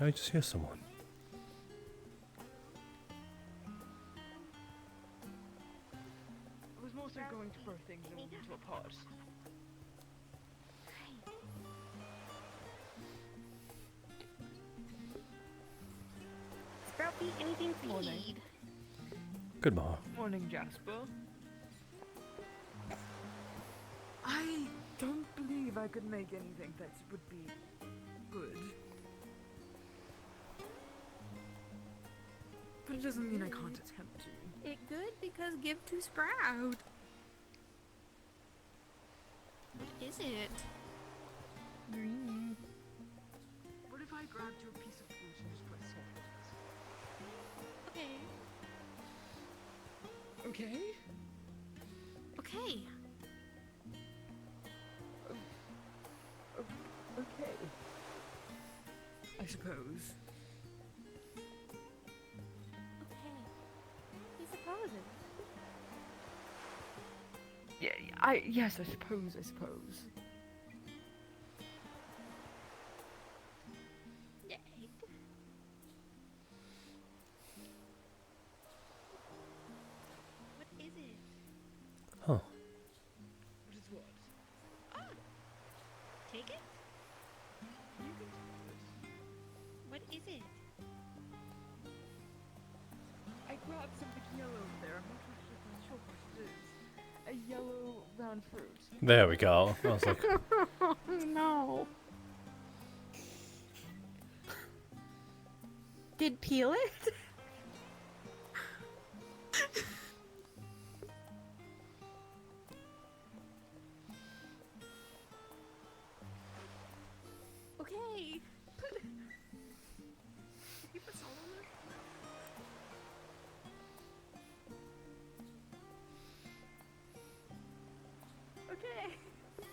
I just hear someone. I was mostly going to throw things into a pot. Sprout be anything for Morning. feed. Good ma. Morning, Jasper. I don't believe I could make anything that would be good. But it doesn't mean I can't attempt to. It good because give to Sprout. What is it? Green. What if I grabbed you a piece of fruit and just put salt in it? Okay. Okay? Okay. Okay. I suppose. Okay. He supposes. Yes, I suppose. Yay. What is it? Huh. What is what? Ah! Take it? You can do it. What is it? I grabbed something yellow over there. I'm not actually quite sure what it is. A yellow round fruit. There we go. I was like, Oh no. Did peel it? Okay. You put salt on it? Okay. I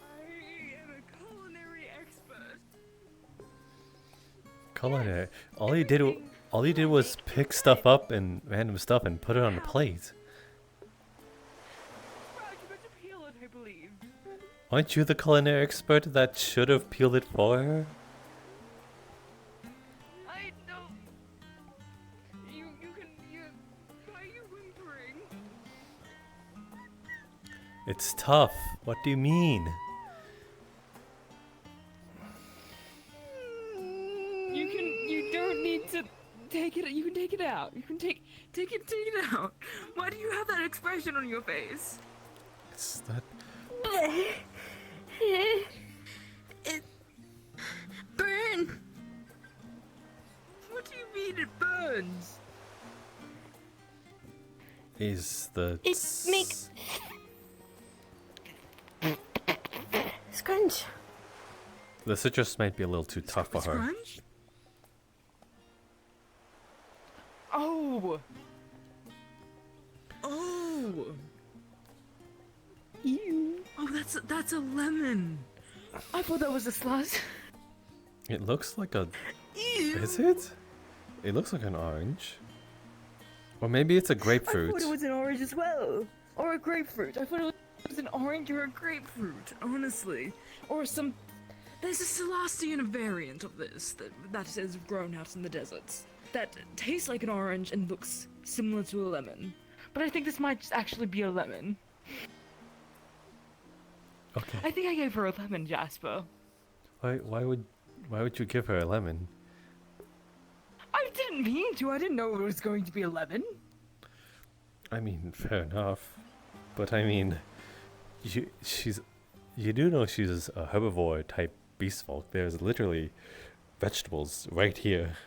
am a culinary expert. culinary. All he did was pick stuff up and random stuff and put it on a plate. Wow, you got to peel it, I believe. Aren't you the culinary expert that should have peeled it for her? I don't. Why are you whimpering? It's tough. What do you mean? You don't need to take it. You can take it out. You can take it out. Why do you have that expression on your face? It's that. It burn. What do you mean it burns? Is the. It makes scrunch. The citrus might be a little too tough for her. Scrunch? Oh. Oh. Ew. Oh, that's a lemon. I thought that was a slush. It looks like a. Ew. Is it? It looks like an orange. Or maybe it's a grapefruit. I thought it was an orange as well. Or a grapefruit. I thought it was an orange or a grapefruit, honestly. Or some... There's a Celestian variant of this that is grown out in the deserts. That tastes like an orange and looks similar to a lemon. But I think this might just actually be a lemon. Okay. I think I gave her a lemon, Jasper. Why would you give her a lemon? I didn't mean to. I didn't know it was going to be a lemon. I mean, fair enough. But I mean, you do know she's a herbivore type beast folk. There's literally vegetables right here.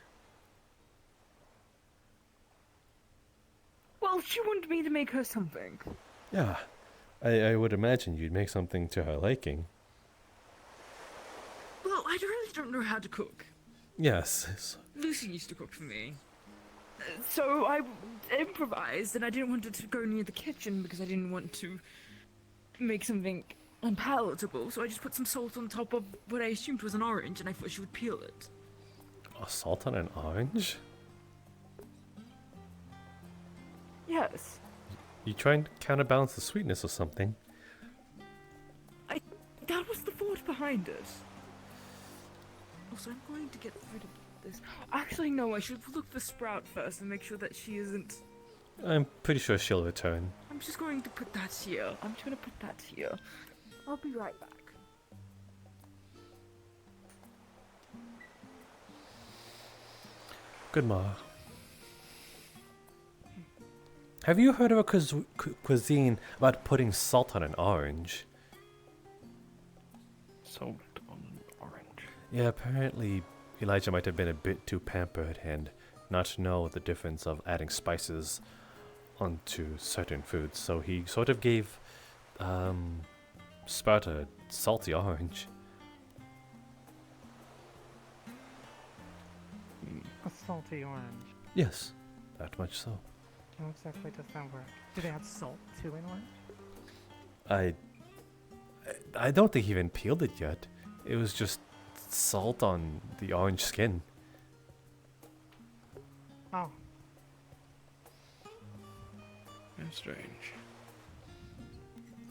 Well, she wanted me to make her something. Yeah, I would imagine you'd make something to her liking. Well, I really don't know how to cook. Yes. Lucy used to cook for me. So I improvised, and I didn't want to go near the kitchen because I didn't want to make something unpalatable. So I just put some salt on top of what I assumed was an orange, and I thought she would peel it. A salt on an orange? Yes. You trying to counterbalance the sweetness or something? That was the thought behind it. Also, I'm going to get rid of this. Actually, no, I should look for Sprout first and make sure that she isn't. I'm pretty sure she'll return. I'm just going to put that here. I'm just going to put that here. I'll be right back. Good ma. Have you heard of a cuisine about putting salt on an orange? Salt on an orange. Yeah, apparently Elijah might have been a bit too pampered and not know the difference of adding spices onto certain foods, so he sort of gave Sprout a salty orange. A salty orange. Yes, that much so. How exactly does that work? Do they add salt to an orange? I don't think he even peeled it yet. It was just salt on the orange skin. Oh, That's strange.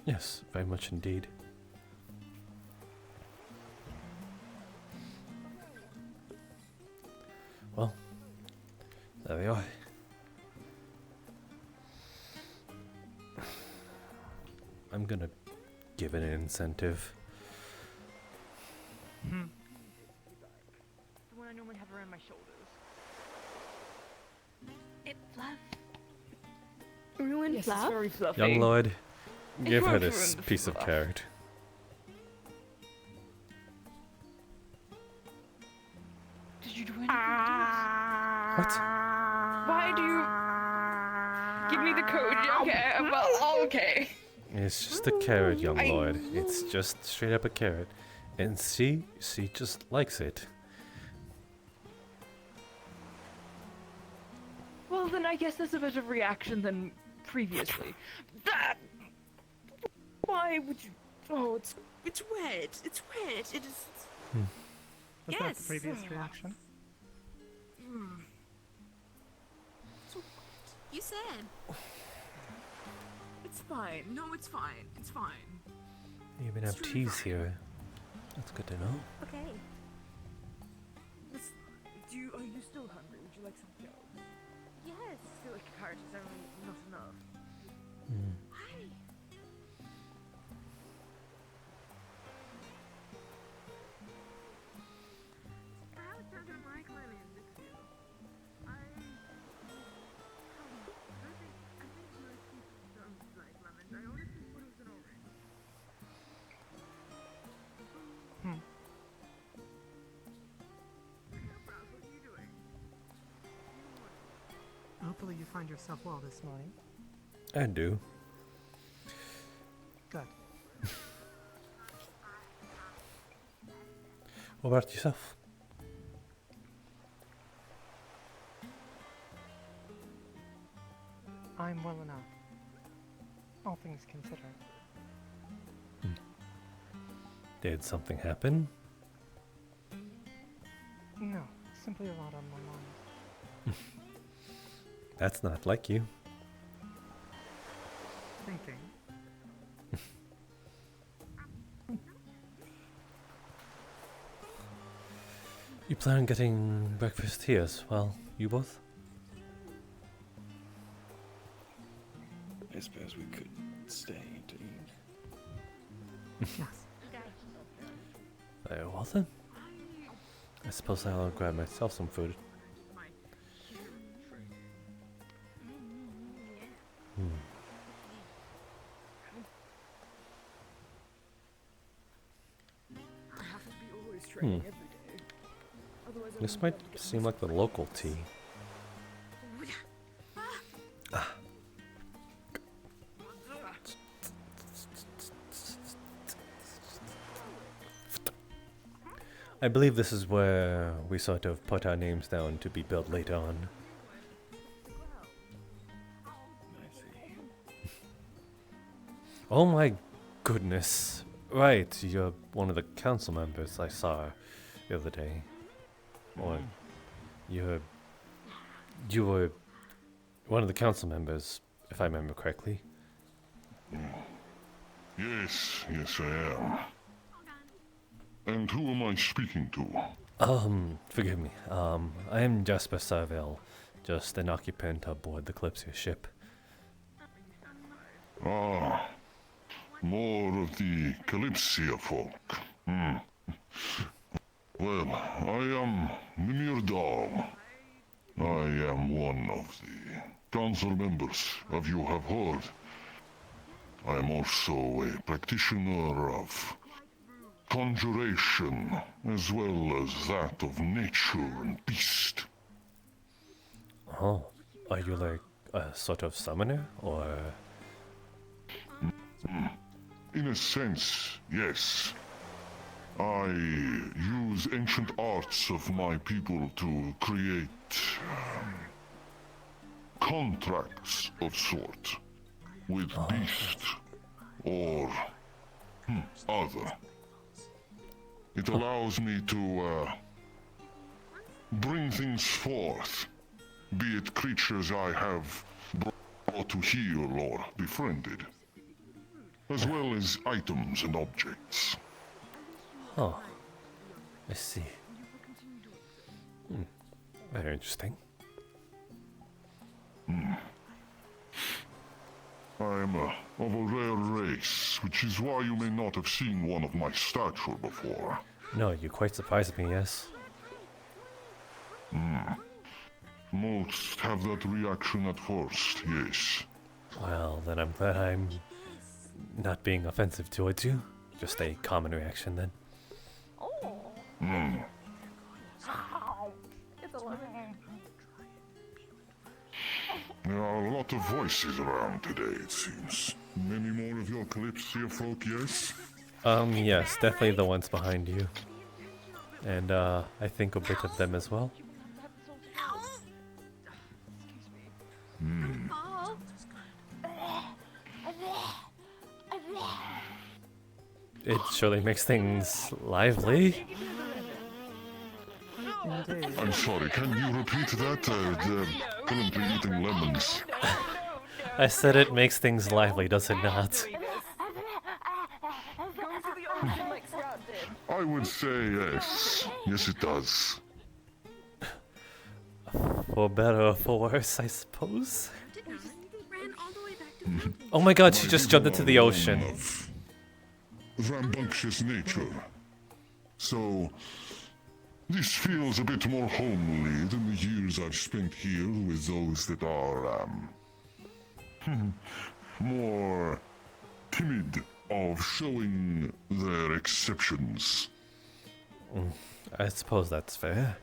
Yes, very much indeed. Well, there we are. I'm gonna give it an incentive. The one I normally have around my shoulders. It fluff. Ruined Yes, fluff? it's very fluffy. Young Lord, give her won't this ruin the piece of fluff. carrot. Did you do anything to it? What? Why do you give me the code? Okay, well, okay. It's just a carrot, young lord. It's just straight up a carrot. And she just likes it. Well, then I guess there's a better reaction than previously. That. Why would you? Oh, it's wet. It's wet. It is. was that Yes. the previous reaction? You said. it's fine. No, it's fine. It's fine. You even It's have really teas fine. here. That's good to know. Okay. Are you still hungry? Would you like some dough? Yes. I feel like carrot is not enough. Hmm. Hi. Perhaps I'm gonna like lemon this too. I think most people don't like lemons. I honestly thought it was an orange. What are you doing? Hopefully you find yourself well this morning. I do. Good. What about yourself? I'm well enough. All things considered. Did something happen? No, simply a lot on my mind. That's not like you. Thinking. You plan on getting breakfast here as well, you both? I suppose we could stay to eat. Yes. Very well then. I suppose I'll grab myself some food. Hmm. I have to be always training every day. Otherwise, I This won't might be able to get seem my like the local tea. I believe this is where we sort of put our names down to be built later on. I see. Oh my goodness. Right, you're one of the council members I saw the other day. Or you were one of the council members, if I remember correctly. Yes, I am. And who am I speaking to? Forgive me. I am Jasper Sarvel, just an occupant aboard the Kalypsia ship. Ah, more of the Kalypsia folk. Well, I am Mimir Dahl. I am one of the council members, as you have heard. I am also a practitioner of conjuration, as well as that of nature and beast. Oh, are you like a sort of summoner, or... In a sense, yes. I use ancient arts of my people to create contracts of sort with beast or other. It allows me to bring things forth, be it creatures I have brought to heal or befriended, as well as items and objects. Oh, I see. Very interesting. I am of a rare race, which is why you may not have seen one of my stature before. No, you quite surprised me, yes. Most have that reaction at first, yes. Well, then I'm glad I'm not being offensive towards you. Just a common reaction, then. There are a lot of voices around today, it seems. Many more of your Kalypsia folk, yes? Yes, definitely the ones behind you. And, I think a bit of them as well. It surely makes things lively. Indeed. I'm sorry, can you repeat that? They're currently eating lemons. I said it makes things lively, does it not? I would say yes. Yes, it does. For better or for worse, I suppose. Ran all the way back to the Oh my god, she My just people jumped into are the one ocean. of rambunctious nature. So, this feels a bit more homely than the years I've spent here with those that are, more timid of showing their exceptions. I suppose that's fair.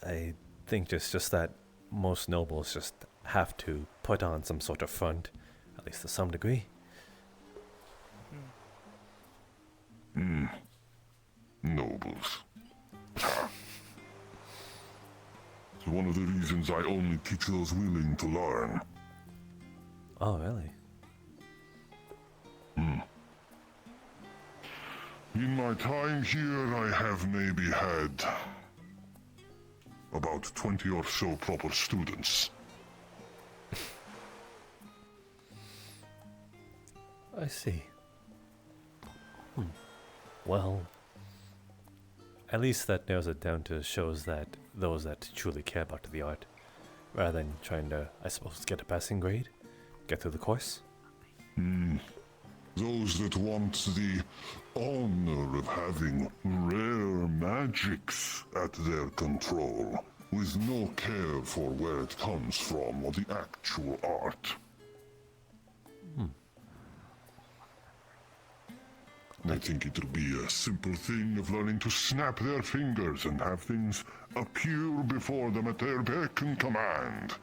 I think it's just that most nobles just have to put on some sort of front, at least to some degree. Nobles. It's one of the reasons I only teach those willing to learn. Oh, really? In my time here, I have maybe had about 20 or so proper students. I see. Well, at least that narrows it down to shows that those that truly care about the art, rather than trying to, I suppose, get a passing grade, get through the course. Those that want the honor of having rare magics at their control, with no care for where it comes from or the actual art. I think it'll be a simple thing of learning to snap their fingers and have things appear before them at their beck and command.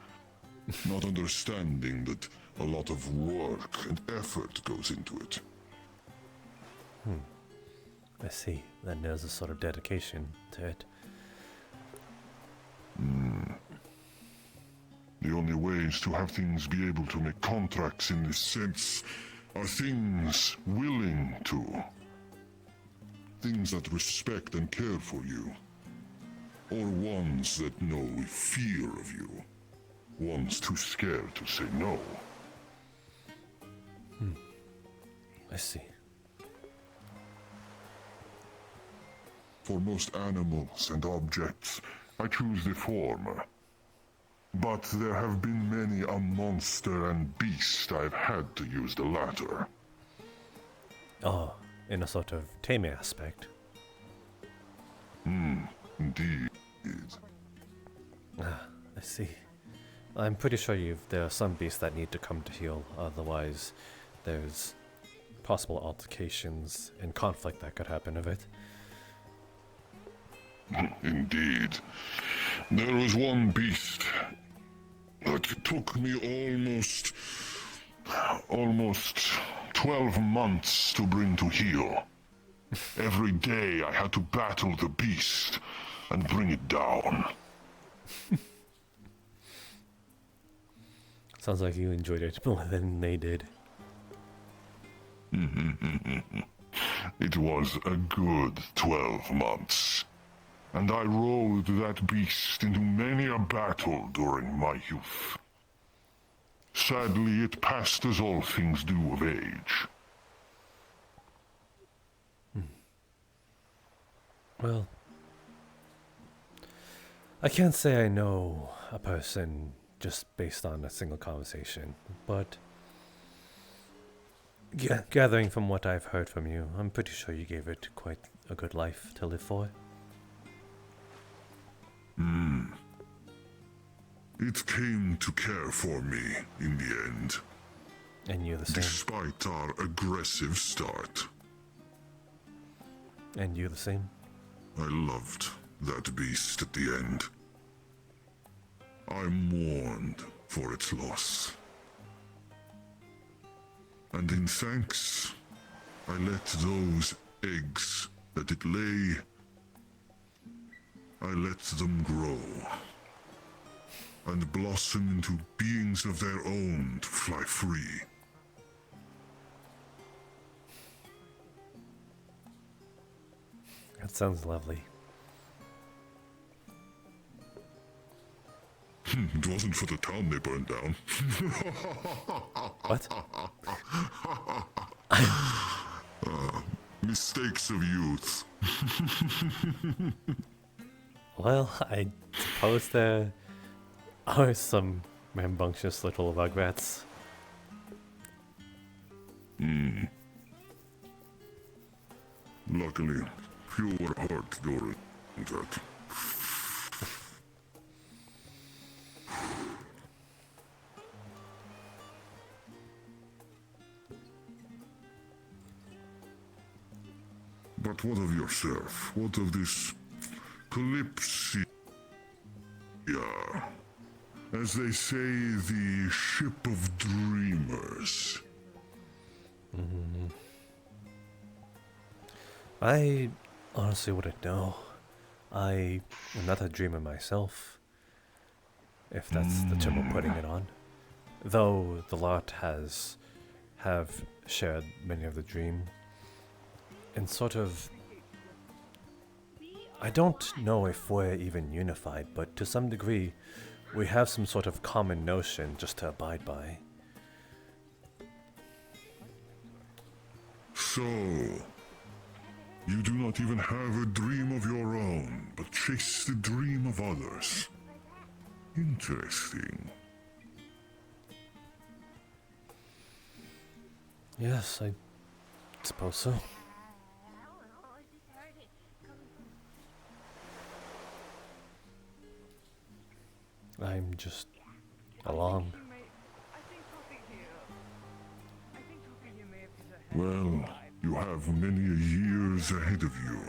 Not understanding that a lot of work and effort goes into it. I see. Then there's a sort of dedication to it. The only ways to have things be able to make contracts in this sense are things willing to. Things that respect and care for you. Or ones that know fear of you. Ones too scared to say no. I see. For most animals and objects, I choose the former. But there have been many a monster and beast I've had to use the latter. Oh, in a sort of taming aspect. Indeed. Ah, I see. I'm pretty sure there are some beasts that need to come to heal, otherwise there's possible altercations and conflict that could happen of it. Indeed. There was one beast that took me almost 12 months to bring to heal. Every day I had to battle the beast and bring it down. Sounds like you enjoyed it more than they did. It was a good 12 months. And I rode that beast into many a battle during my youth. Sadly, it passed as all things do of age. Well, I can't say I know a person just based on a single conversation, but gathering from what I've heard from you, I'm pretty sure you gave it quite a good life to live for. It came to care for me in the end, And you the same. despite our aggressive start. And you the same. I loved that beast at the end. I mourned for its loss. And in thanks, I let those eggs that it lay, I let them grow and blossom into beings of their own to fly free. That sounds lovely. It wasn't for the town they burned down. What? Mistakes of youth. Well, I suppose there are some rambunctious little rugrats. Luckily, few were hurt during that. But what of yourself? What of this Kalypsia? As they say, the ship of dreamers. I honestly wouldn't know. I am not a dreamer myself, if that's the term of putting it on. Though the lot have shared many of the dream. And sort of, I don't know if we're even unified, but to some degree, we have some sort of common notion just to abide by. So, you do not even have a dream of your own, but chase the dream of others. Interesting. Yes, I suppose so. I'm just along. Well, you have many years ahead of you.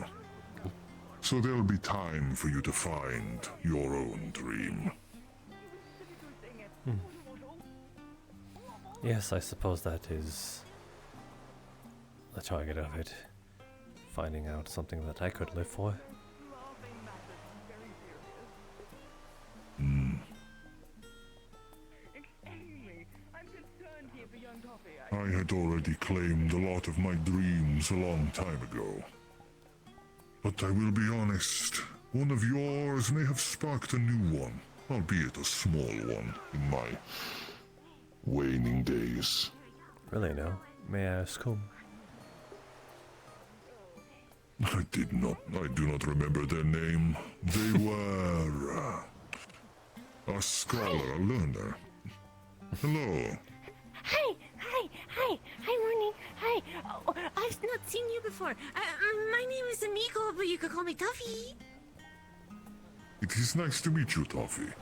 So there'll be time for you to find your own dream. Yes, I suppose that is the target of it. Finding out something that I could live for. I had already claimed a lot of my dreams a long time ago. But I will be honest, one of yours may have sparked a new one, albeit a small one, in my waning days. Really, no? May I ask whom? I do not remember their name. They were a scholar, a learner. Hello. Hi, morning. Hi. Oh, I've not seen you before. My name is Amigo, but you could call me Tuffy. It is nice to meet you, Toffee.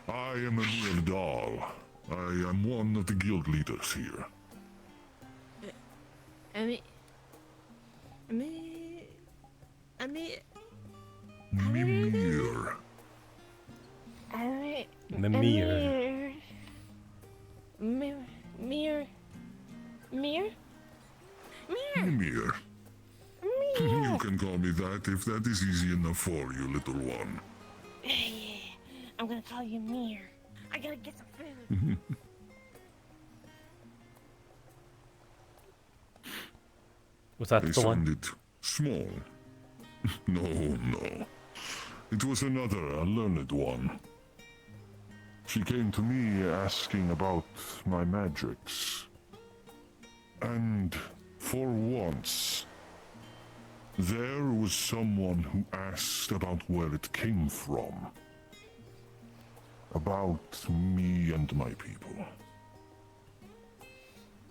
I am Emil Dahl. I am one of the guild leaders here. Mimir. Mimir. Mimir. You can call me that if that is easy enough for you, little one. Yeah, I'm gonna call you Mir. I gotta get some food. Was that They the one? sounded small. No. It was another, a learned one. She came to me asking about my magics. And for once, there was someone who asked about where it came from. About me and my people.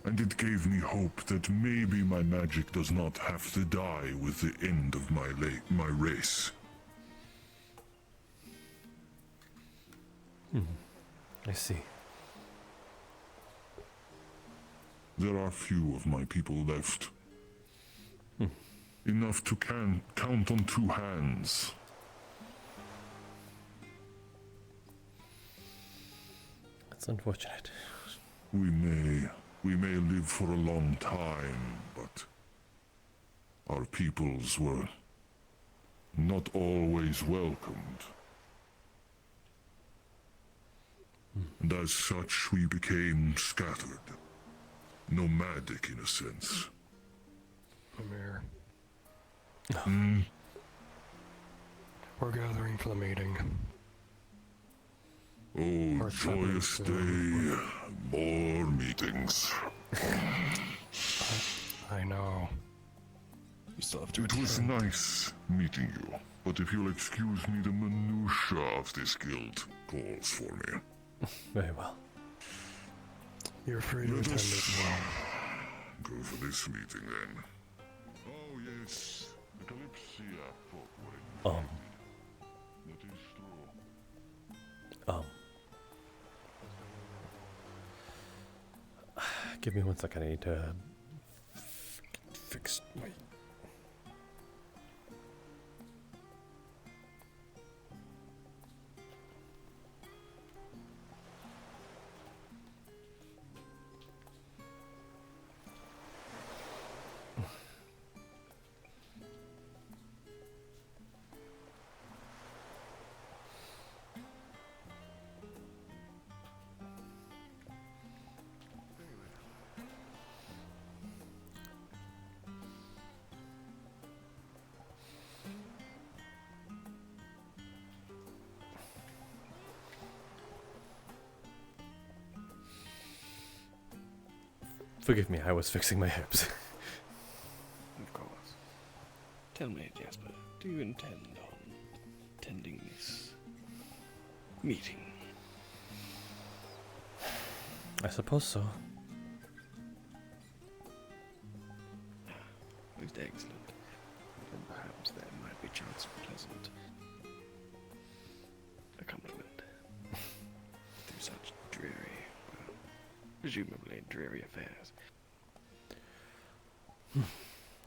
And it gave me hope that maybe my magic does not have to die with the end of my race. I see. There are few of my people left. Enough to count on two hands. That's unfortunate. We may live for a long time, but our peoples were not always welcomed. And as such, we became scattered. Nomadic, in a sense. Amir. We're gathering for the meeting. Oh, Our joyous troubles, day. More meetings. I know. You still have to It was nice meeting you, but if you'll excuse me, the minutiae of this guild calls for me. Very well. You're free to Let attend us as well. go for this meeting then. Oh yes, the Kalypsia folk were in. That is true. Give me 1 second. I need to fix my. Forgive me, I was fixing my hips. Of course. Tell me, Jasper, do you intend on attending this meeting? I suppose so. Most excellent. Then perhaps there might be chance of a pleasant accompaniment through such dreary, well, presumably dreary affairs.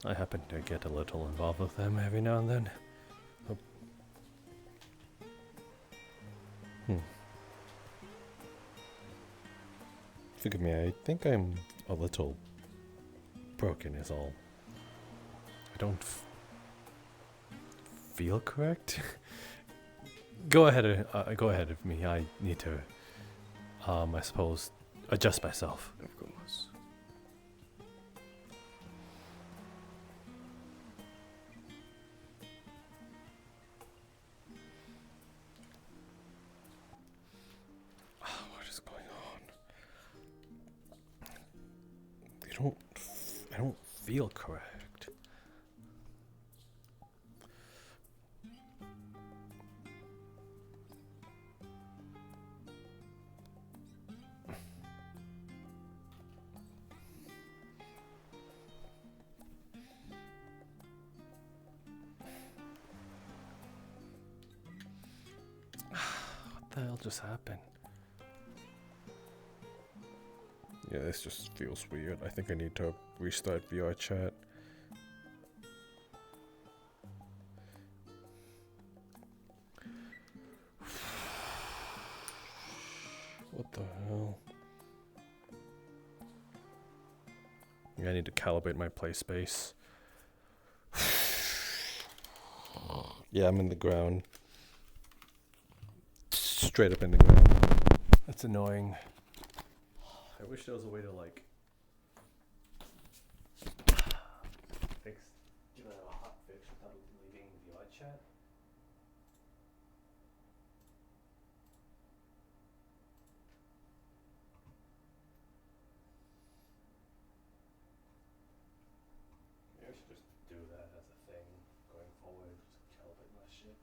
I happen to get a little involved with them every now and then. Forgive me, I think I'm a little broken is all. I don't feel correct. Go ahead of me. I need to, I suppose, adjust myself. Of course. What is going on? I don't feel correct. just happened? Yeah, this just feels weird. I think I need to restart VR chat. What the hell? Yeah, I need to calibrate my play space. Yeah, I'm in the ground. Straight up in the ground. That's annoying. I wish there was a way to like give it a hot fix without leaving VR chat. Maybe I should just do that as a thing going forward. Just calibrate my shit.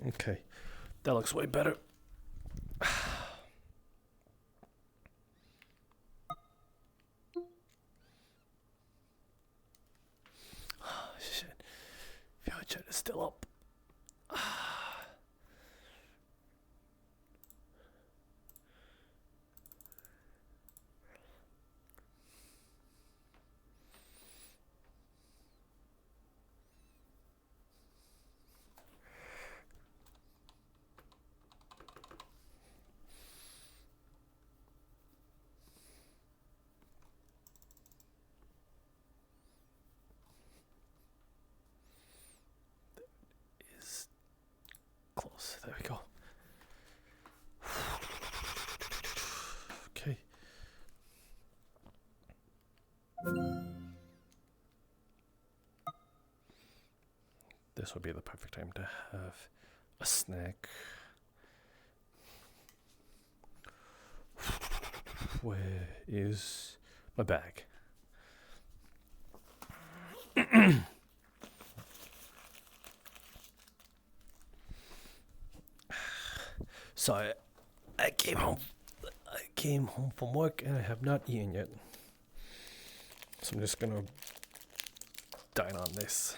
Okay. That looks way better. Shit. VR chat is still up. Is close. There we go. Okay. This would be the perfect time to have a snack. Where is my bag? So I came home. I came home from work and I have not eaten yet. So I'm just gonna dine on this.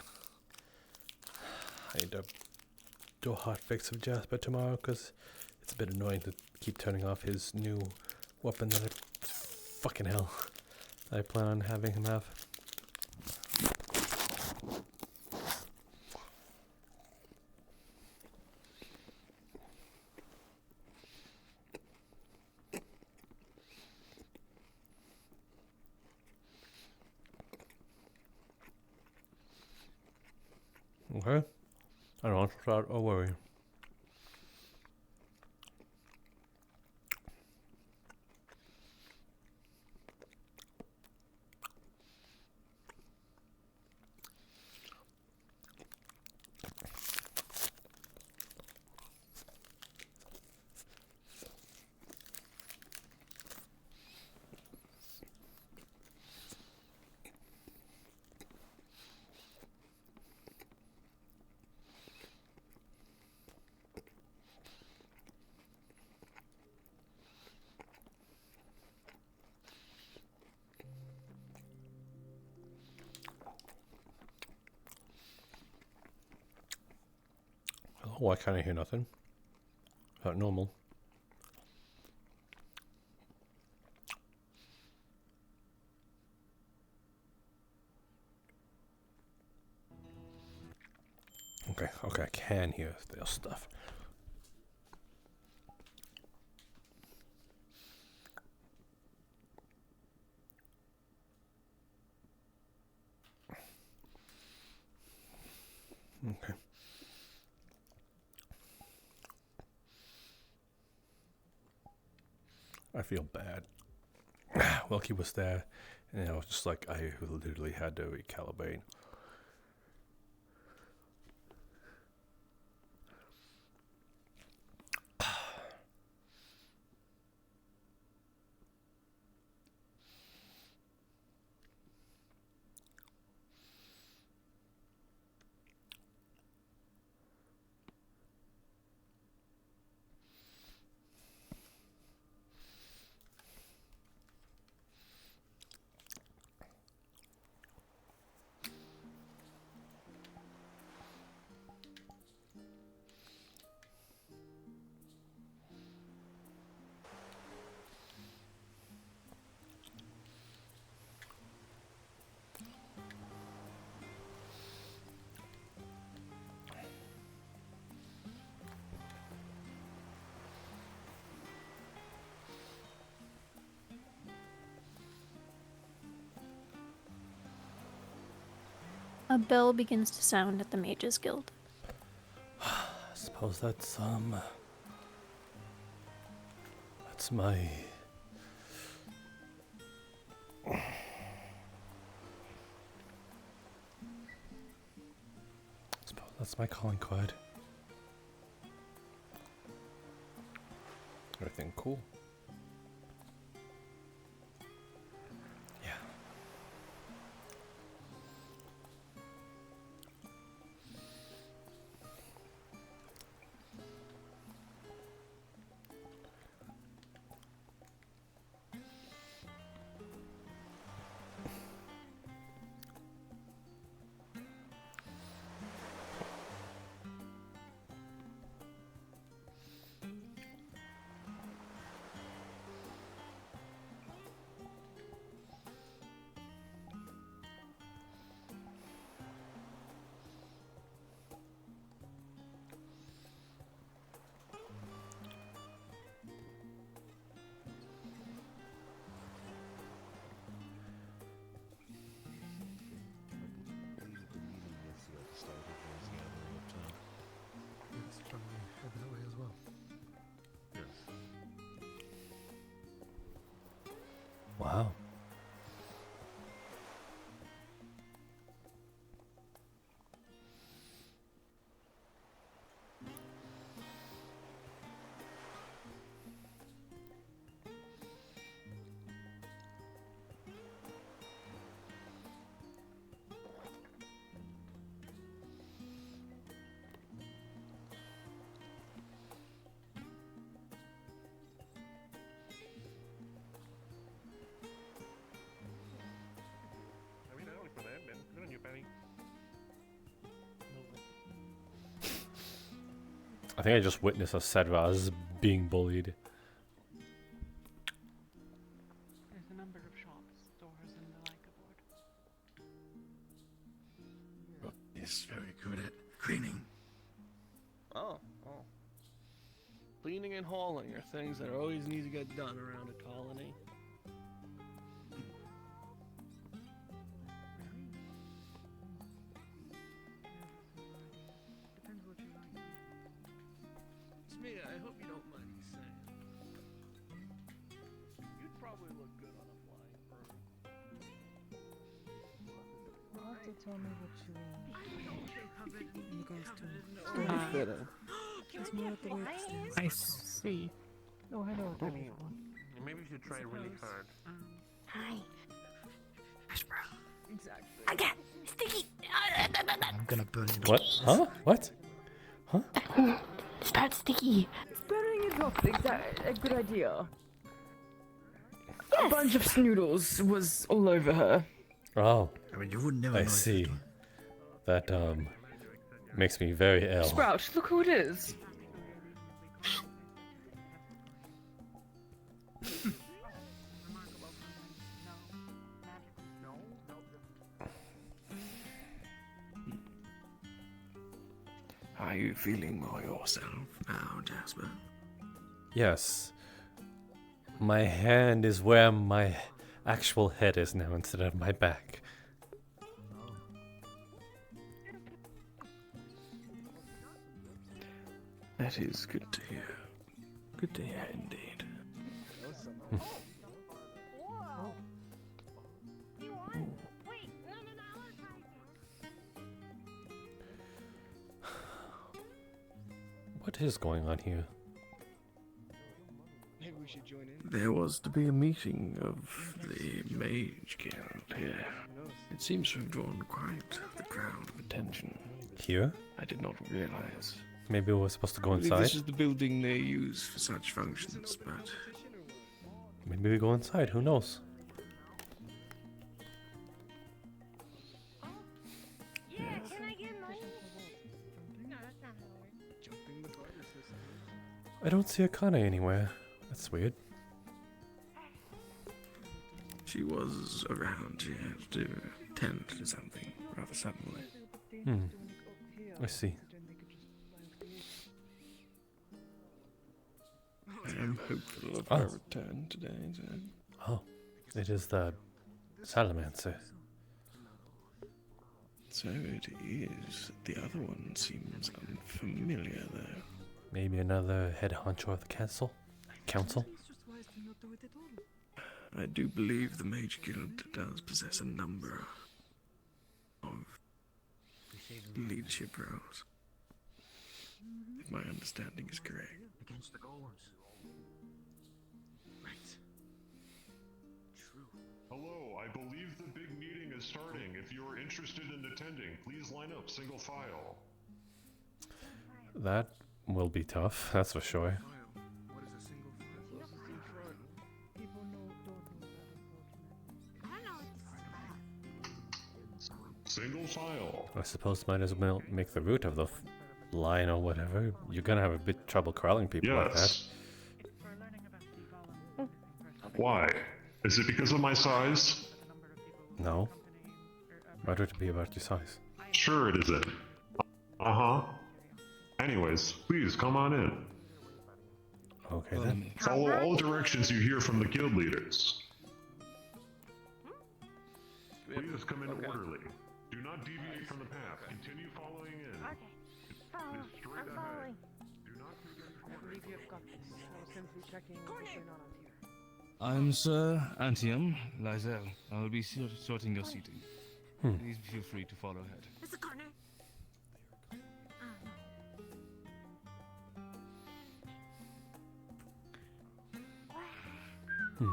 I need to do a hot fix of Jasper tomorrow because it's a bit annoying to keep turning off his new weapon that fucking hell I plan on having him have. Okay. I don't start a worry. Oh, I can't hear nothing. Is that normal? Okay, I can hear their stuff. Okay. I feel bad. Wilkie was there, and I was just like, I literally had to recalibrate. A bell begins to sound at the Mages Guild. I suppose that's my... suppose that's my calling card. Everything cool? Yeah. Wow. I think I just witnessed a Sedraz being bullied. There's a number of shops, stores, and the like aboard. He's very good at cleaning. Oh. Cleaning and hauling are things that always need to get done around a colony. Depends what you like. Smia, I hope you don't mind me saying. You'd probably look good on a flying bird. You have to tell me what you want. You guys do. Very fitting. It's more of the way it stands. I see. No, I know what you want. Maybe you should try really hard. Hi. Jasper. Exactly. I got sticky. I'm gonna burn it What? Huh? What? Huh? Start sticky. Spreading it off, a good idea. Yes. A bunch of snoodles was all over her. Oh, I mean, you would never I know. see. That makes me very ill. Sprout, look who it is. Are you feeling more yourself now, Jasper? Yes. My hand is where my actual head is now instead of my back. That is good to hear. Good to hear indeed. What is going on here? Maybe we should join in. There was to be a meeting of the Mage Guild here. It seems to have drawn quite the crowd of attention. Here? I did not realize. Maybe we're supposed to go I believe inside? this is the building they use for such functions, but Maybe we go inside, who knows? Yeah, can I get mine? No, that's not how it works. Jumping the butter system. I don't see Akane anywhere. That's weird. she was around. She had to tend to something rather suddenly. I see. I am hopeful of Oh. her return today, Jen. Oh, it is the Salamancer. So it is. The other one seems unfamiliar, though. Maybe another head honcho of the council? Council? I do believe the Mage Guild does possess a number of leadership roles, if my understanding is correct. Against the golems. Right. True. Hello, I believe the big meeting is starting. If you are interested in attending, please line up single file. That will be tough, that's for sure. What is a single file? People don't know. I don't know. Single file. I suppose might as well make the route of the line or whatever. You're gonna have a bit trouble corralling people like that. Yes. Why? Is it because of my size? No. Why would it be about your size? Sure it isn't. Uh-huh. Anyways, please come on in. Okay then. Follow all directions you hear from the guild leaders. Please come in orderly. Do not deviate from the path. Continue following in. Okay. It is straight I'm ahead. following. Do not forget I believe you've got this. I was simply checking what's going on out here. I'm Sir Antium Lysel. I will be sorting your seating. Please feel free to follow ahead. Mr. Corner.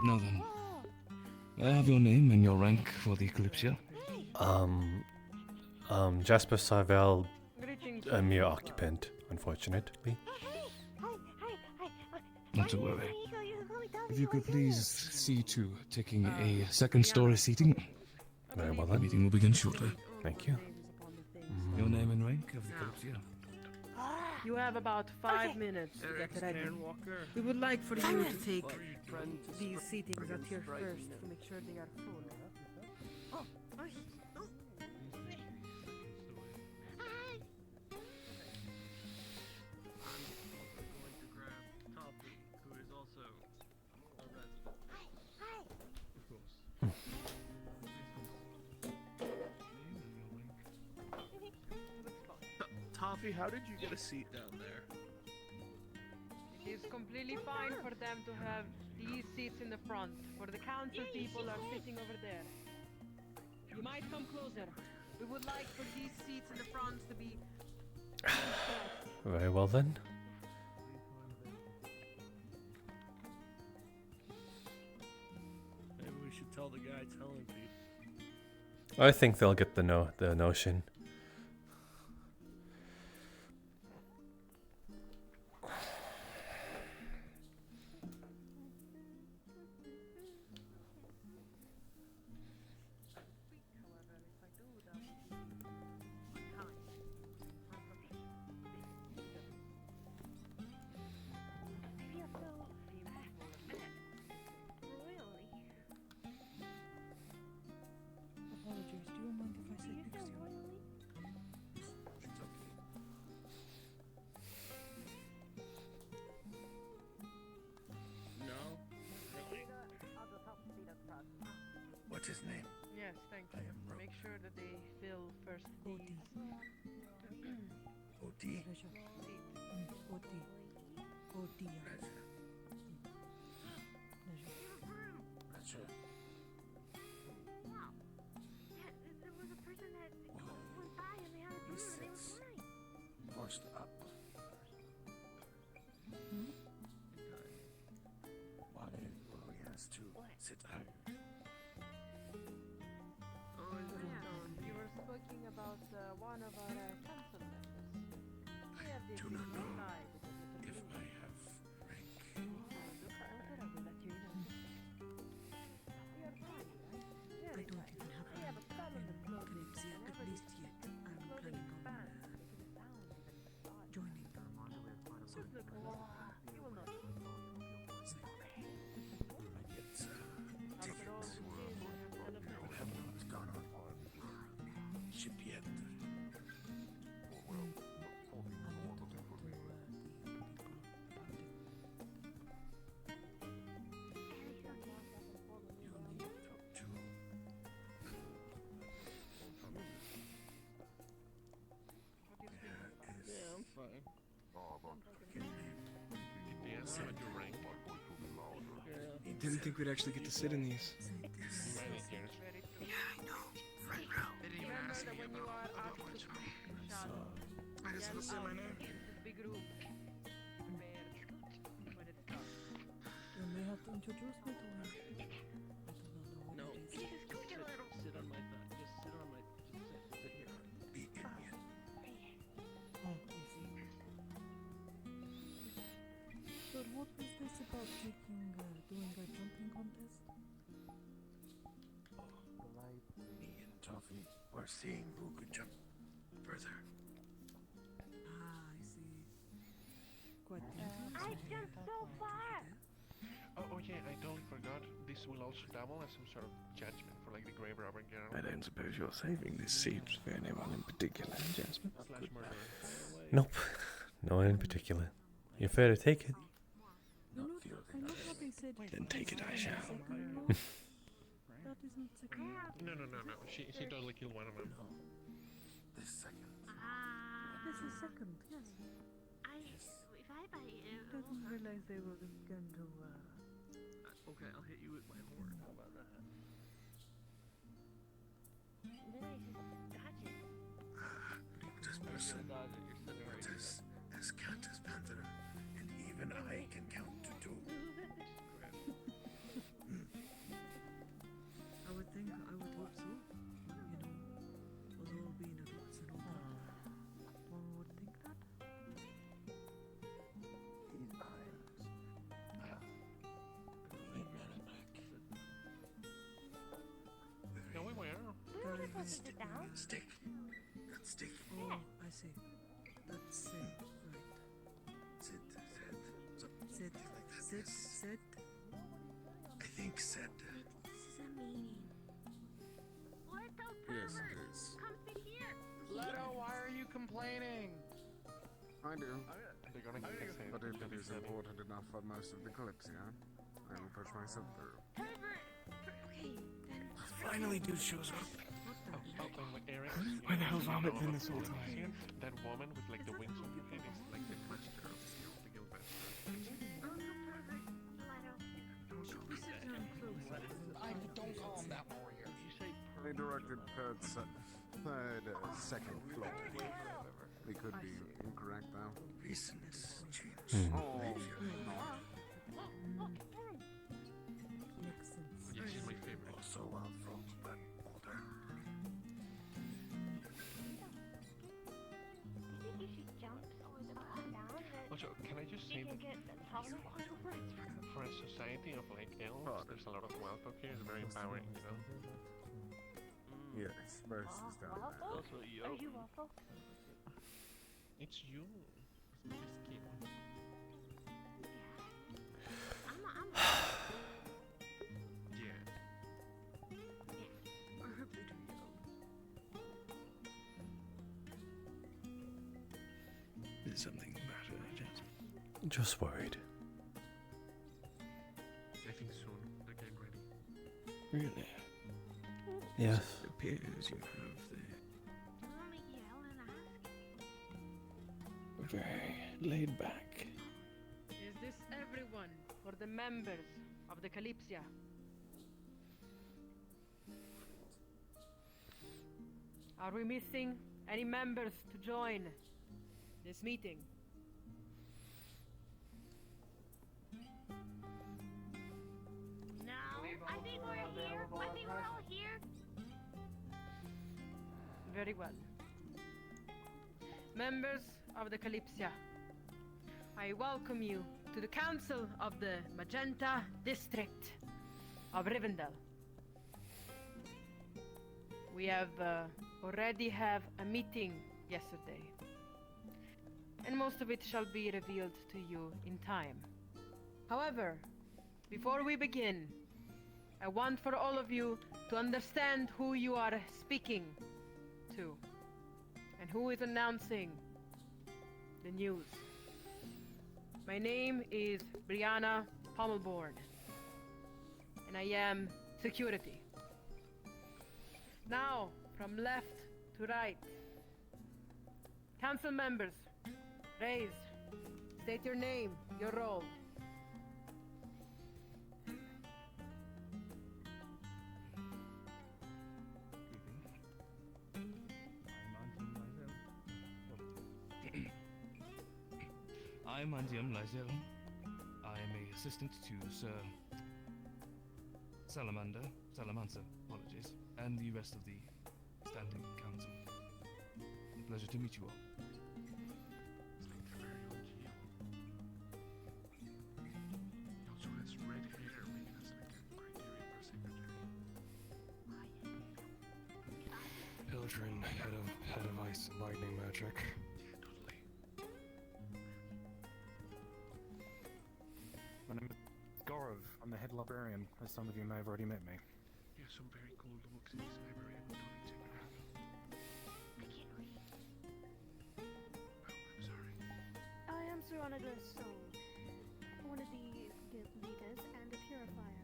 Now then, may I have your name and your rank for the Kalypsia? Jasper Sarvel, Greetings. a mere occupant, unfortunately. Not to worry. If you could please see to taking a second story seating, Very well the then. meeting will begin shortly. Thank you. Your name and rank of the Kalypsia. You have about 5 minutes to get ready. We would like for you to take these seatings out here first to make sure they are full. Going to grab Toffee, who is also a resident. Of course. Toffee, how did you get a seat down there? It is completely fine for them to have these seats in the front, for the council people are sitting over there. You might come closer. We would like for these seats in the front to be... Very well then. Maybe we should tell the guy telling people. I think they'll get the notion. Apologies, do you mind if I sit next to you? No? Really? What's his name? Yes, thank I you. am Rogue. Make sure that they fill first these O.D. Pleasure. seats. O.D. O.D. Pleasure. Pleasure. There was a person that went by and they had a He dinner and they were sits so nice. forced up. Why will he has to sit higher? You were speaking about one of our council members. We have this do not know inside. if I have rank. I don't even have Kalypsia, at least yet. I'm planning on joining them. It's tickets. You have not gone on ship yet. I need to talk to the didn't think we'd actually get to sit in these. Yeah, I know. Front row. They didn't even ask me about other ones. So, I just want to say my name. Big room. Prepared when it starts. You may have to introduce me to her. No, sit on my thigh. Just sit on my. Just sit here. Be Indian. Oh, I see. But what was this about doing a jumping contest? Me and Toffee were seeing who could jump further. Ah, I see. Quite I jumped so far. Oh yeah, I don't forgot. This will also double as some sort of judgment for like the grave robber girl. I don't suppose you're saving this seat for anyone in particular, Jasper? Slash murder. Nope, no one in particular. You're fair to take it. I'm not happy said. Then take it, I shall. That isn't second. No. She totally killed one of them. This second. This is second, yes. If I buy you. Didn't realize they were going to. Okay, I'll hit you with my horn. How about that? Then I just dodge it. This person is as cat as panther, and even I can count to 2. I would think, I would hope so. You know, us all being adults and all that. One would think that. These eyes. No, we were. We were supposed to sit down. Stick. That stick. Oh, I see. That's right. Sit. Sit, Like that. sit, sit. I think said. This is a meeting. What the Yes, pervert? it is. Come sit here. Leto, why are you complaining? I do. They're gonna kick us in. But if it is important enough for most of the Kalypsia, I will push myself through. Pervert. Okay, then. Finally, dude shows up. Wait, Eric. Why the hell vomit been this whole time? That woman with like the wings on her head is like the master of the guild master. Oh, no, pervert. Leto. We sit down close. Don't call him that, warrior. You say They directed second floor. We could be incorrect though. Reasons change. Oh, Makes sense. Yeah, she's my favorite. Also out front, but older. You think you should jump or come down? Also, can I just say You that can get taller. for a society of like elves, there's a lot of wealth up here. It's very empowering, you know? yes, versus down there. Waffle? Also, yo. Are you waffle? It's you. It's my skin. I'm Yeah. Or her bitter There's something the matter, Jasper. Just worried. I think soon. They're getting ready. Really? Yes. It appears you have the Don't want me to yell and ask. very laid back. Is this everyone for the members of the Kalypsia? Are we missing any members to join this meeting? No, I think we're here. I think we're all here. Very well. Members of the Kalypsia, I welcome you to the Council of the Magenta District of Rivendell. We have already have a meeting yesterday, and most of it shall be revealed to you in time. However, before we begin, I want for all of you to understand who you are speaking to and who is announcing the news. My name is Brianna Pommelborn, and I am security. Now, from left to right, council members, raise, state your name, your role. I'm Antium Lysel. I am a assistant to Sir Salamancer, apologies, and the rest of the Standing Council. A pleasure to meet you all. It's like the very old Geo. He also has red hair, making us like a criteria for secretary. Ildrin, head of ice and lightning magic. Yeah, totally. My name is Gaurav. I'm the head librarian, as some of you may have already met me. Yeah, some very cool books in this library. I will totally check it out. I can't read. Oh, I'm sorry. I am Serana Soul, one of the guild leaders and a purifier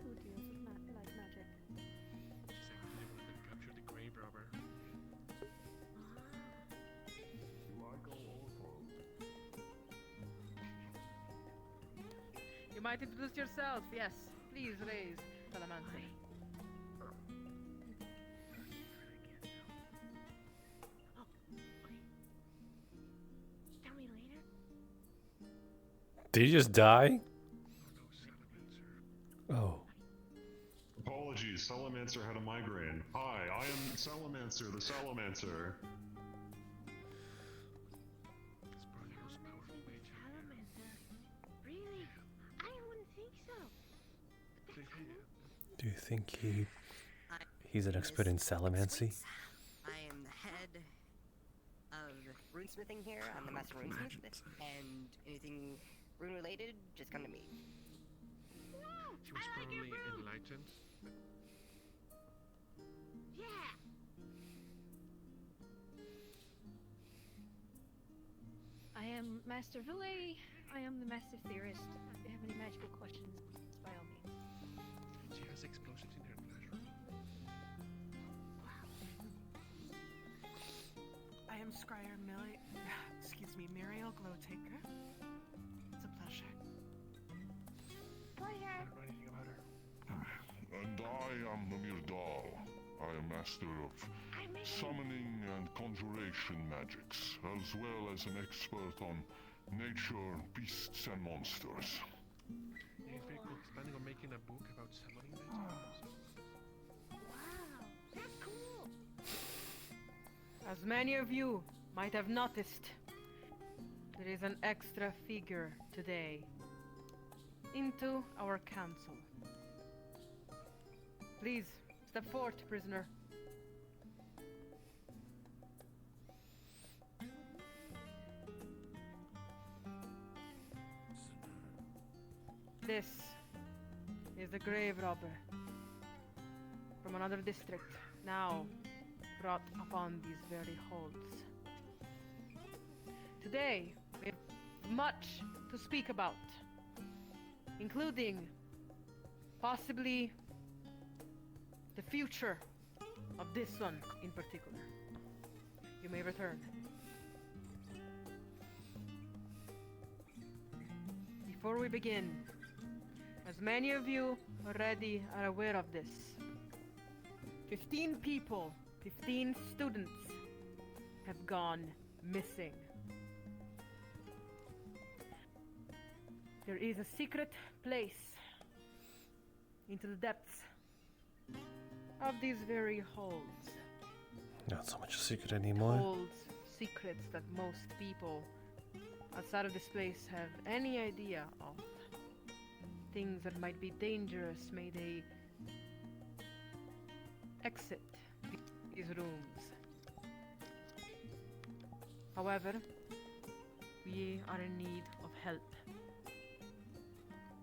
who deals with light magic. She's actually the one that captured the grave robber. You might introduce yourself, yes. Please raise Salamancer. Oh, okay. Tell me later. Did he just die? Oh. Apologies, Salamancer had a migraine. Hi, I am Salamancer, the Salamancer. It's probably the most powerful mage in here. Salamander. Really? I wouldn't think so. Do you think he's an expert in salamancy? I am the head of runesmithing here. I'm the master runesmith, and anything rune related, just come to me. She was probably enlightened. Yeah. I am Master Ville. I am the Master Theorist. If you have any magical questions, by all means. She has explosions in her classroom. I am Scryer Muriel Glowtaker. It's a pleasure. I don't know anything about her. And I am Namir Dal. I am master of summoning and conjuration magics, as well as an expert on nature, beasts, and monsters. Yeah, it's very cool. Planning on making a book about summoning magic. Wow, that's cool. As many of you might have noticed, there is an extra figure today into our council. Please, step forward, prisoner. This is the grave robber from another district, now brought upon these very halls. Today, we have much to speak about, including possibly the future of this one in particular. You may return. Before we begin, as many of you already are aware of this, 15 people, 15 students have gone missing. There is a secret place into the depths of these very halls. Not so much a secret anymore. Holds secrets that most people outside of this place have any idea of. Things that might be dangerous, may they exit these rooms. However, we are in need of help.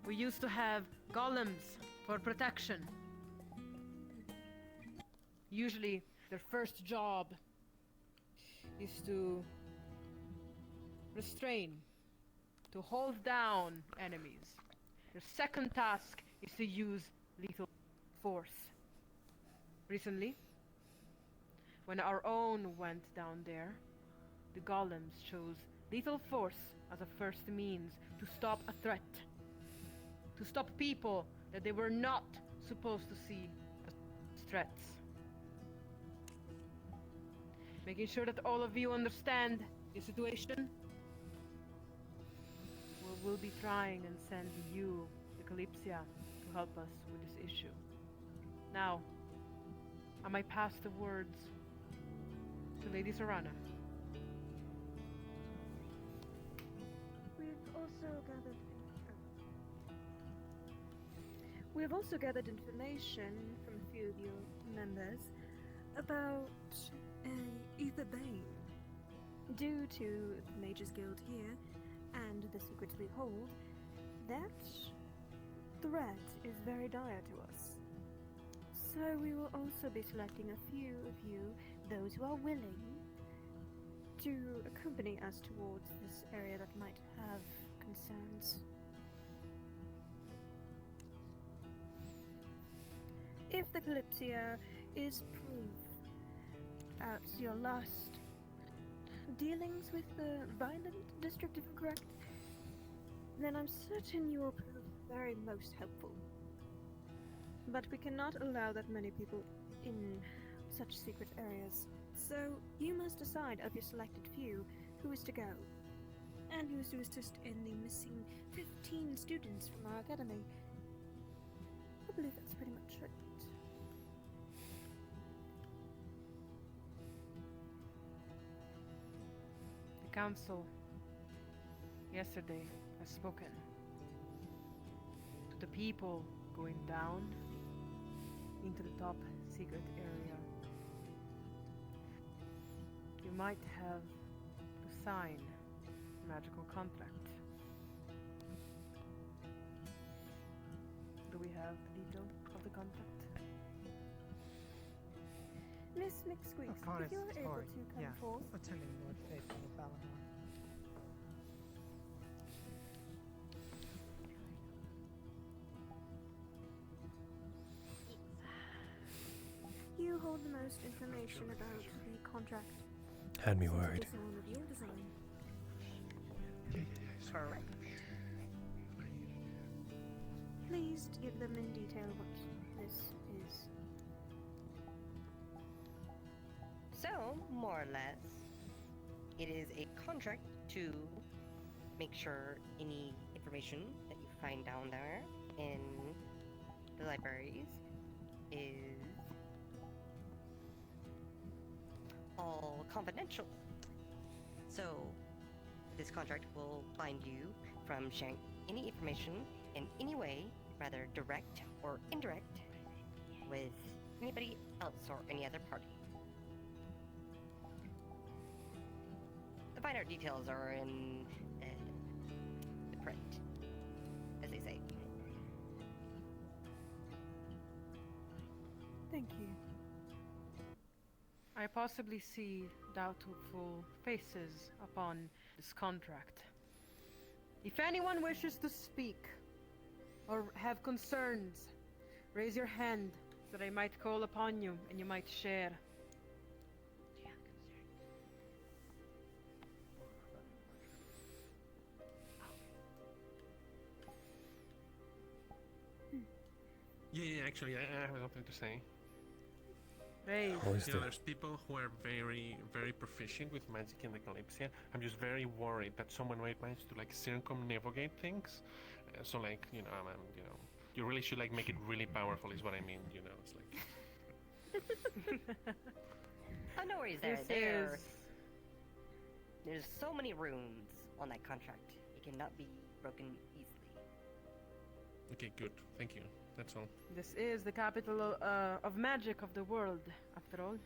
We used to have golems for protection. Usually, their first job is to restrain, to hold down enemies. Their second task is to use lethal force. Recently, when our own went down there, the golems chose lethal force as a first means to stop a threat. To stop people that they were not supposed to see as threats. Making sure that all of you understand the situation. we'll be trying and send you, the Kalypsia, to help us with this issue. Now, I might pass the words to Lady Serana. We have also gathered information from a few of your members about Ether Bane. Due to the Mages Guild here and the secrets we hold, that threat is very dire to us. So we will also be selecting a few of you, those who are willing, to accompany us towards this area that might have concerns. If the Kalypsia is proof at your last dealings with the violent district, if I'm correct, then I'm certain you will prove very most helpful. But we cannot allow that many people in such secret areas. So you must decide of your selected few who is to go, and who is to assist in the missing 15 students from our academy. I believe that's pretty much it. The council yesterday has spoken to the people going down into the top secret area. You might have to sign a magical contract. Do we have the detail of the contract? Miss McSqueaks, Upon if you're its able authority, to come yeah. forth. Attending Lord Faithful of Valinor. You hold the most information about the contract. Had me since it worried. is one of your design. Correct. Please give them in detail what this is. So, more or less, it is a contract to make sure any information that you find down there in the libraries is all confidential. So, this contract will bind you from sharing any information in any way, rather direct or indirect, with anybody else or any other party. The finer details are in the print, as they say. Thank you. I possibly see doubtful faces upon this contract. If anyone wishes to speak or have concerns, raise your hand so that I might call upon you and you might share. Yeah, actually, I have something to say. Raise. There's people who are very, very proficient with magic in the Kalypsia. I'm just very worried that someone might manage to like circumnavigate things. So like, you really should like make it really powerful is what I mean, it's like... Oh, no worries there. There's so many runes on that contract. It cannot be broken easily. Okay, good. Thank you. That's all. This is the capital of magic of the world, after all.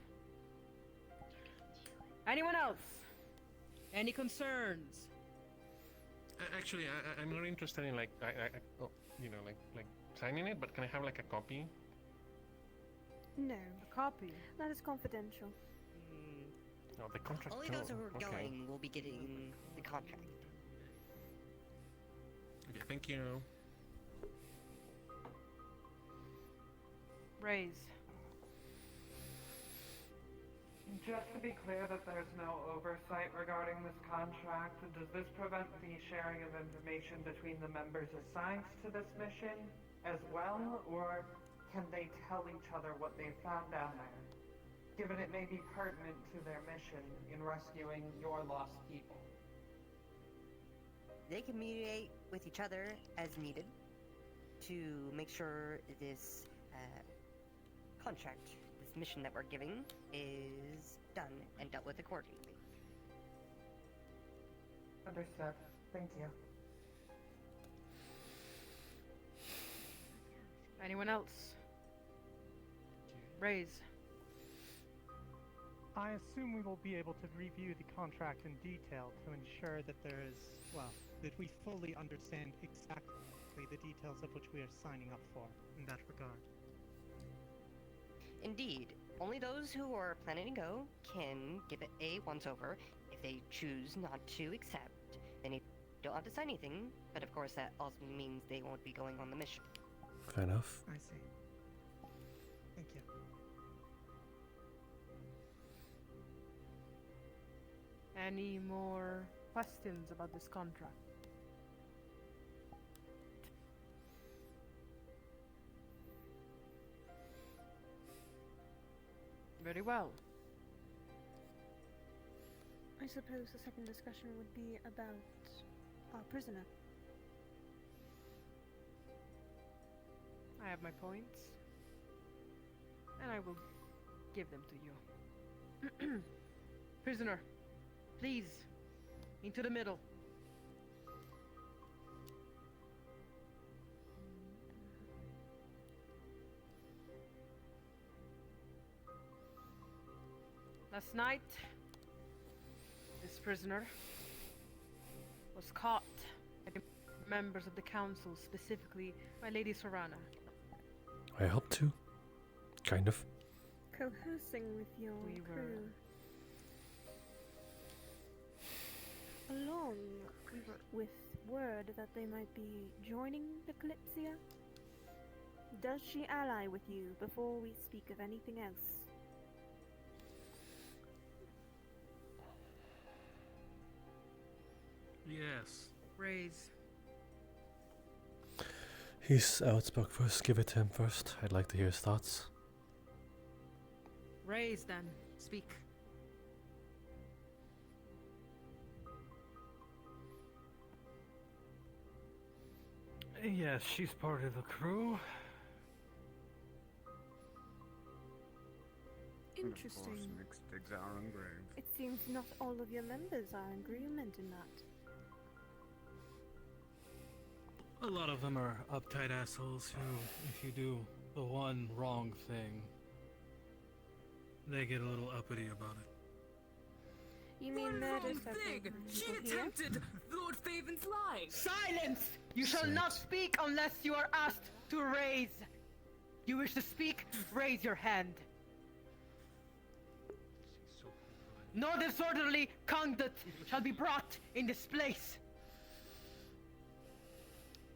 Anyone else? Any concerns? Actually, I'm not interested in like, signing it, but can I have like a copy? No. A copy? That is confidential. No, the contract. Only those who are okay. going will be getting the contract. Okay, thank you. Raise. Just to be clear that there's no oversight regarding this contract, does this prevent the sharing of information between the members assigned to this mission as well, or can they tell each other what they found down there, given it may be pertinent to their mission in rescuing your lost people? they can mediate with each other as needed to make sure this contract, this mission that we're giving, is done and dealt with accordingly. Understood. Thank you. Anyone else? Raise. I assume we will be able to review the contract in detail to ensure that there is, well, that we fully understand exactly the details of which we are signing up for in that regard. Indeed, only those who are planning to go can give it a once-over. If they choose not to accept, then they don't have to sign anything, but of course that also means they won't be going on the mission. Fair enough. I see. Thank you. Any more questions about this contract? Very well. I suppose the second discussion would be about our prisoner. I have my points, and I will give them to you. Prisoner, please, into the middle. Last night, this prisoner was caught by the members of the council, specifically by Lady Sorana. I helped too. Kind of. Coercing with your crew. Along with word that they might be joining the Kalypsia? Does she ally with you before we speak of anything else? Yes. Raise. He's outspoken first. Give it to him first. I'd like to hear his thoughts. Raise then. Speak. Yes, she's part of the crew. Interesting. And of course, mixed digs our own grave. It seems not all of your members are in agreement in that. A lot of them are uptight assholes who, if you do the one wrong thing, they get a little uppity about it. You mean murder thing? She attempted Lord Faven's life. Silence! You shall not speak unless you are asked to raise. You wish to speak? Raise your hand. No disorderly conduct shall be brought in this place.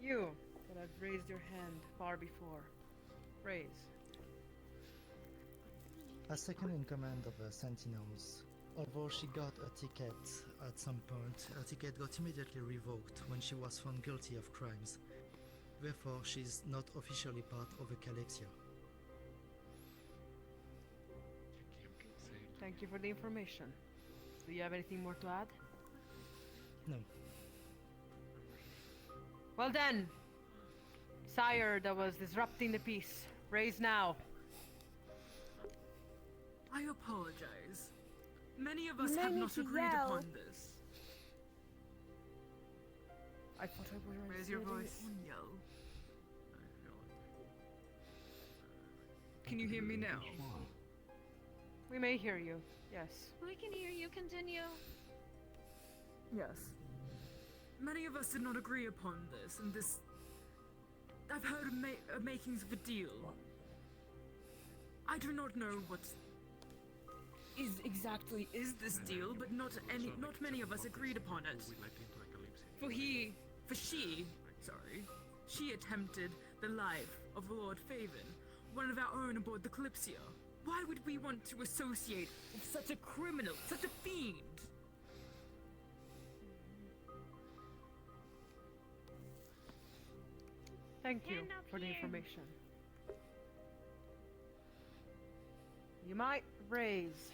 You that have raised your hand far before. Raise. As second in command of the Sentinels, although she got a ticket at some point, her ticket got immediately revoked when she was found guilty of crimes. Therefore, she's not officially part of the Kalypsia. Thank you for the information. Do you have anything more to add? No. Well then, sire that was disrupting the peace, raise now. I apologize. Many of us have not agreed upon this. I thought I was. Raise your voice. Yell. Can you hear me now? We may hear you, yes. We can hear you. Continue. Yes. Many of us did not agree upon this, and this... I've heard of makings of a deal. I do not know what exactly is this deal, but not many of us agreed upon it. She attempted the life of Lord Faven, one of our own aboard the Kalypsia. Why would we want to associate with such a criminal, such a fiend? Thank you for the information. You might raise.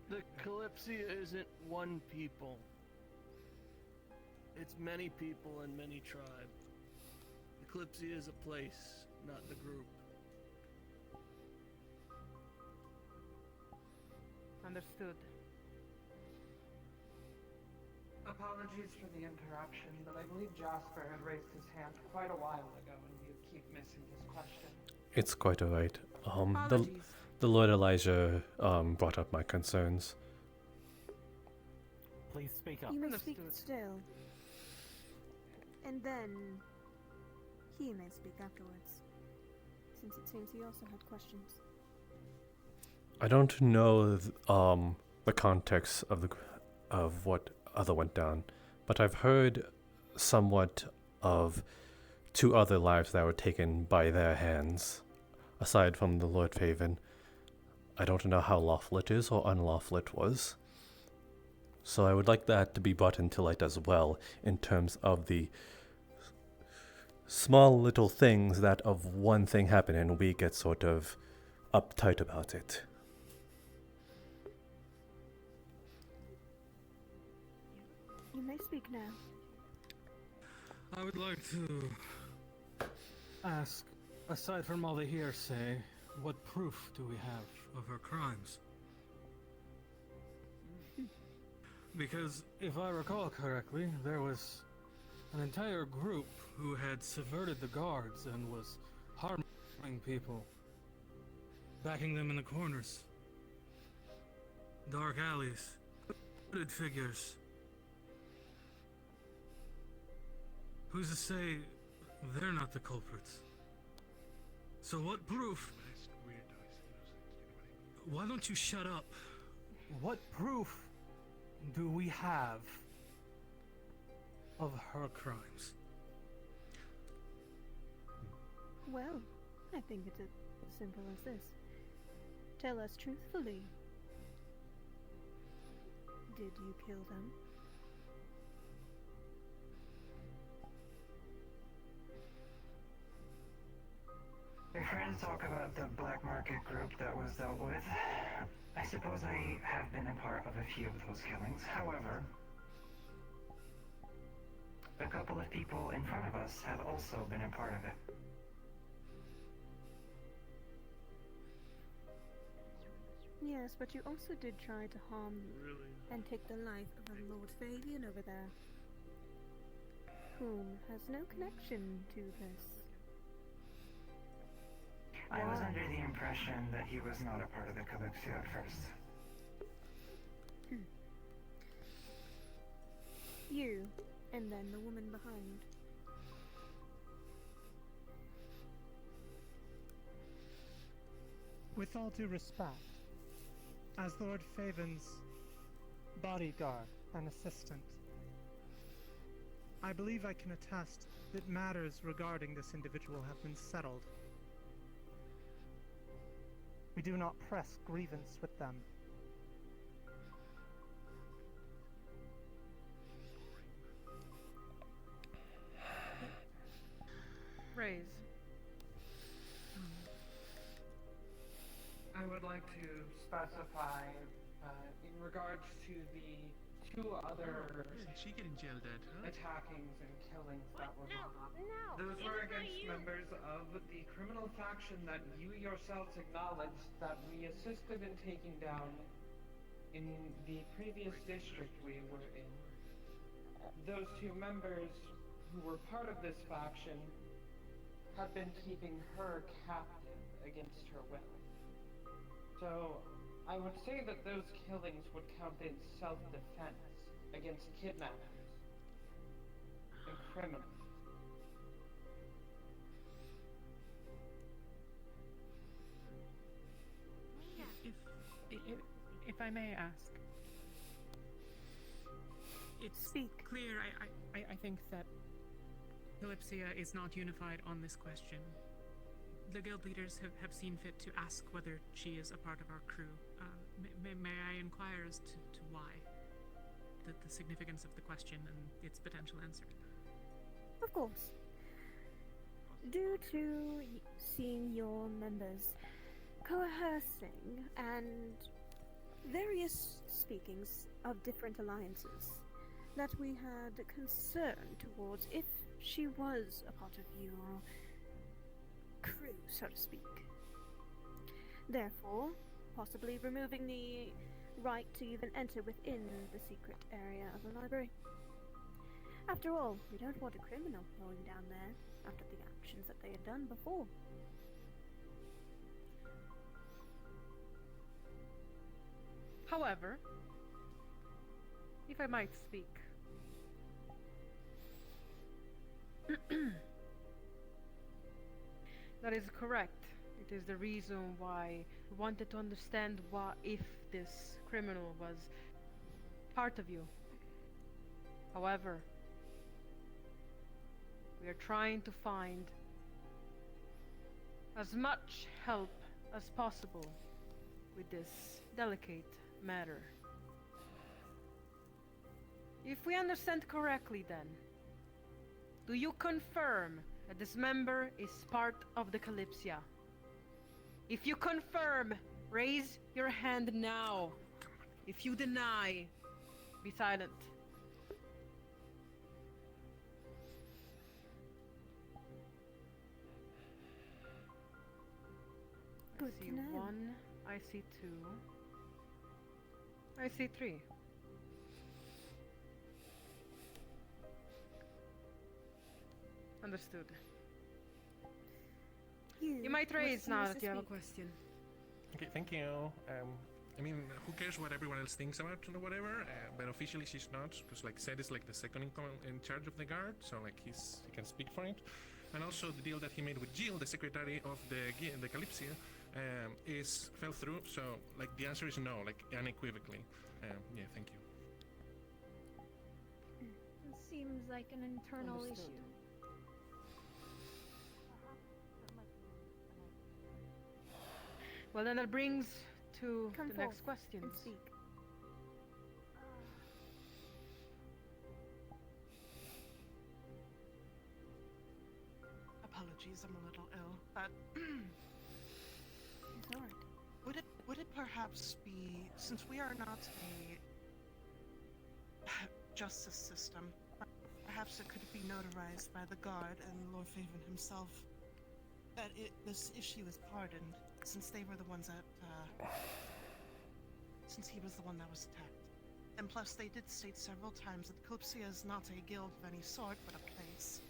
The Kalypsia isn't one people. It's many people and many tribes. The Kalypsia is a place, not the group. Understood. Apologies for the interruption, but I believe Jasper had raised his hand quite a while ago and you keep missing his question. It's quite alright. The Apologies. Lord Elijah brought up my concerns. Please speak up. You may speak still. And then he may speak afterwards, since it seems he also had questions. I don't know the context of what other went down, but I've heard somewhat of 2 other lives that were taken by their hands, aside from the Lord Faven. I don't know how lawful it is or unlawful it was. So I would like that to be brought into light as well, in terms of the small little things that of one thing happen and we get sort of uptight about it. You may speak now. I would like to ask, aside from all the hearsay, what proof do we have of her crimes? Because if I recall correctly, there was an entire group who had subverted the guards and was harming people, backing them in the corners, dark alleys, hooded figures. Who's to say they're not the culprits? So what proof? Why don't you shut up? What proof do we have of her crimes? Well, I think it's as simple as this. Tell us truthfully. Did you kill them? Your friends talk about the black market group that was dealt with. I suppose I have been a part of a few of those killings. However, a couple of people in front of us have also been a part of it. Yes, but you also did try to harm and take the life of a Lord Fabian over there, whom has no connection to this. I was under the impression that he was not a part of the Kalypsia at first. You, and then the woman behind. With all due respect, as Lord Faven's bodyguard and assistant, I believe I can attest that matters regarding this individual have been settled. We do not press grievance with them. Raise. I would like to specify, in regards to the 2 other she getting yelled at, huh? attackings and killings that were brought up. Those were against members of the criminal faction that you yourselves acknowledged that we assisted in taking down in the previous district we were in. Those 2 members who were part of this faction had been keeping her captive against her will. So, I would say that those killings would count in self-defense against kidnappers and criminals. If I may ask, it's clear. I think that Kalypsia is not unified on this question. The guild leaders have seen fit to ask whether she is a part of our crew. May I inquire as to why? The significance of the question and its potential answer. Of course. Due to seeing your members coercing and various speakings of different alliances that we had concern towards if she was a part of your crew, so to speak. Therefore, possibly removing the right to even enter within the secret area of the library. After all, we don't want a criminal going down there after the actions that they had done before. However, if I might speak, that is correct. It is the reason why we wanted to understand what if this criminal was part of you. However, we are trying to find as much help as possible with this delicate matter. If we understand correctly then, do you confirm that this member is part of the Kalypsia? If you confirm, raise your hand now. If you deny, be silent. Good I see to know. 1, I see 2, I see 3. Understood. You might raise now that you have a question. Okay, thank you. I mean, who cares what everyone else thinks about or whatever? But officially, she's not, because like Seth is like the second in charge of the guard, so like he can speak for it. And also the deal that he made with Jill, the secretary of the Kalypsia, fell through. So like the answer is no, like unequivocally. Yeah, thank you. It seems like an internal Understood. issue. Well, then that brings to Come the forth next questions. and speak. Apologies, I'm a little ill, but It's alright. would it perhaps be, since we are not a justice system, perhaps it could be notarized by the guard and Lord Faven himself that this issue is pardoned, since they were the ones that, since he was the one that was attacked. And plus, they did state several times that Kalypsia is not a guild of any sort, but a place.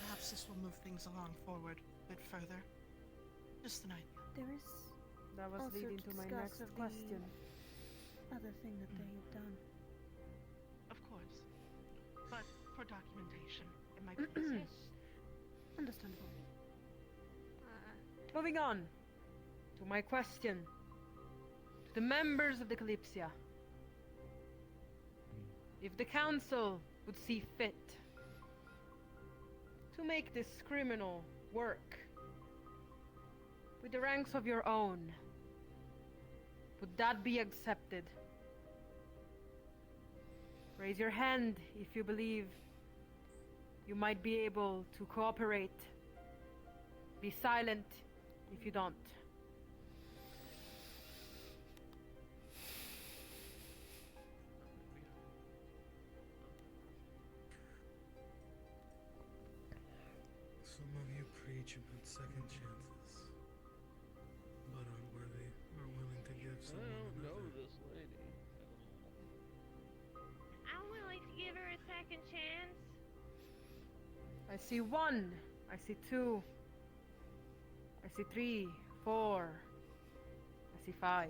Perhaps this will move things along forward a bit further. Just an idea. There is That was also leading to to my discuss next of the question. other thing that they have done. Of course. But for documentation, it might be easier. Understandable. Moving on to my question to the members of the Kalypsia. If the council would see fit to make this criminal work with the ranks of your own, would that be accepted? Raise your hand if you believe you might be able to cooperate. Be silent if you don't. Some of you preach about second chances, but unworthy are willing to give I someone don't know another. this lady. I'm willing to give her a second chance. I see 1. I see 2. I see 3, 4. I see 5.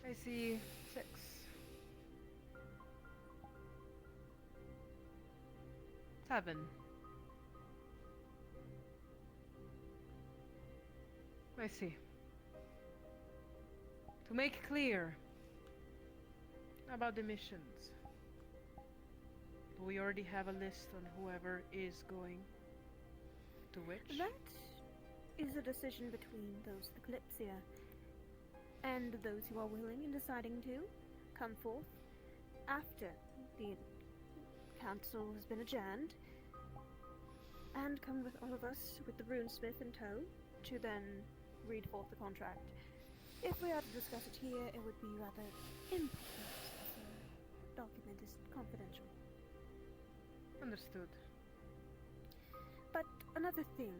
I see 6. Seven. I see. To make clear about the missions, do we already have a list on whoever is going to which? That is a decision between those of the Kalypsia and those who are willing and deciding to come forth after the council has been adjourned and come with all of us with the runesmith in tow to then read forth the contract. If we are to discuss it here, it would be rather important. The document is confidential. Understood. But another thing.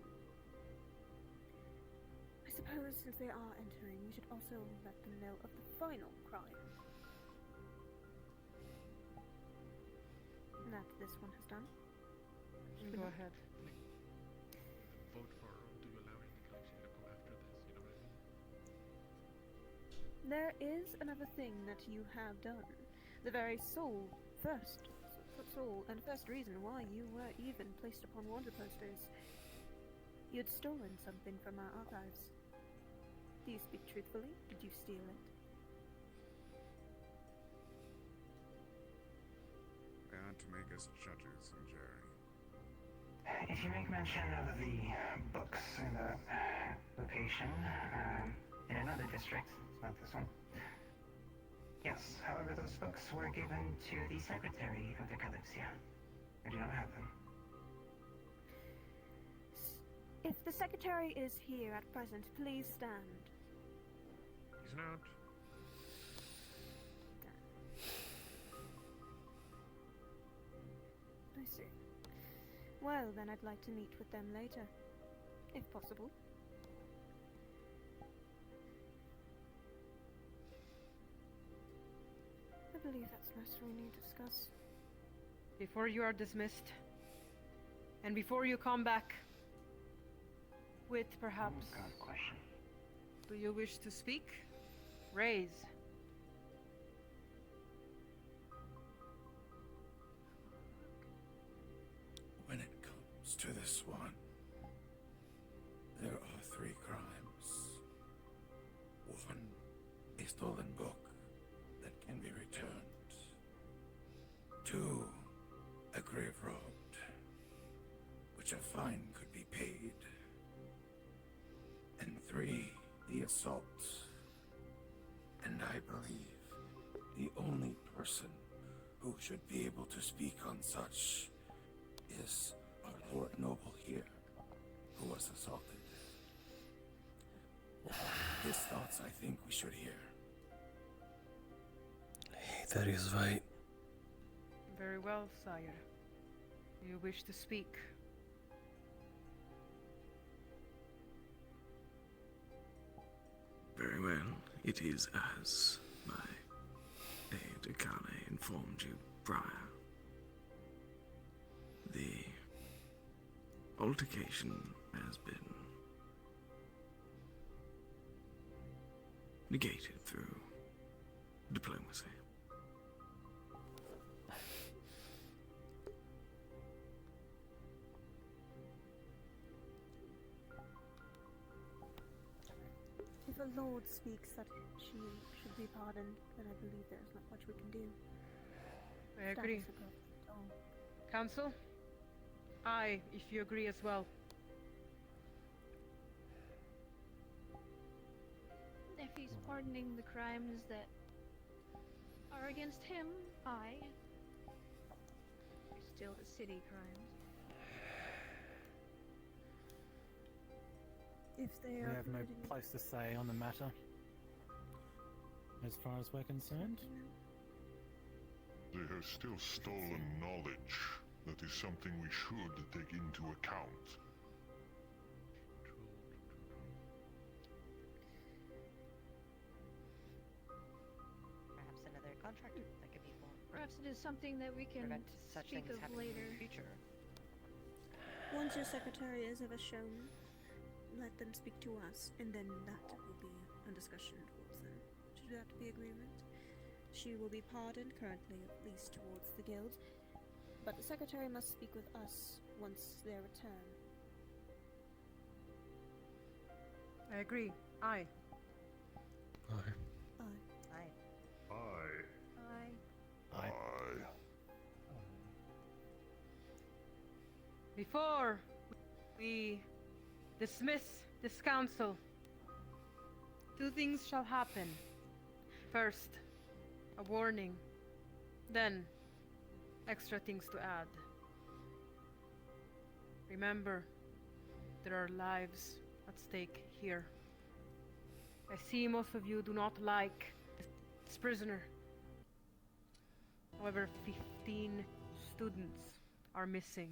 I suppose since they are entering, we should also let them know of the final crime. That this one has done. Should we Go not? ahead. Vote for, do you allow the Kalypsia to come after this? You know what I mean? There is another thing that you have done. The very sole reason why you were even placed upon wanted posters. You'd stolen something from our archives. Do you speak truthfully? Did you steal it? They aren't to make us judges, Jerry. If you make mention of the books and the location in another district, it's not this one. Yes, however, those books were given to the secretary of the Kalypsia. I do not have them. If the secretary is here at present, please stand. He's not. I see. Well, then I'd like to meet with them later, if possible. I believe that's most we need to discuss. Before you are dismissed, and before you come back with perhaps... Oh, God, question. Do you wish to speak? Raise. When it comes to this one, there are 3 crimes. 1, a stolen book that can be returned. 2, a grave robbed, which a fine could be paid. And 3, the assault. And I believe the only person who should be able to speak on such is our Lord Noble here, who was assaulted. His thoughts I think we should hear. That is right. Very well, sire. You wish to speak? Very well. It is as my aide-de-camp informed you prior. The altercation has been negated through diplomacy. If a lord speaks that she should be pardoned, then I believe there is not much we can do. I agree. Status above it all. Council? Aye, if you agree as well. If he's pardoning the crimes that are against him, I. Still the city crimes. If they We are have no committing- place to say on the matter, as far as we're concerned. They have still stolen knowledge. That is something we should take into account. Perhaps another contract that could be formed. Perhaps it is something that we can Prevent such speak things of happening later. in the future. Once your secretary is ever shown, let them speak to us, and then that will be a discussion towards them. Should that be agreement? She will be pardoned currently, at least towards the guild, but the secretary must speak with us once their return. I agree. Aye. Aye. Aye. Aye. Before we dismiss this council, 2 things shall happen. First, a warning. Then, extra things to add. Remember, there are lives at stake here. I see most of you do not like this prisoner. However, 15 students are missing.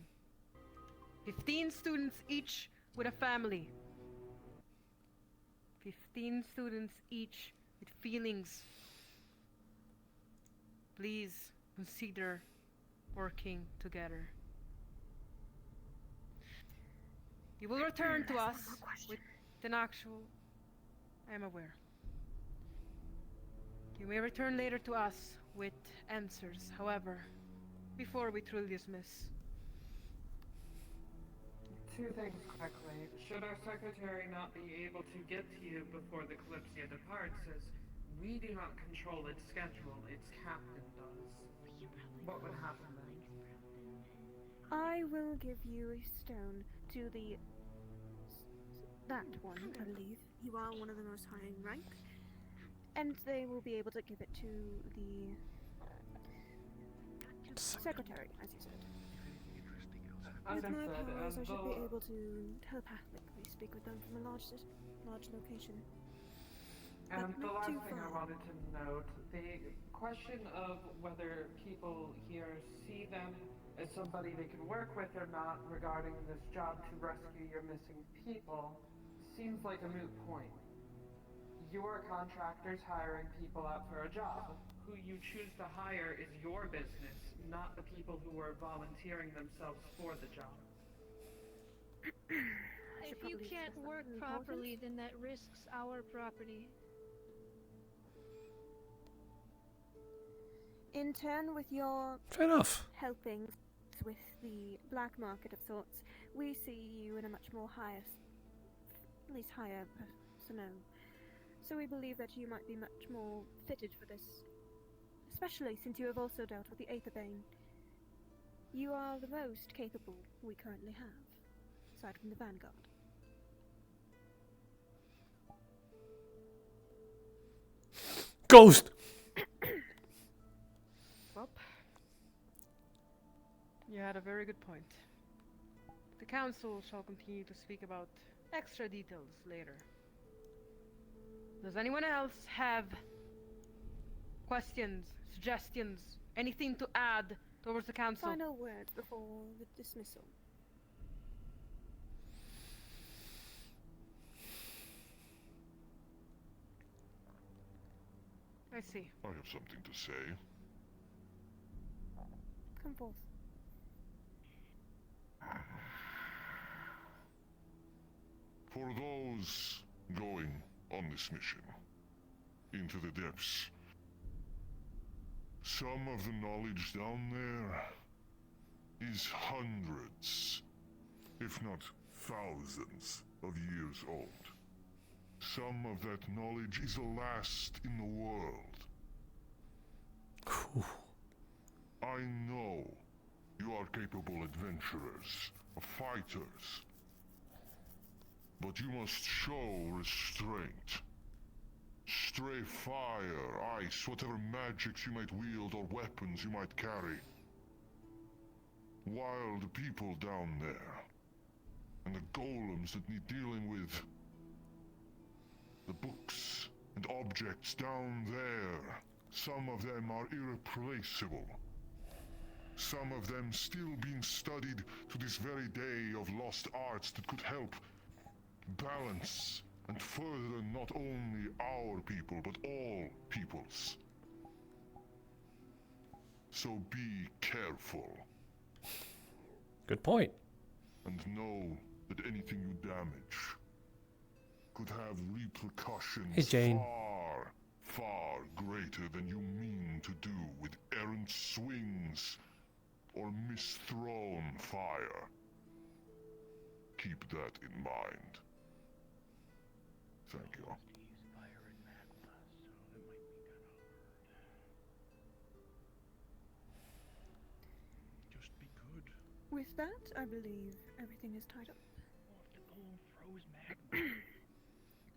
15 students each with a family. 15 students each with feelings. Please consider working together. You will return to us with an actual... I am aware. You may return later to us with answers, however, before we truly dismiss. Two things quickly. Should our secretary not be able to get to you before the Kalypsia departs, as we do not control its schedule, its captain does, what would happen then? I will give you a stone to the... that one, I believe. You are one of the most high in rank. And they will be able to give it to the... secretary, as you said. With my powers, I should be able to telepathically speak with them from a large location. And But the not last too thing I far. wanted to note, the question of whether people here see them as somebody they can work with or not regarding this job to rescue your missing people seems like a moot point. You are contractors hiring people out for a job. Who you choose to hire is your business, not the people who are volunteering themselves for the job. If you can't work properly, then that risks our property. In turn, with your Fair enough. helping with the black market of sorts, we see you in a much more higher, at least higher personnel. So we believe that you might be much more fitted for this, especially since you have also dealt with the Aetherbane. You are the most capable we currently have, aside from the Vanguard. Ghost! Well, you had a very good point. The council shall continue to speak about extra details later. Does anyone else have questions, suggestions, anything to add towards the council? Final words before the dismissal. I see. I have something to say. Come forth. For those going on this mission, into the depths, some of the knowledge down there is hundreds, if not thousands, of years old. Some of that knowledge is the last in the world. I know you are capable adventurers, fighters, but you must show restraint. Stray fire, ice, whatever magics you might wield or weapons you might carry. Wild people down there, and the golems that need dealing with. The books and objects down there, some of them are irreplaceable. Some of them still being studied to this very day of lost arts that could help balance and further not only our people, but all peoples. So be careful. Good point. And know that anything you damage could have repercussions Hey, Jane. far, far greater than you mean to do with errant swings or misthrown fire. Keep that in mind. Thank you. Just be good. With that, I believe everything is tied up. The goal froze magma.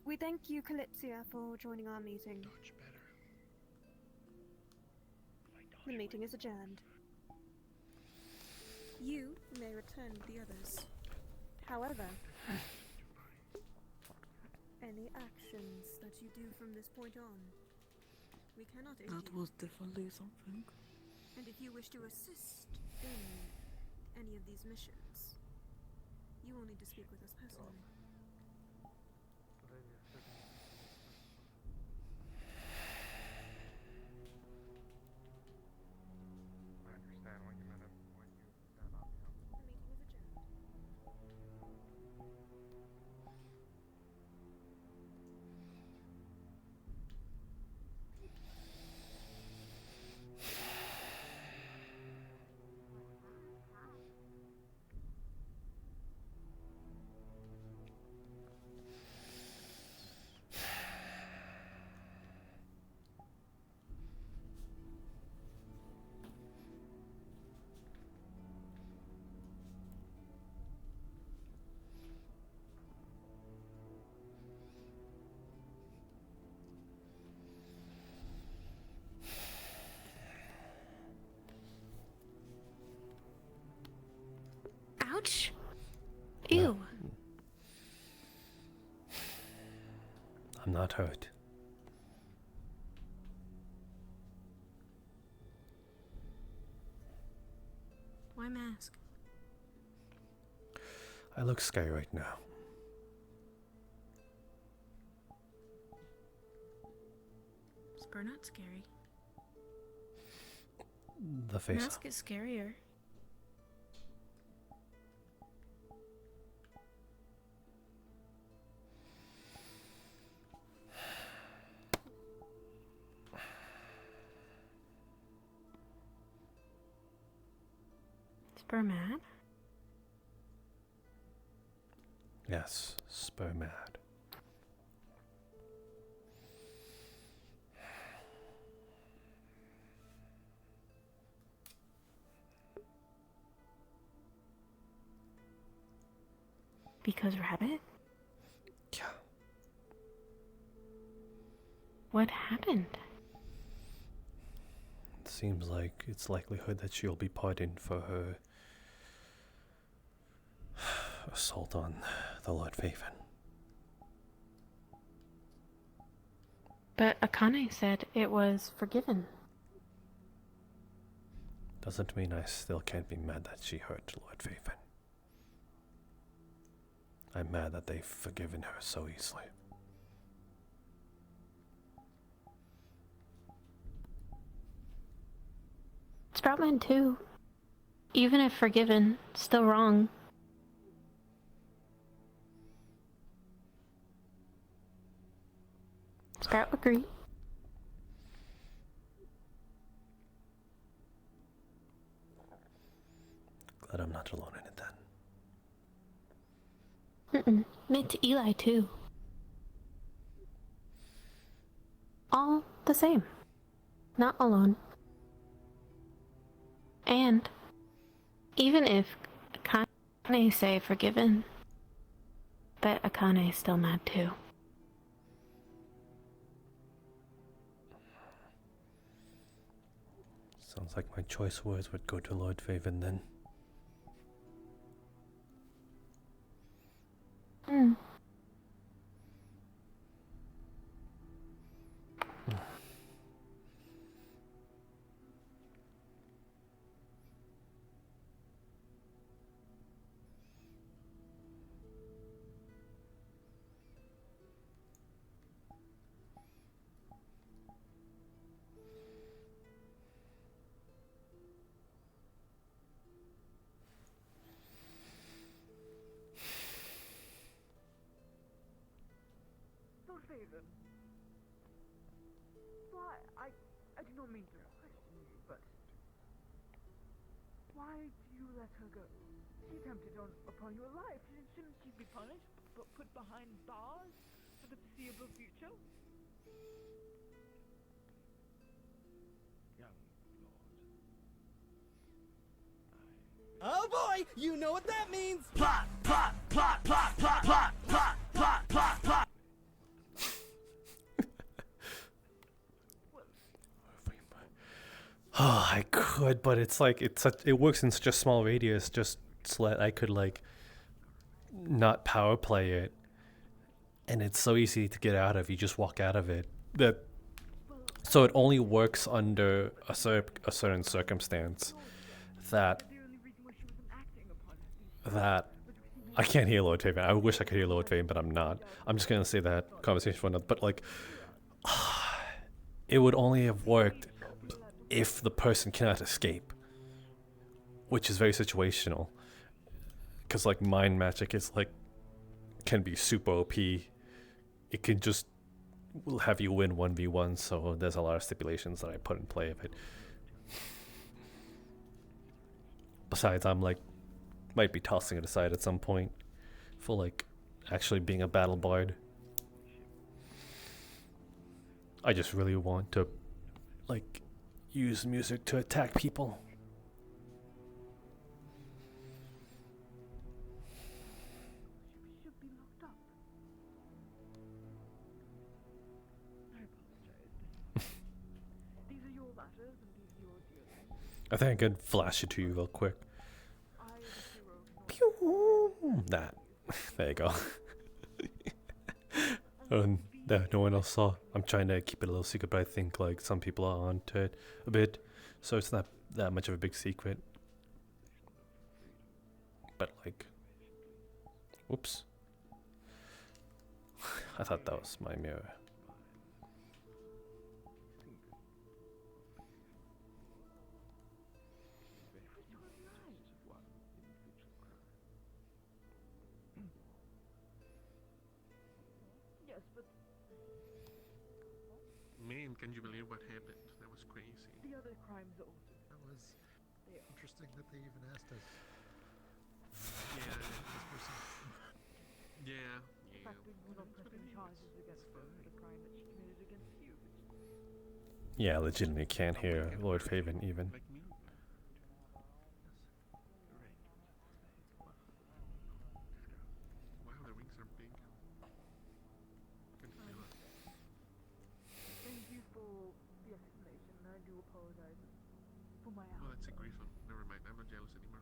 We thank you, Kalypsia, for joining our meeting. The meeting is adjourned. You may return with the others. However, any actions that you do from this point on. We cannot aid That you. was definitely something. And if you wish to assist in any of these missions, you will need to speak with us personally. I understand what you meant when you said about the council. The meeting is adjourned. Ouch. Ew. I'm not hurt. Why mask? I look scary right now. Spur not scary. The face. Mask is scarier. Spur mad? Yes, spur mad. Because rabbit? Yeah. What happened? It seems like it's likelihood that she'll be pardoned for her assault on the Lord Faven. But Akane said it was forgiven. Doesn't mean I still can't be mad that she hurt Lord Faven. I'm mad that they've forgiven her so easily. Sproutman too. Even if forgiven, still wrong. Sprout agree. Glad I'm not alone in it then. Mid to Eli too. All the same. Not alone. And even if Akane say forgiven, but Akane is still mad too. Sounds like my choice words would go to Lord Faven then. Lord Faven. Why, I do not mean to question you, but why do you let her go? She attempted upon your life. Shouldn't she be punished, but put behind bars for the foreseeable future? Oh boy, you know what that means! Plot, plot, plot, plot, plot, plot, plot, plot, plot, plot. Oh, I could, but it's like it works in such a small radius. Just so that I could like not power play it, and it's so easy to get out of. You just walk out of it. So it only works under a certain circumstance that I can't hear Lord Faven. I wish I could hear Lord Faven, but I'm not. I'm just gonna say that conversation for another. But like, it would only have worked if the person cannot escape, which is very situational. Because like mind magic is like can be super OP. It can just have you win 1v1, so there's a lot of stipulations that I put in play of it. Besides, I'm like, might be tossing it aside at some point for like actually being a battle bard. I just really want to like use music to attack people. I think I could flash it to you real quick. Pew! That. There you go. No one else saw. I'm trying to keep it a little secret, but I think like some people are onto it a bit, so it's not that much of a big secret. But like, whoops. I thought that was my mirror. Man, can you believe what happened? That was crazy. The other crimes also. That was interesting that they even asked us. Yeah. This person. Yeah. The fact that you're not pressing charges against her for the crime that she committed against you. Yeah, legitimately can't hear Lord Faven even. Wow, the rings are big. Can feel it. Thank you for the explanation. I do apologize for my Oh, that's a griffin. Never mind. I'm not jealous anymore.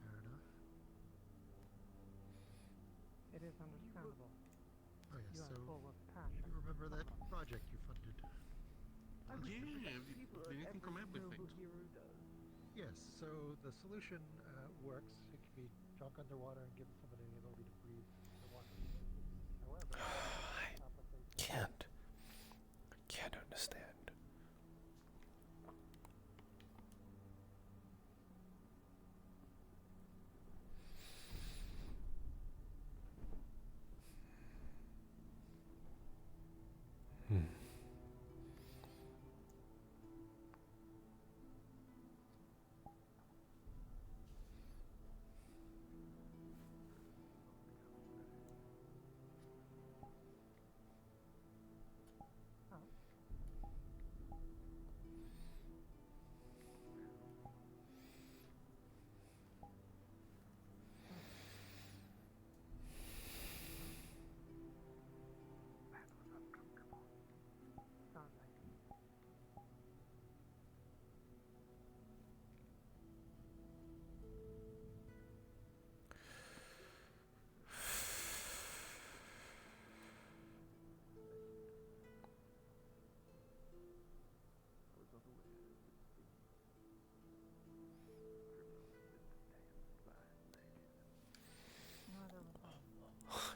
Fair enough. It is understandable. Oh yes, You are so full of passion. you remember that project you funded? Yeah, did anything come up with things? Yes, so the solution works. It can be drunk underwater and give somebody the ability to breathe underwater. However, Can't understand.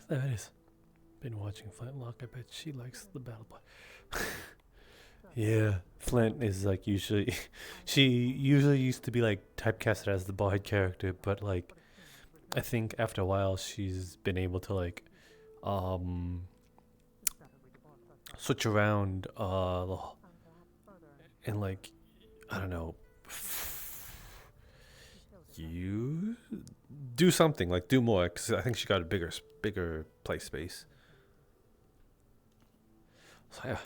There it is. Been watching Flintlock. I bet she likes the battle boy. Yeah, Flint is like usually, she usually used to be like typecasted as the bard character, but like, I think after a while she's been able to like, switch around, and like, I don't know, you do something like do more, because I think she got a bigger play space. So yeah.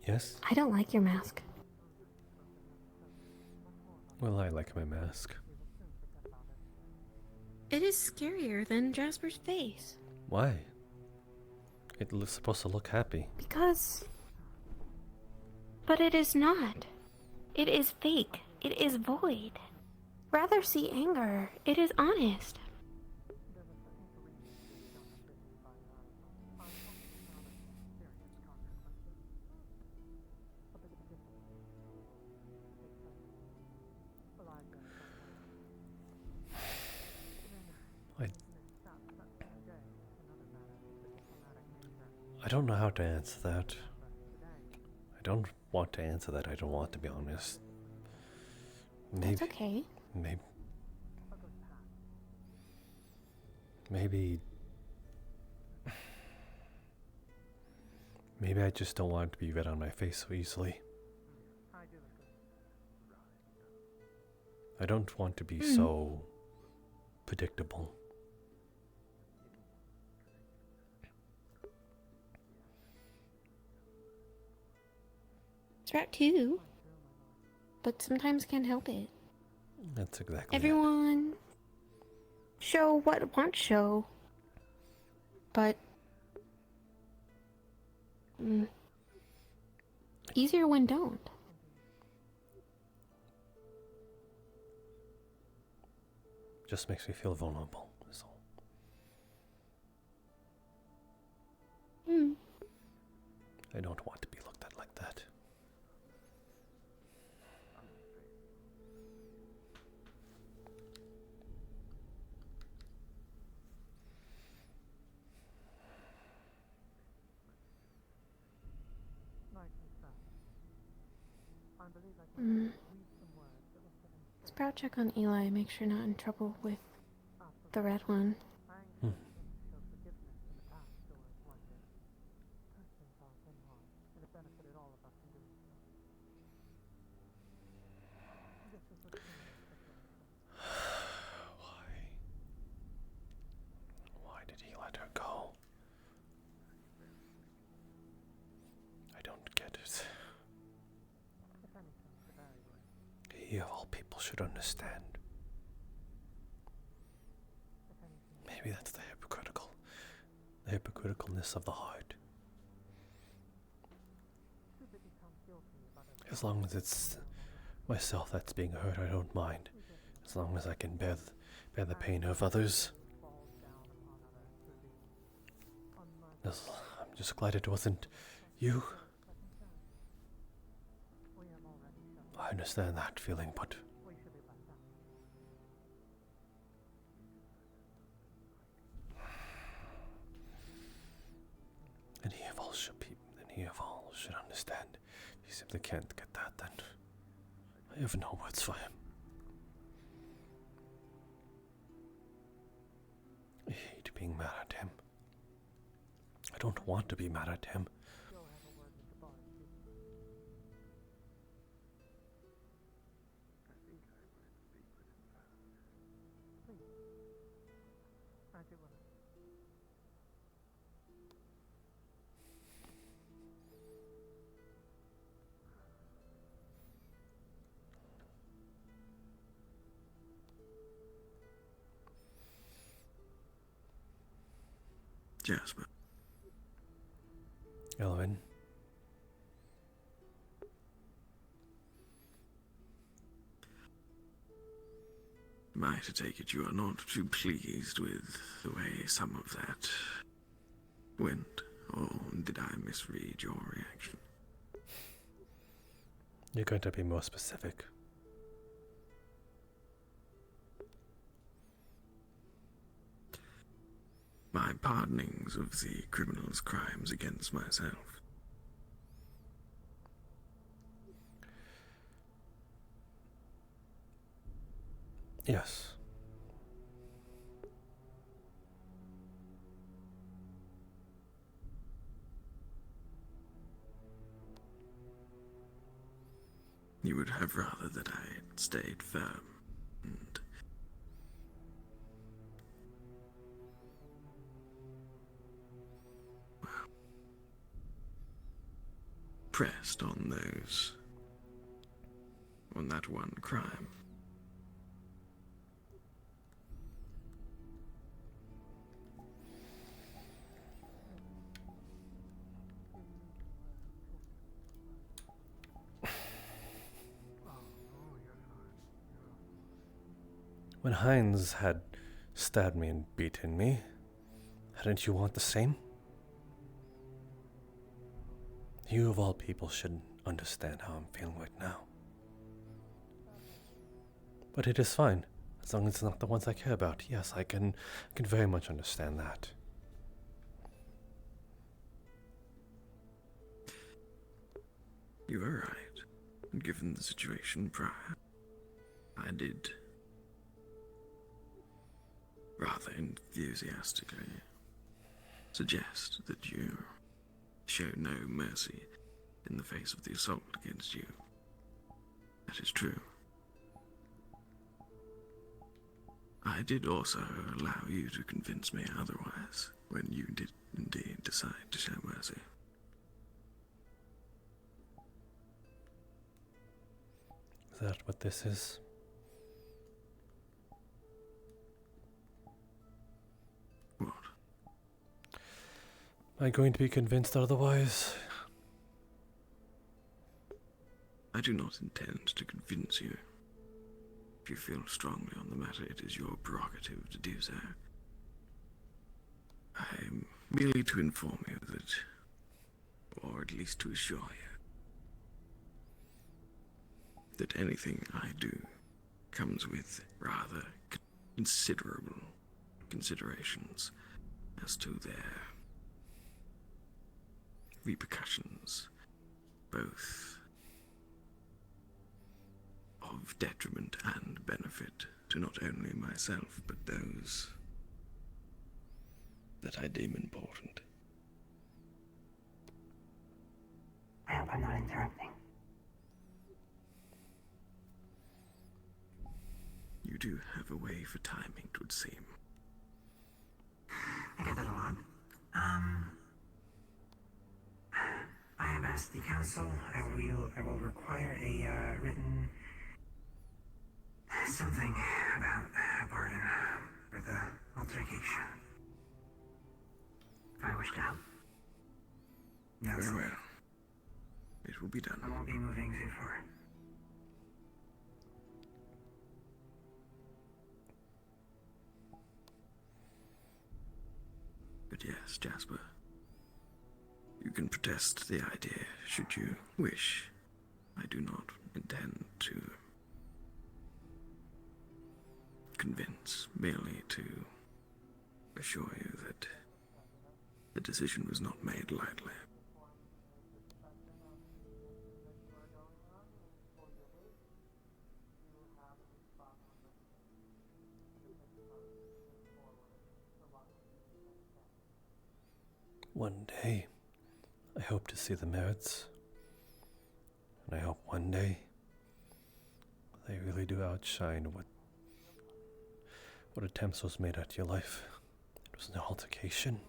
Yes? I don't like your mask. Well, I like my mask. It is scarier than Jasper's face. Why? It was supposed to look happy. Because... But it is not. It is fake. It is void. Rather see anger. It is honest. I don't know how to answer that. I don't want to answer that. I don't want to be honest. Maybe, That's okay. Maybe I just don't want it to be red on my face so easily. I don't want to be so predictable. It's Route 2. But sometimes can't help it. That's exactly Everyone show what wants show. But easier when don't. Just makes me feel vulnerable, is all. I don't want to be looked at like that. Sprout check on Eli, make sure not in trouble with the red one. Why did he let her go? I don't get it. He of all people should understand. Maybe that's the hypocriticalness of the heart. As long as it's myself that's being hurt, I don't mind. As long as I can bear the pain of others. I'm just glad it wasn't you. I understand that feeling, but and he of all should understand. If he simply can't get that, then I have no words for him. I hate being mad at him. I don't want to be mad at him. Jasper. Elwin. Am I to take it you are not too pleased with the way some of that went, or did I misread your reaction? You're going to be more specific. My pardonings of the criminal's crimes against myself. Yes. You would have rather that I had stayed firm and pressed on that one crime. When Heinz had stabbed me and beaten me, hadn't you want the same? You of all people should understand how I'm feeling right now. But it is fine, as long as it's not the ones I care about. Yes, I can very much understand that. You were right. Given the situation prior, I did rather enthusiastically suggest that you show no mercy in the face of the assault against you. That is true. I did also allow you to convince me otherwise when you did indeed decide to show mercy. Is that what this is? What? Am I going to be convinced otherwise? I do not intend to convince you. If you feel strongly on the matter, it is your prerogative to do so. I am merely to inform you that, or at least to assure you, that anything I do comes with rather considerable considerations as to their repercussions, both of detriment and benefit to not only myself, but those that I deem important. I hope I'm not interrupting. You do have a way for timing, it would seem. I get that a lot. I have asked the council. I will require a written something about a pardon for the altercation. If I wish to help. Very well. It will be done. I won't be moving too far. But yes, Jasper, you can protest the idea should you wish. I do not intend to convince, merely to assure you that the decision was not made lightly. One day, I hope to see the merits. And I hope one day they really do outshine what attempts was made at your life. It was an altercation.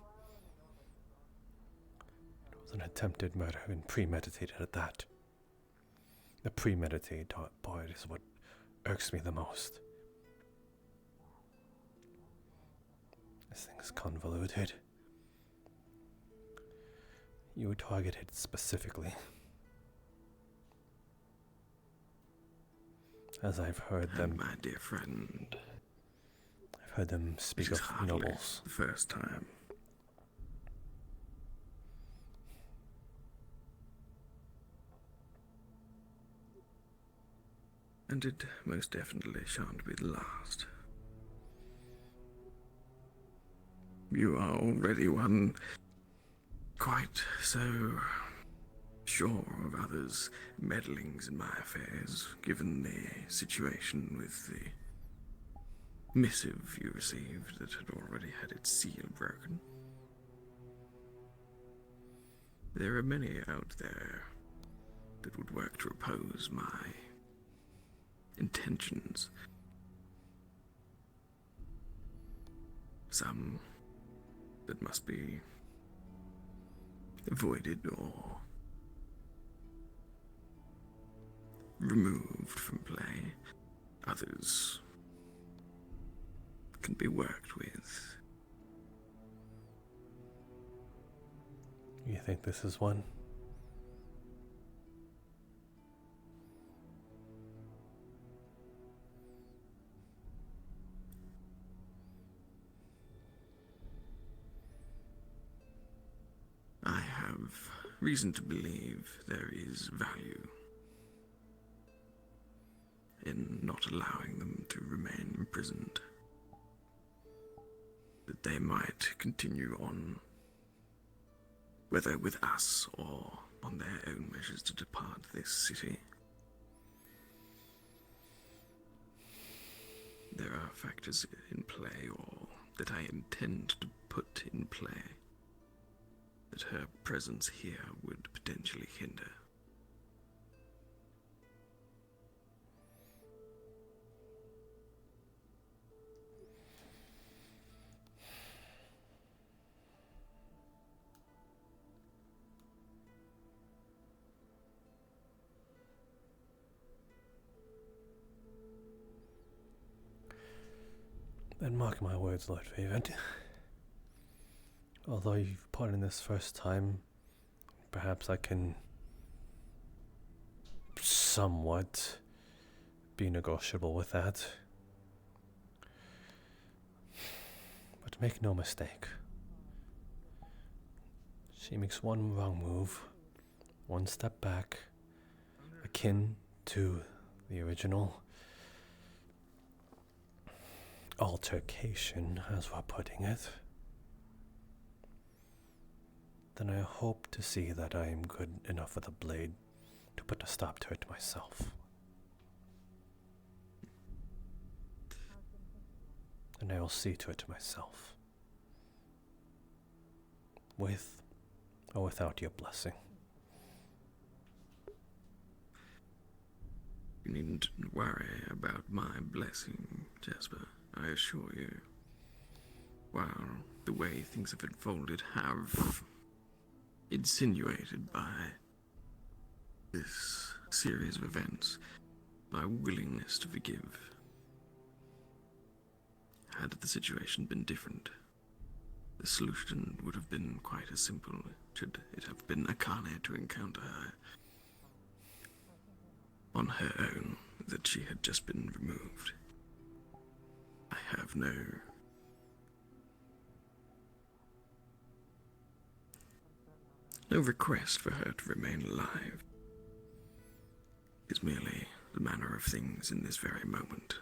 It was an attempted murder and premeditated at that. The premeditated part is what irks me the most. This thing is convoluted. You were targeted specifically. As I've heard them... My dear friend... I've heard them speak of nobles. The first time. And it most definitely shan't be the last. You are already one quite so sure of others' meddlings in my affairs, given the situation with the missive you received that had already had its seal broken. There are many out there that would work to oppose my intentions. Some that must be avoided or removed from play. Others can be worked with. You think this is one? have reason to believe there is value in not allowing them to remain imprisoned. That they might continue on, whether with us or on their own measures to depart this city. There are factors in play, or that I intend to put in play, that her presence here would potentially hinder. Then mark my words, Lord Favorite. Although you've put in this first time, perhaps I can somewhat be negotiable with that. But make no mistake. She makes one wrong move, one step back, akin to the original altercation, as we're putting it, then I hope to see that I am good enough with a blade to put a stop to it myself. And I will see to it myself, with or without your blessing. You needn't worry about my blessing, Jasper, I assure you. While the way things have unfolded have insinuated by this series of events my willingness to forgive. Had the situation been different, the solution would have been quite as simple should it have been Akane to encounter her on her own, that she had just been removed. I have no request for her to remain alive. It's merely the manner of things in this very moment.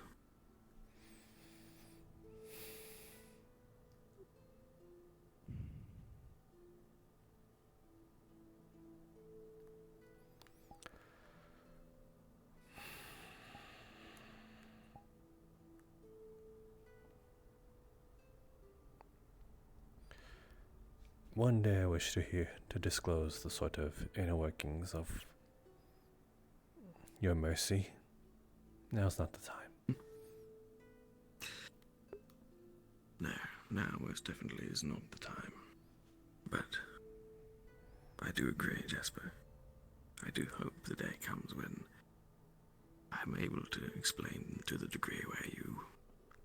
One day I wish to disclose the sort of inner workings of your mercy. Now's not the time. No, now most definitely is not the time. But I do agree, Jasper. I do hope the day comes when I'm able to explain to the degree where you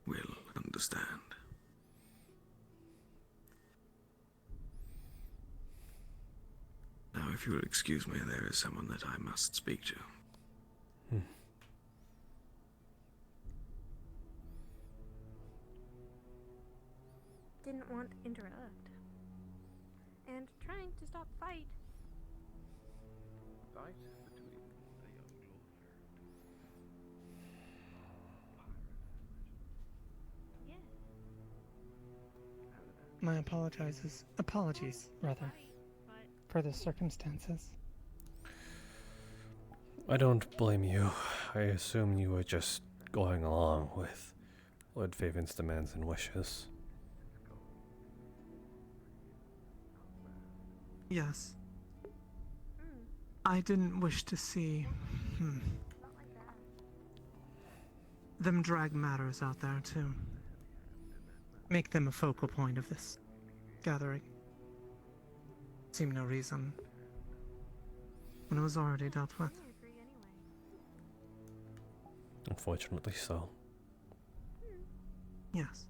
will understand. Now, if you will excuse me, there is someone that I must speak to. Didn't want to interrupt. And trying to stop fight. Fight between the young lord. My apologies, rather, for the circumstances. I don't blame you. I assume you were just going along with Lord Faven's demands and wishes. Yes. I didn't wish to see them drag matters out there to make them a focal point of this gathering. Seemed no reason when it was already dealt with. Unfortunately so. Yes.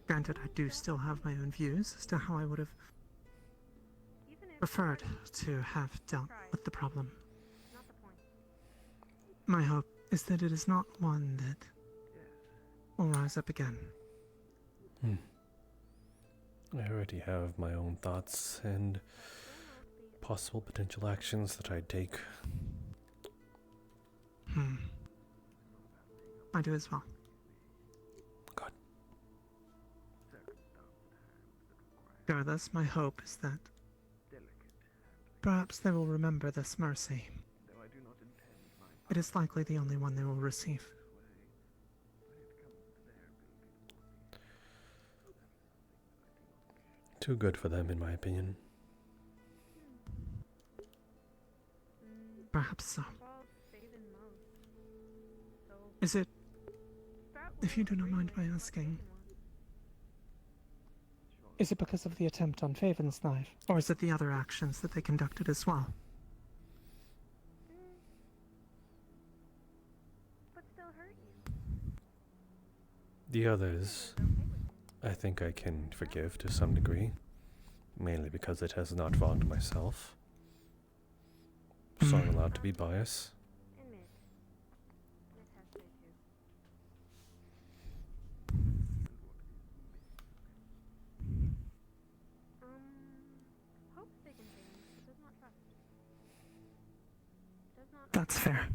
Granted, I do still have my own views as to how I would have preferred to have dealt with the problem. My hope is that it is not one that will rise up again. I already have my own thoughts and possible potential actions that I'd take. I do as well. Good. Regardless, my hope is that perhaps they will remember this mercy. It is likely the only one they will receive. Too good for them, in my opinion. Perhaps so. Is it, if you do not mind my asking, is it because of the attempt on Faven's life, or is it the other actions that they conducted as well? The others, I think I can forgive to some degree, mainly because it has not wronged myself. So I'm allowed to be biased. That's fair.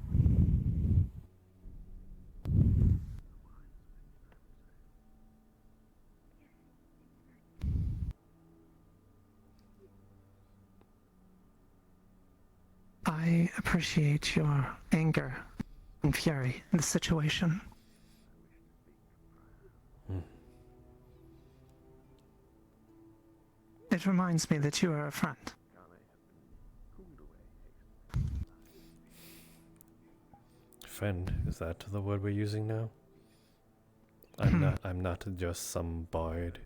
I appreciate your anger and fury in the situation. It reminds me that you are a friend. Friend, is that the word we're using now? I'm not just some bard.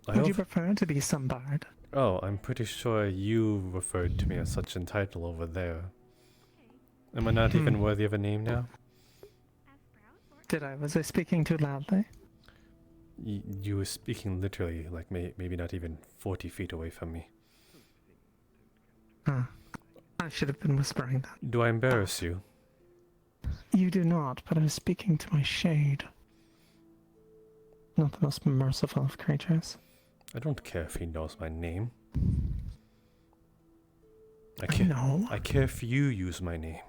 Would you prefer to be some bard? Oh, I'm pretty sure you referred to me as such in title over there. Am I not even worthy of a name now? Was I speaking too loudly? You were speaking literally, like maybe not even 40 feet away from me. I should have been whispering that. Do I embarrass you? You do not, but I was speaking to my shade. Not the most merciful of creatures. I don't care if he knows my name. know. I care if you use my name.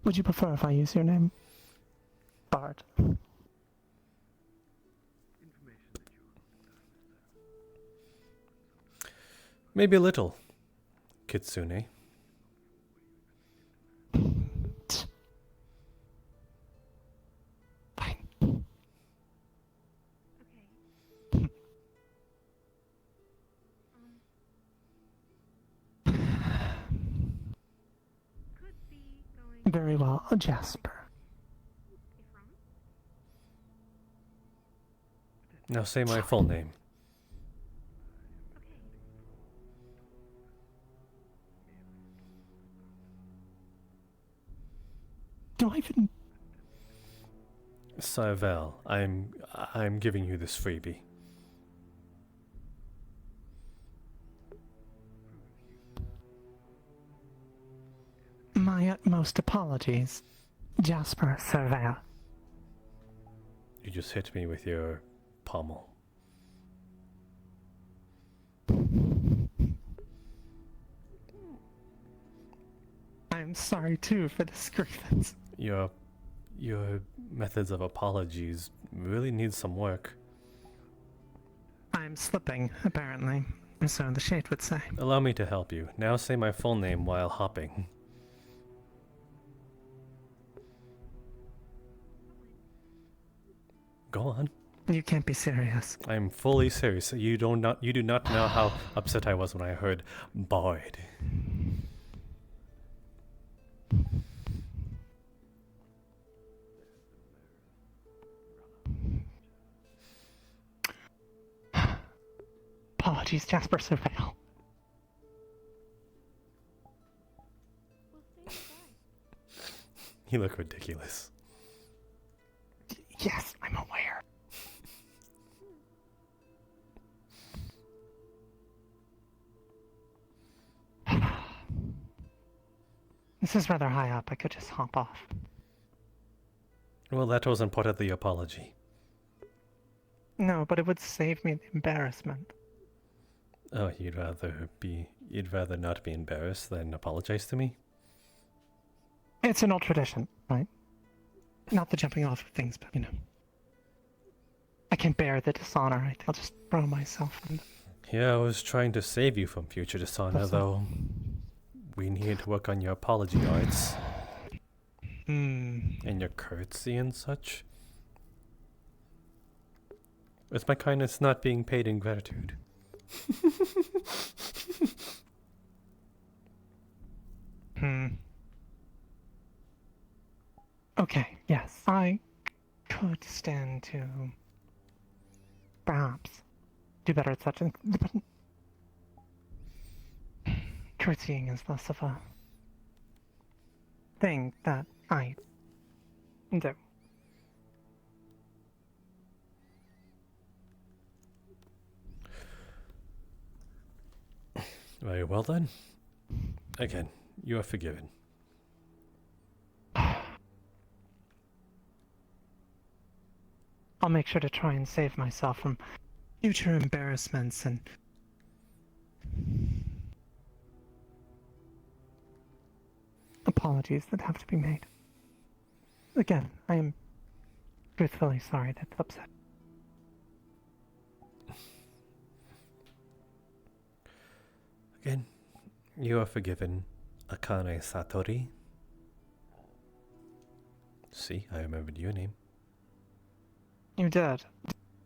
Would you prefer if I use your name? Bard. Maybe a little. Kitsune. Very well, Jasper. Now say my full name. Do I even... Sarvel, I'm giving you this freebie. My utmost apologies, Jasper Sarvel. You just hit me with your pommel. I'm sorry too for this grievance. Your methods of apologies really need some work. I'm slipping, apparently, so the shade would say. Allow me to help you. Now say my full name while hopping. Go on. You can't be serious. I'm fully serious. You do not know how upset I was when I heard Bard. Apologies, Jasper Sarvel. You look ridiculous. Yes, I'm aware. This is rather high up. I could just hop off. Well, that wasn't part of the apology. No, but it would save me the embarrassment. Oh, you'd rather not be embarrassed than apologize to me? It's an old tradition, right? Not the jumping off of things, but I can bear the dishonor. I think I'll just throw myself in. Yeah, I was trying to save you from future dishonor, That's though. We need to work on your apology arts. And your courtesy and such. Is my kindness not being paid in gratitude? Okay, yes, I could stand to perhaps do better at such but curtsying is less of a thing that I do. Very well then. Again, you are forgiven. I'll make sure to try and save myself from future embarrassments and apologies that have to be made. Again, I am truthfully sorry that's upset. Again, you are forgiven, Akane Satori. See, I remembered your name. You did.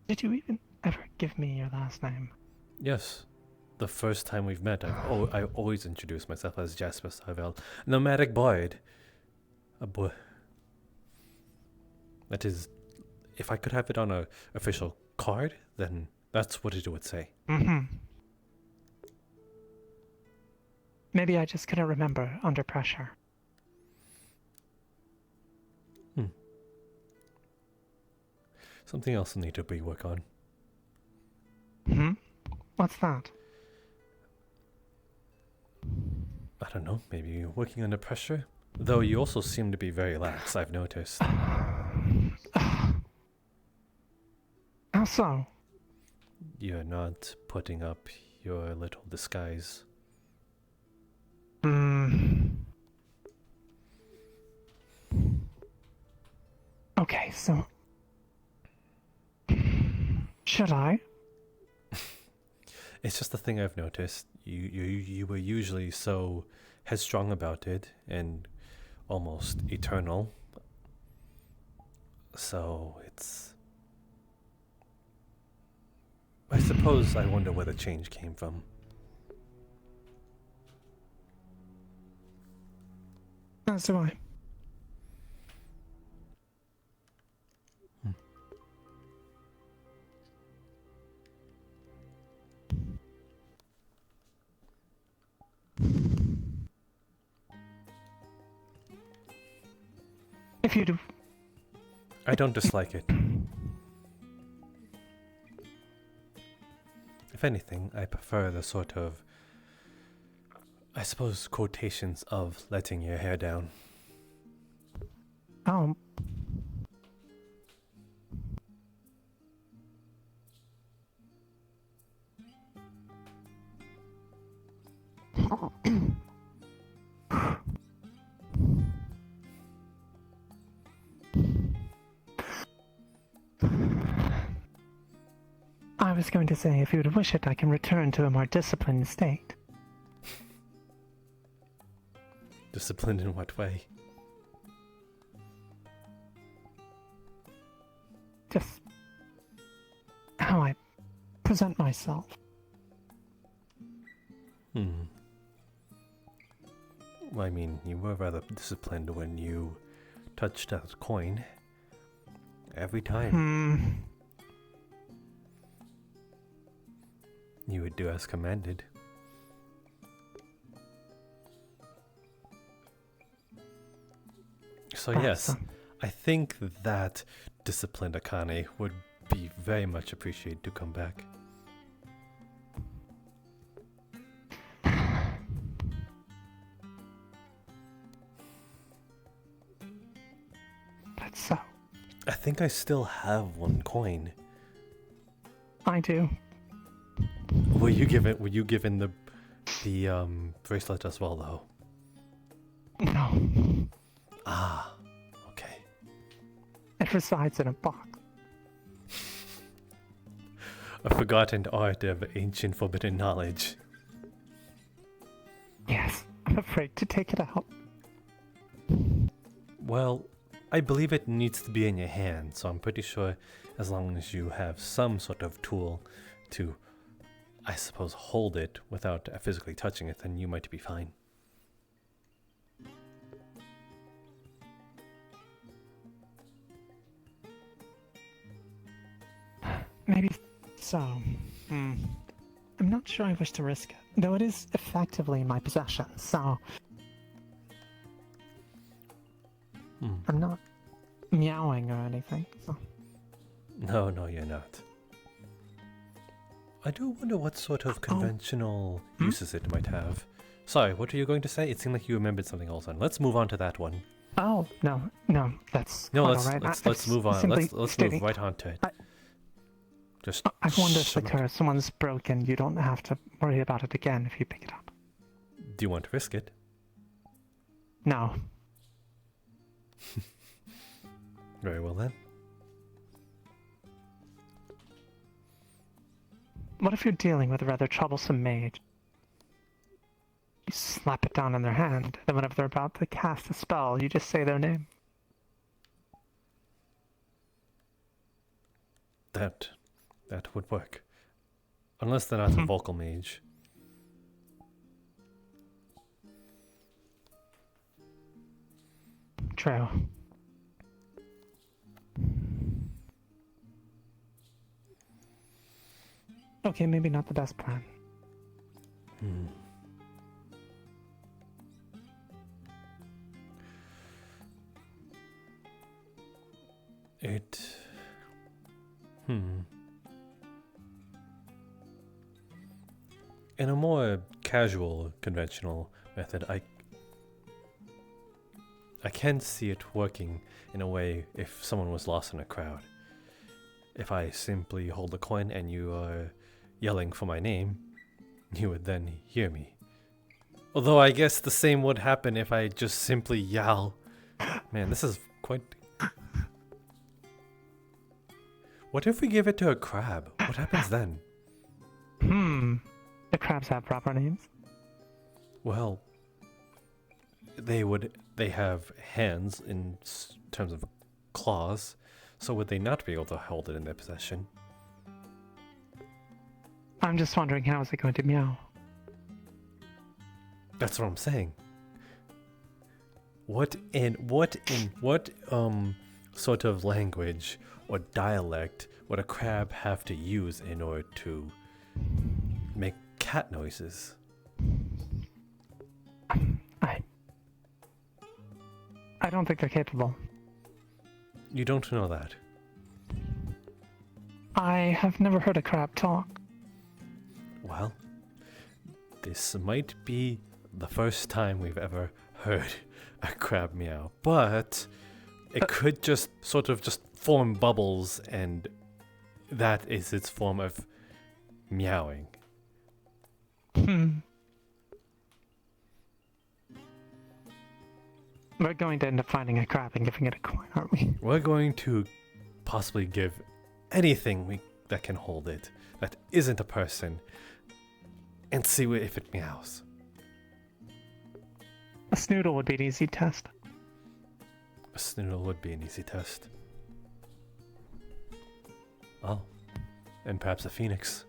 Did you even ever give me your last name? Yes. The first time we've met, I always introduce myself as Jasper Sarvel, nomadic bard. A boy. That is, if I could have it on a official card, then that's what it would say. Maybe I just couldn't remember under pressure. Something else will need to be work on. What's that? I don't know, maybe you're working under pressure? Though you also seem to be very lax, I've noticed. How so? You're not putting up your little disguise. Okay, so should I? It's just the thing I've noticed. You were usually so headstrong about it and almost eternal. So it's... I suppose I wonder where the change came from. As do I. If you do. I don't dislike it. If anything, I prefer the sort of, I suppose, quotations of letting your hair down. Oh. I was going to say, if you would wish it, I can return to a more disciplined state. Disciplined in what way? Just how I present myself. Well, I mean, you were rather disciplined when you touched that coin. Every time. You would do as commanded. So yes, I think that disciplined Akane would be very much appreciated to come back. that so? I think I still have one coin. I do. Were you given the bracelet as well though? No. Ah, okay. It resides in a box. A forgotten art of ancient forbidden knowledge. Yes, I'm afraid to take it out. Well, I believe it needs to be in your hand, so I'm pretty sure as long as you have some sort of tool to, I suppose, hold it without physically touching it, then you might be fine. Maybe so. I'm not sure I wish to risk it, though it is effectively in my possession, so... I'm not meowing or anything, so... No, you're not. I do wonder what sort of conventional uses it might have. Sorry, what were you going to say? It seemed like you remembered something else. Let's move on to that one. Oh, no, that's no. Let's Move on. Let's move right on to it. I wonder if the curse, once broken, you don't have to worry about it again if you pick it up. Do you want to risk it? No. Very well then. What if you're dealing with a rather troublesome mage? You slap it down in their hand, and whenever they're about to cast a spell, you just say their name. That would work. Unless they're not a vocal mage. True. Okay, maybe not the best plan. In a more casual, conventional method, I can see it working in a way if someone was lost in a crowd. If I simply hold the coin and you are yelling for my name, you would then hear me. Although I guess the same would happen if I just simply yell. Man, this is quite... What if we give it to a crab? What happens then? The crabs have proper names? Well, they have hands in terms of claws, so would they not be able to hold it in their possession? I'm just wondering, how is it going to meow? That's what I'm saying. What sort of language or dialect would a crab have to use in order to make cat noises? I don't think they're capable. You don't know that. I have never heard a crab talk. Well, this might be the first time we've ever heard a crab meow, but it could just sort of just form bubbles, and that is its form of meowing. We're going to end up finding a crab and giving it a coin, aren't we? We're going to possibly give anything that can hold it, that isn't a person, and see if it meows. A snoodle would be an easy test. A snoodle would be an easy test. Oh, and perhaps a phoenix.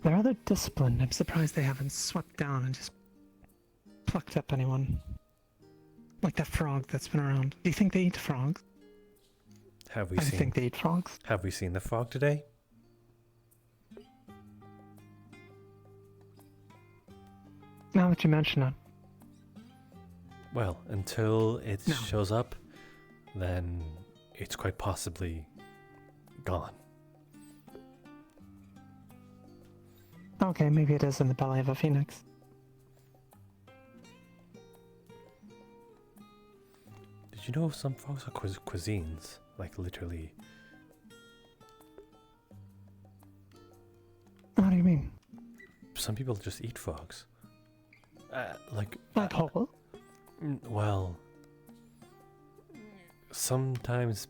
They're rather disciplined. I'm surprised they haven't swept down and just plucked up anyone. Like that frog that's been around. Do you think they eat frogs? I think they eat frogs. Have we seen the frog today? Now that you mention it. Well, until it shows up, then it's quite possibly gone. Okay, maybe it is in the belly of a phoenix. Did you know some frogs are cuisines? Like, literally. What do you mean? Some people just eat frogs. Like whole? Well, sometimes,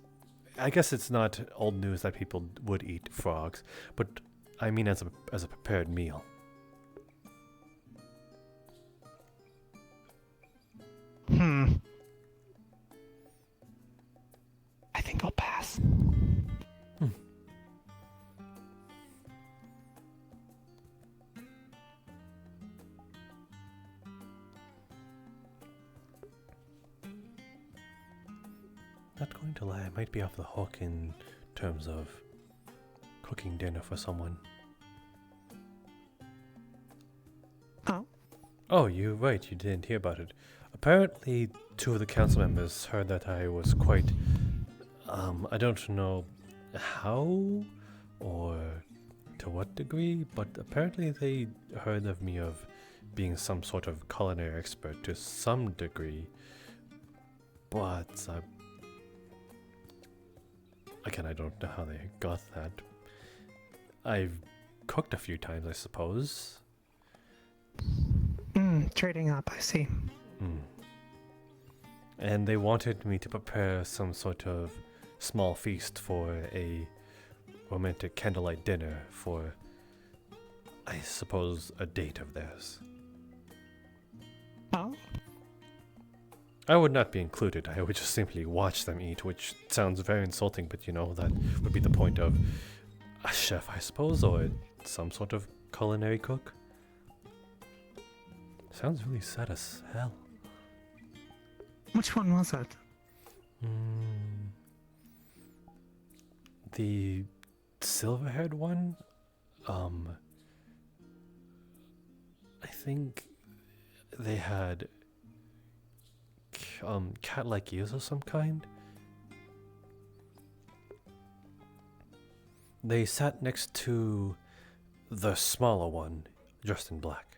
I guess it's not old news that people would eat frogs, but I mean as a prepared meal. I think I'll pass. Not going to lie, I might be off the hook in terms of cooking dinner for someone. Oh? Oh, you're right, you didn't hear about it. Apparently, 2 of the council members heard that I was quite, I don't know how or to what degree, but apparently they heard of me of being some sort of culinary expert to some degree, but again, I don't know how they got that. I've cooked a few times, I suppose. Trading up, I see. And they wanted me to prepare some sort of small feast for a romantic candlelight dinner for, I suppose, a date of theirs. Oh? I would not be included. I would just simply watch them eat, which sounds very insulting, but you know, that would be the point of a chef, I suppose, or some sort of culinary cook. Sounds really sad as hell. Which one was it? The silver-haired one? I think they had cat-like ears of some kind. They sat next to the smaller one, dressed in black.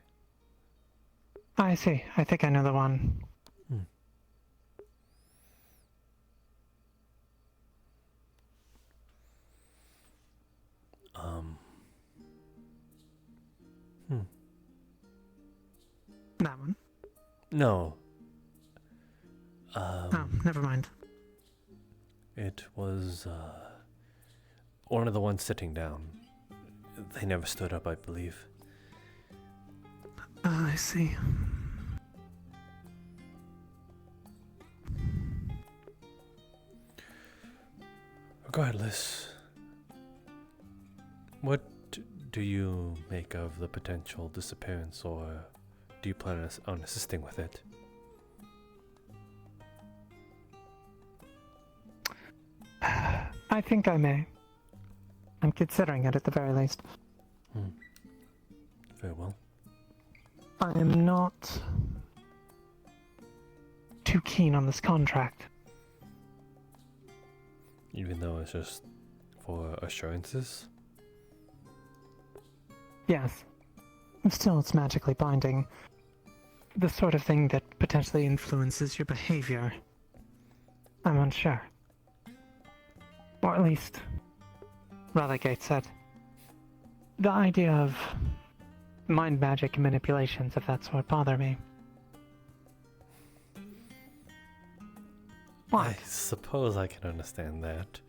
I see. I think I know the one. That one? No. Oh, never mind. It was one of the ones sitting down. They never stood up, I believe. I see. Regardless, what do you make of the potential disappearance, or do you plan on assisting with it? I think I may. I'm considering it at the very least. Very well. I am not too keen on this contract. Even though it's just for assurances? Yes. Still, it's magically binding. The sort of thing that potentially influences your behavior. I'm unsure. Or at least, Relegate said, the idea of mind magic and manipulations of that sort bother me. What? I suppose I can understand that,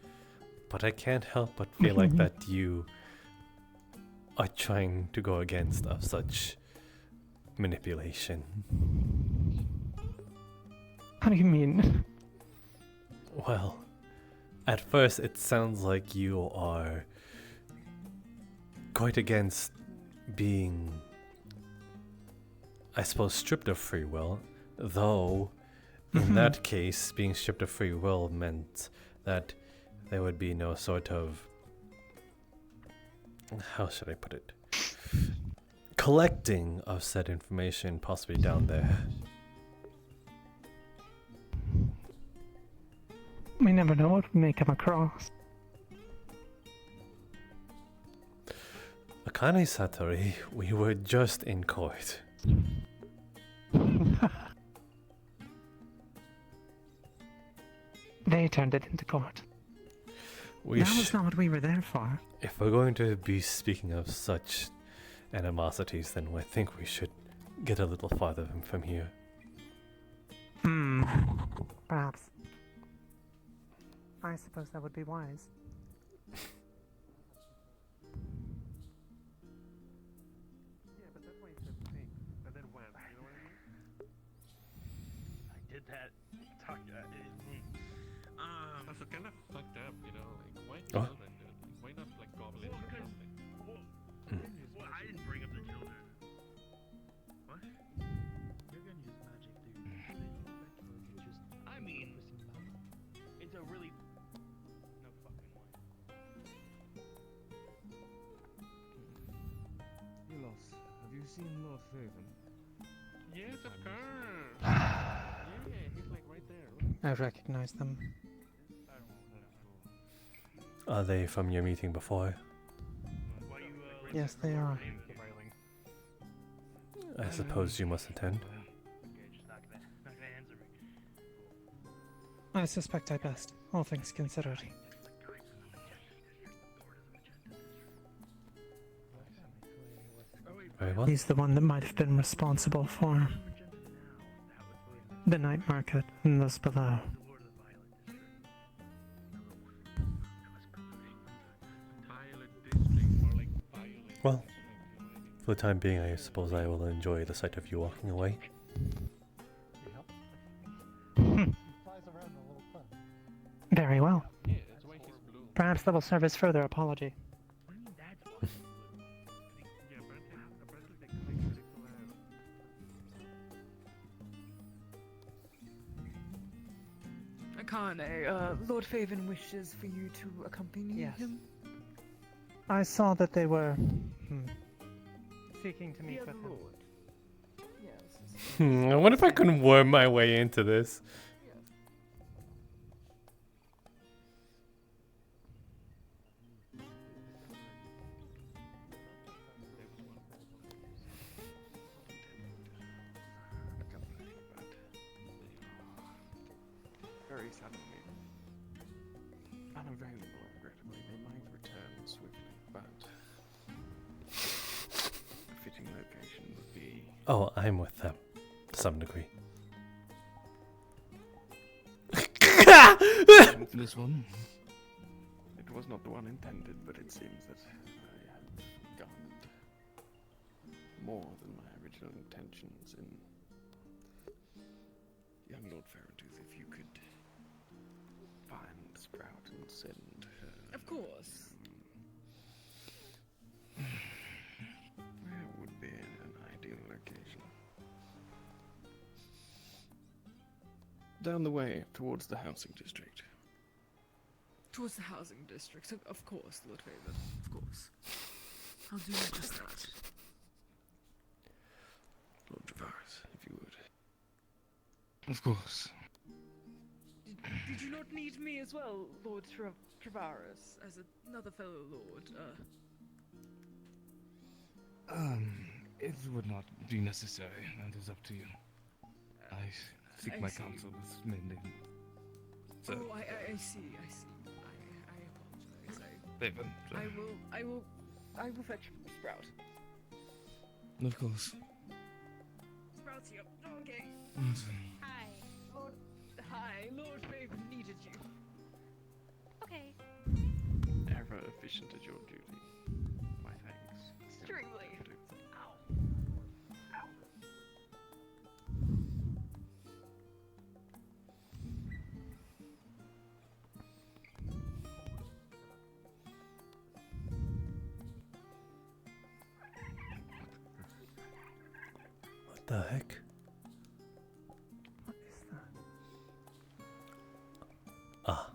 but I can't help but feel like that you are trying to go against of such manipulation. How do you mean? Well, at first it sounds like you are quite against being, I suppose, stripped of free will, though in that case, being stripped of free will meant that there would be no sort of, how should I put it, collecting of said information possibly down there. We never know what we may come across. Akane Satori, we were just in court. They turned it into court. That was not what we were there for. If we're going to be speaking of such animosities, then I think we should get a little farther from here. Perhaps. I suppose that would be wise. Yeah, but that way it's a thing. But then when? You know what I mean? I did that. Talk. That's kind of fucked up, you know? Like, why Oh. children, dude? Like, why not, like, goblins or something? Well, I didn't bring up the children. What? You're gonna use magic, dude. I mean, it's a really no fucking way. Milos, have you seen Lord Faven? Yes, of course! Yeah, he's, like, right there. I recognize them. Are they from your meeting before? Yes, they are. I suppose you must attend. I suspect I best, all things considered. Very well. He's the one that might have been responsible for the night market and those below. Well, for the time being, I suppose I will enjoy the sight of you walking away. Very well. Perhaps that will serve as further apology. Akane, Lord Faven wishes for you to accompany him. I saw that they were seeking to meet The with other him. lord. Yes. I wonder if I can worm my way into this. Very suddenly, unavailable, regrettably, they might return swiftly, but a fitting location would be... Oh, I'm with them, to some degree. This one? It was not the one intended, but it seems that I have garnered more than my original intentions in young Lord Farrowtooth. If you could find Sprout and send her... Of course. Where would be an ideal location? Down the way, towards the housing district. Towards the housing district, of course, Lord Faven, of course. I'll do just that. Lord Travaris, if you would. Of course. Did you not need me as well, Lord Travaris, as another fellow lord? It would not be necessary. That is up to you. I seek I my see. counsel with Minden. So, Oh, I see. I apologize. Faven, so. I will fetch Sprout. Of course. Sprout's here. Okay. Hi. Hi, Lord Faven needed you. Okay. Ever efficient at your duty. My thanks. Extremely. What the heck? Ah.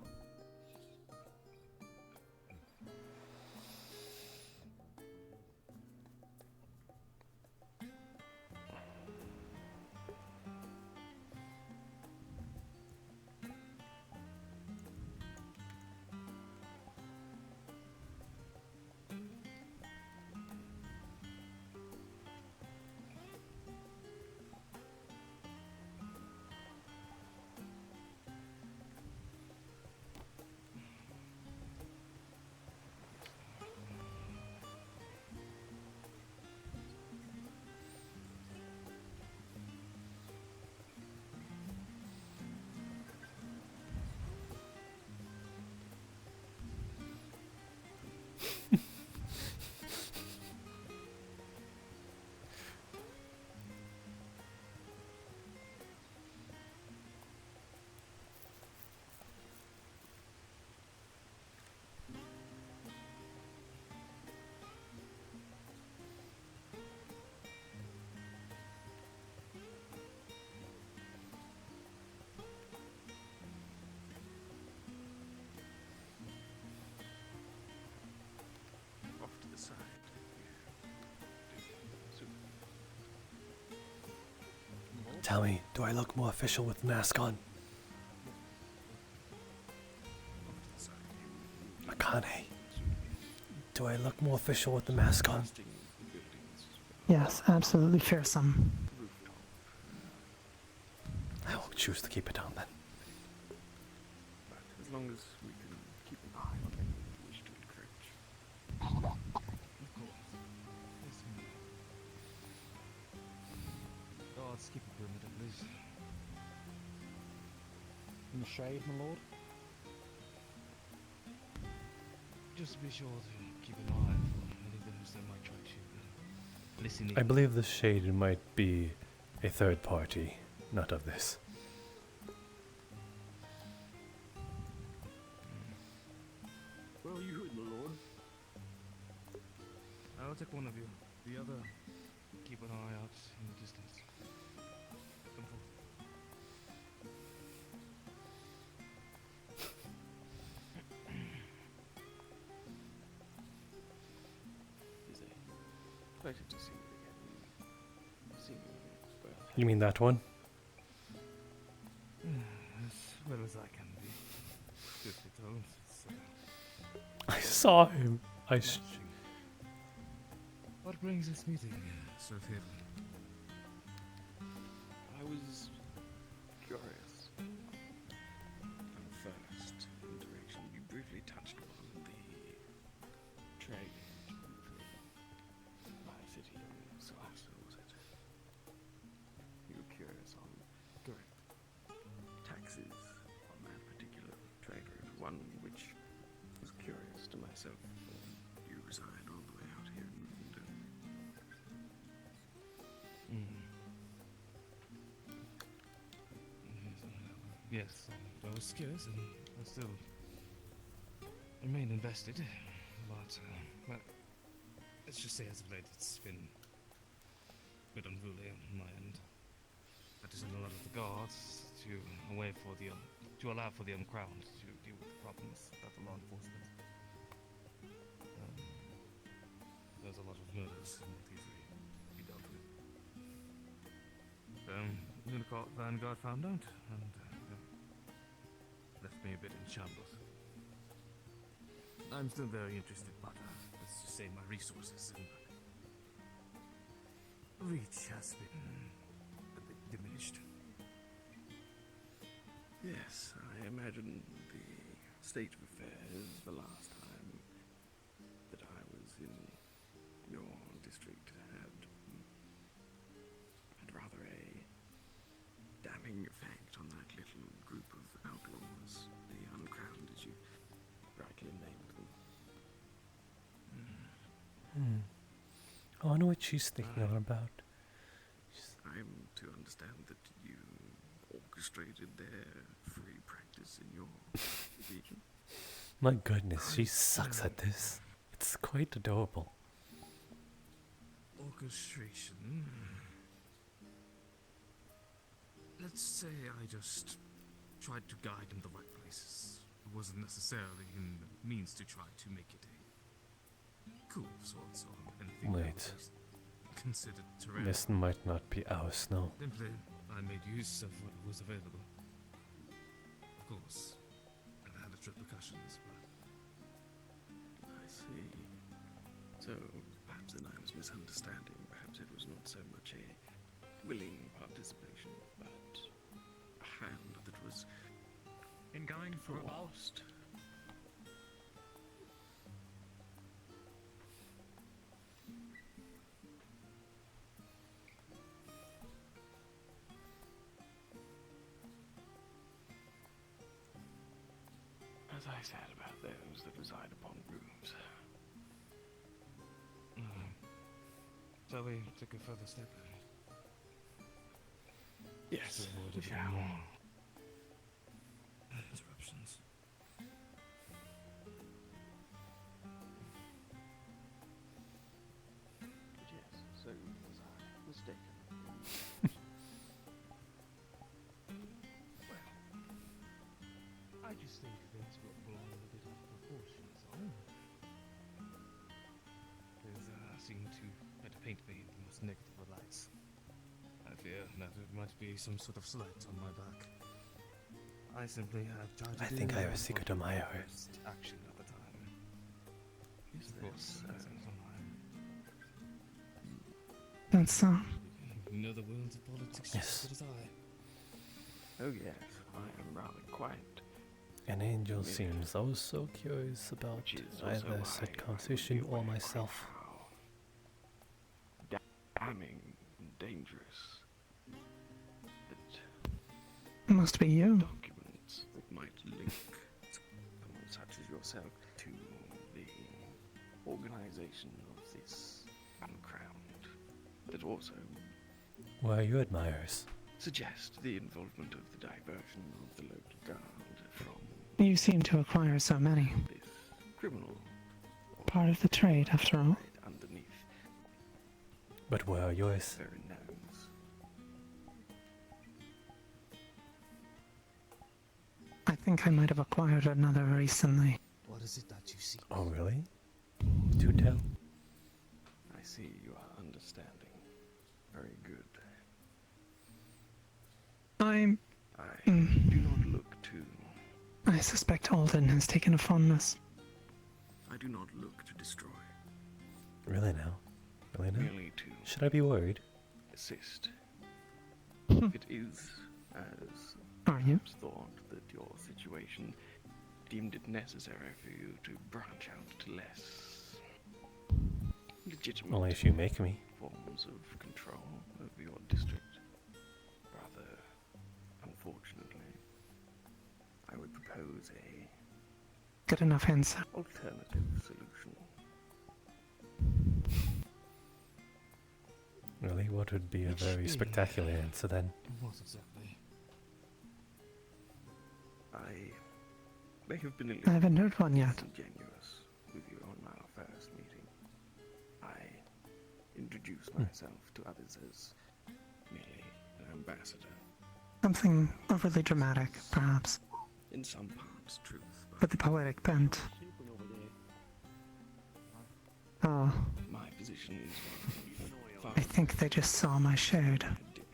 Tell me, do I look more official with the mask on? Akane, do I look more official with the mask on? Yes, absolutely fearsome. I will choose to keep it on then. But as long as we can keep an eye on anyone who wish to encroach. Of course. Yes, guards, keep a perimeter, please. In the shade, my lord? Just be sure to keep an eye for any of those that might try to listen in. I believe the shade might be a third party, not of this. Well, you heard, my lord. I'll take one of you. The other, keep an eye out in the distance. Come forward. Is a pleasure to see you again. See you as well. You mean that one? As well as I can be. Truth be told, I saw him. What brings this meeting, Sir Fairley? I was curious. On the first interaction, you briefly touched on the trade with my city in Sarvel, was it? You were curious on taxes on that particular trade route, one which was curious to myself. You reside all the way out here in Yes, I was curious and I still remain invested, but, well, let's just say as of late it's been a bit unruly on my end. I had to send a lot of the guards to allow for the uncrowned to deal with the problems of the law enforcement. There's a lot of murders not easily be dealt with. Unicorn Vanguard found out and left me a bit in shambles. I'm still very interested, but let's just say my resources and reach has been a bit diminished. Yes, I imagine the state of affairs the last time that I was in your district had rather a damning effect on that little group of outlaws, the uncrowned, as you rightly named them. I wonder what she's thinking about. I'm to understand that you orchestrated their free practice in your region. My goodness, she sucks at this. It's quite adorable. Orchestration. Let's say I just tried to guide in the right places. It wasn't necessarily in the means to try to make it a cool sorts or anything that Wait. was considered terrain. This might not be ours now. Simply, I made use of what was available. Of course, it had its repercussions, but I see. So, perhaps then I was misunderstanding. Perhaps it was not so much a willing participation, but a hand that was In going for a bow. forced. As I said about those that reside upon roofs. Shall we take a further step? Yes, To avoid we any shall. more interruptions. But yes, so was I mistaken? Well, I just think things were blown a bit out of proportion, is all. There's seem to try to paint me in the most negative of lights. I fear that it might be some sort of slight on my back. I simply have tried to I do think I have a what secret was admirer. best action at the time. Is Of course, that's That's You know the wounds of politics Yes. as good as I. Oh yes, I am rather quite. An angel seems oh so curious about either said conversation or myself. Damning and dangerous. That must be you. documents that might link someone such as yourself to the organization of this uncrowned. That also Where are your admirers? suggest the involvement of the diversion of the local guard from You seem to acquire so many. criminal Part of the trade, after all. underneath But where are yours? their nose. I think I might have acquired another recently. What is it that you see? Oh really? Do tell. I see you are understanding. Very good. I'm... I do not look to. I suspect Alden has taken a fondness. I do not look to destroy. Really now? Really now? Merely to Should I be worried? assist. If it is as Are you? perhaps thought that your situation deemed it necessary for you to branch out to less legitimate Only if you make me. forms of control over your district. Rather, unfortunately, I would propose a Good enough answer. alternative solution. Really? What would be a very spectacular answer then? What exactly? I may have been a I little haven't heard one yet. disingenuous with you on our first meeting. I introduced myself to others as merely an ambassador. Something overly dramatic, perhaps. In some parts, truth, With a poetic bent. Oh, my position is one of I think they just saw my shade.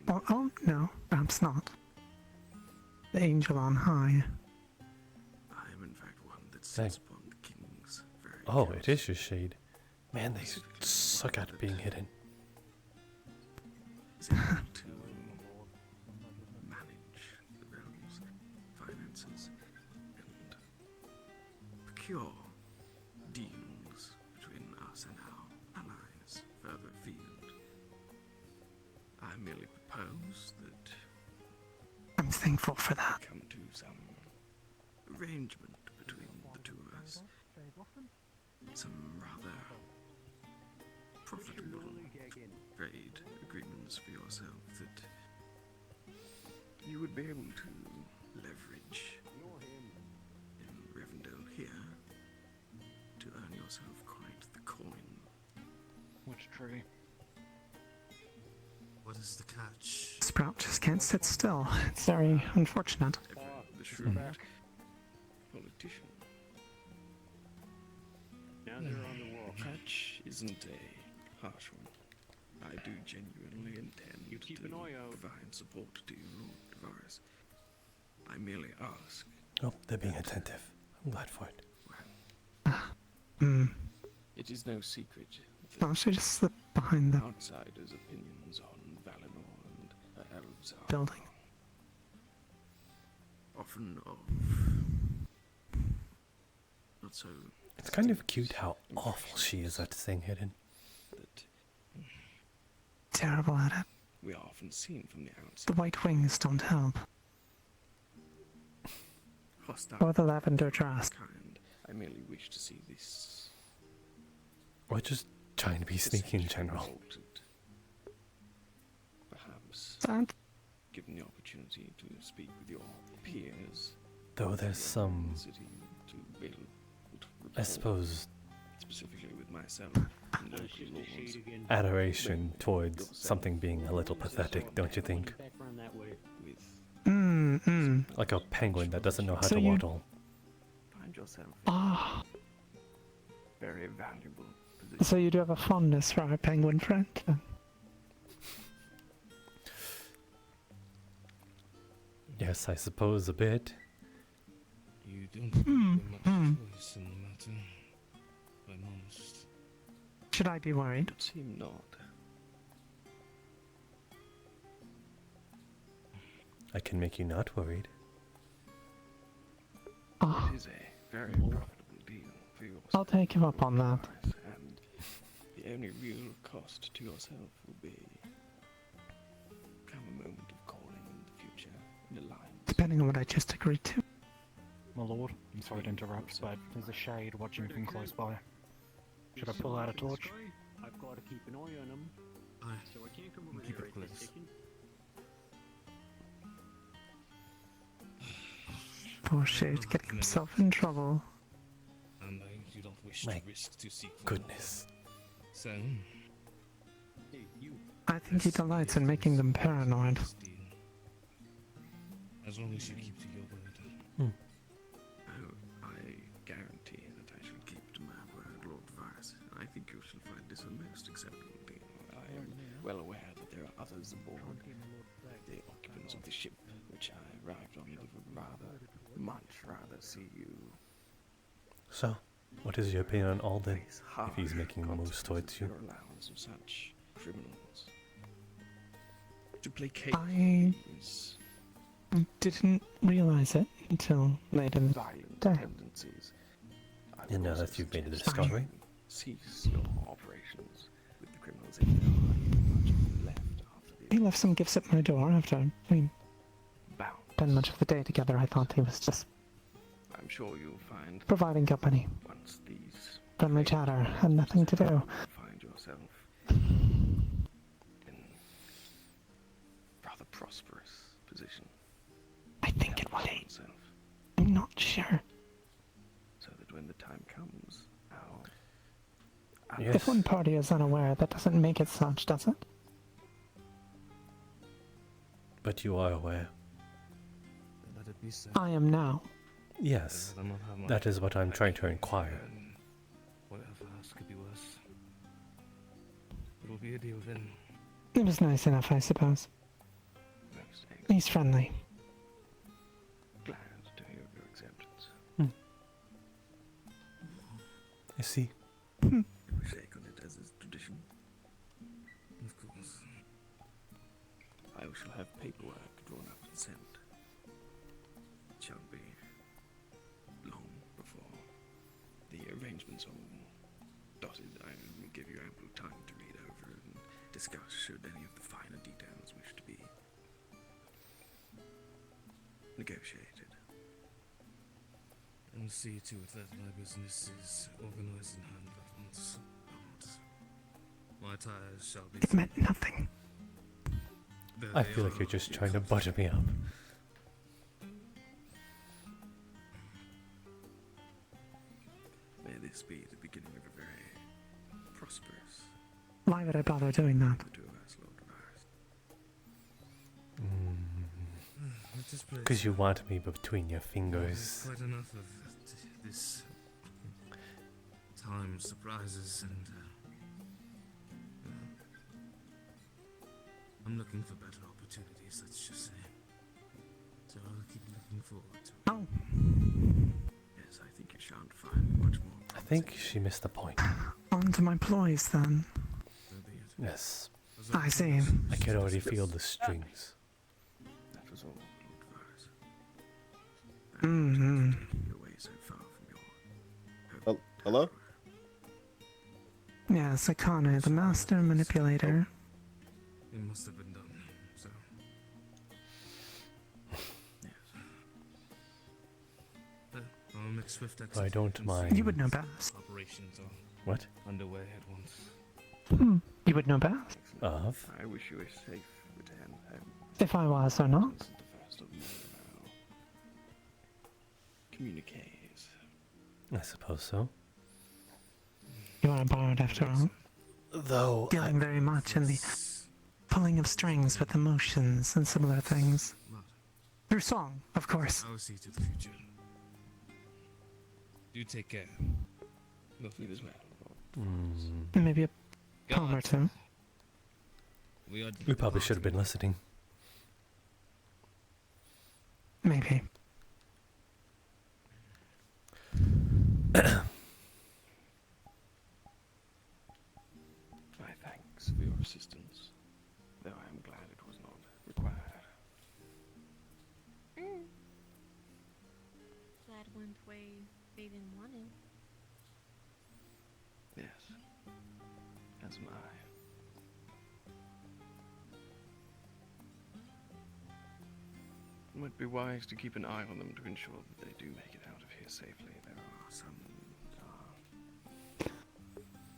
Oh, no, perhaps not. The angel on high. I am in fact one that Dang. sits upon the king's very Oh, it is your shade. Man, they suck at being hidden. is able to manage the realm's finances and procure deals between us and our allies further afield. I merely propose that I'm thankful for that. come to some arrangement between the two of us. Some rather profitable trade agreements for yourself that you would be able to leverage in Rivendell here to earn yourself quite the coin. Which tree? What is the catch? Sprout just can't sit still. It's very unfortunate. The shrewd politician. Now they're on the wall. Catch isn't a harsh one. I do genuinely intend You keep an eye out. provide support to you, Lord Tavares. I merely ask. Oh, they're being attentive. I'm glad for it. It is no secret Oh, she just slipped behind the outsiders' opinions on Valinor and her elves are building. often of not so It's kind of cute how awful she is at staying hidden. that Terrible at it. we are often seen from the The outside. white wings don't help. Hostile Or the lavender dress. kind. I merely wish to see this Or just trying to be sneaky in general. altered. Perhaps That given the opportunity to speak with your peers Though there's some, city to be able to I report suppose, specifically with myself and local laws adoration towards something being a little pathetic, don't you think? with Like a penguin that doesn't know how So to you- waddle. find yourself Ah, very valuable position. so you do have a fondness for our penguin friend? Then? Yes, I suppose a bit. You don't have much choice in the matter, if I'm honest. Should I be worried? It seem not. I can make you not worried. Oh, It is a very profitable deal for your I'll take you up on that. and the only real cost to yourself will be come a moment of calling in the future in alliance. Depending on what I just agreed to. My lord, I'm sorry to interrupt, but there's a shade watching from close by. Should I pull out a torch? I've got to keep an eye on him, so I can't come over Keep there it right close. this second. Poor shade, getting himself in trouble. And you don't wish My to risk to seek goodness. So, Hey, you. I think he delights in making them paranoid. as long as you keep to your word. Oh, I guarantee that I shall keep to my word, Lord Varus. I think you shall find this a most acceptable deal. I am well aware that there are others aboard. The occupants of the ship which I arrived on would much rather see you. So, what is your opinion on Alden face if he's making moves towards you? Your allowance of such criminals. To placate I these didn't realize it until late in the violent day. tendencies. I And now would that also you've made a suggest discovery? you cease your operations with the criminals if there are much left after the He left some gifts at my door after we bound. spent much of the day together. I thought he was just I'm sure you'll find providing company. once these Friendly chatter had nothing to do. you'll find yourself in rather prosperous position. I think it would. Yourself, I'm not sure. so that when the time comes, our Yes. If one party is unaware, that doesn't make it such, does it? But you are aware. Let it be so. I am now. Yes, I don't have my that is what I'm trying to inquire. Whatever else could be worse. It'll be a deal then. It was nice enough, I suppose. most He's friendly. glad to hear of your acceptance. I see. We shake on it as is tradition. Of course. I shall have paperwork drawn up and sent. It shall be long before the arrangements are all dotted. I will give you ample time to read over and discuss should any of the finer details wish to be negotiated. And see to it that my business is organized and handled at once. My tires shall be. It meant nothing. There I they feel like are. you're just trying to butter me up. May this be the beginning of a very prosperous Why would I bother doing that? the two of us, Lord Varus. At this place, Because you want me between your there's fingers. quite enough of this time surprises and I'm looking for better opportunities, let's just say. So I'll keep looking forward to it. Oh, Yes, I think you shan't find much more. I think she missed the point. on to my ploys then. So be it. Yes, I see. I could already feel the strings. That was all, Lord Varus. Mm-hmm. Taking you away so far from your Hello? Yes, Akane, the master manipulator. It must have been done, so. I'll make swift I don't executions. mind. You would know best. Operations are What? underway at once. You would know best. Of? I wish you a safe return home. If I was or not. This is the first of many of our communiques. I suppose so. You are a bard after all. Though, Dealing very much in the pulling of strings with emotions and similar things. Through song, of course. I'll see to the future. Do take care. You as well. Maybe a poem or two. We are we probably should have been listening. Maybe. My thanks for your assistance, though I am glad it was not required. Glad it went the way they didn't want it. Yes, as am I. It might be wise to keep an eye on them to ensure that they do make it out of here safely. There are some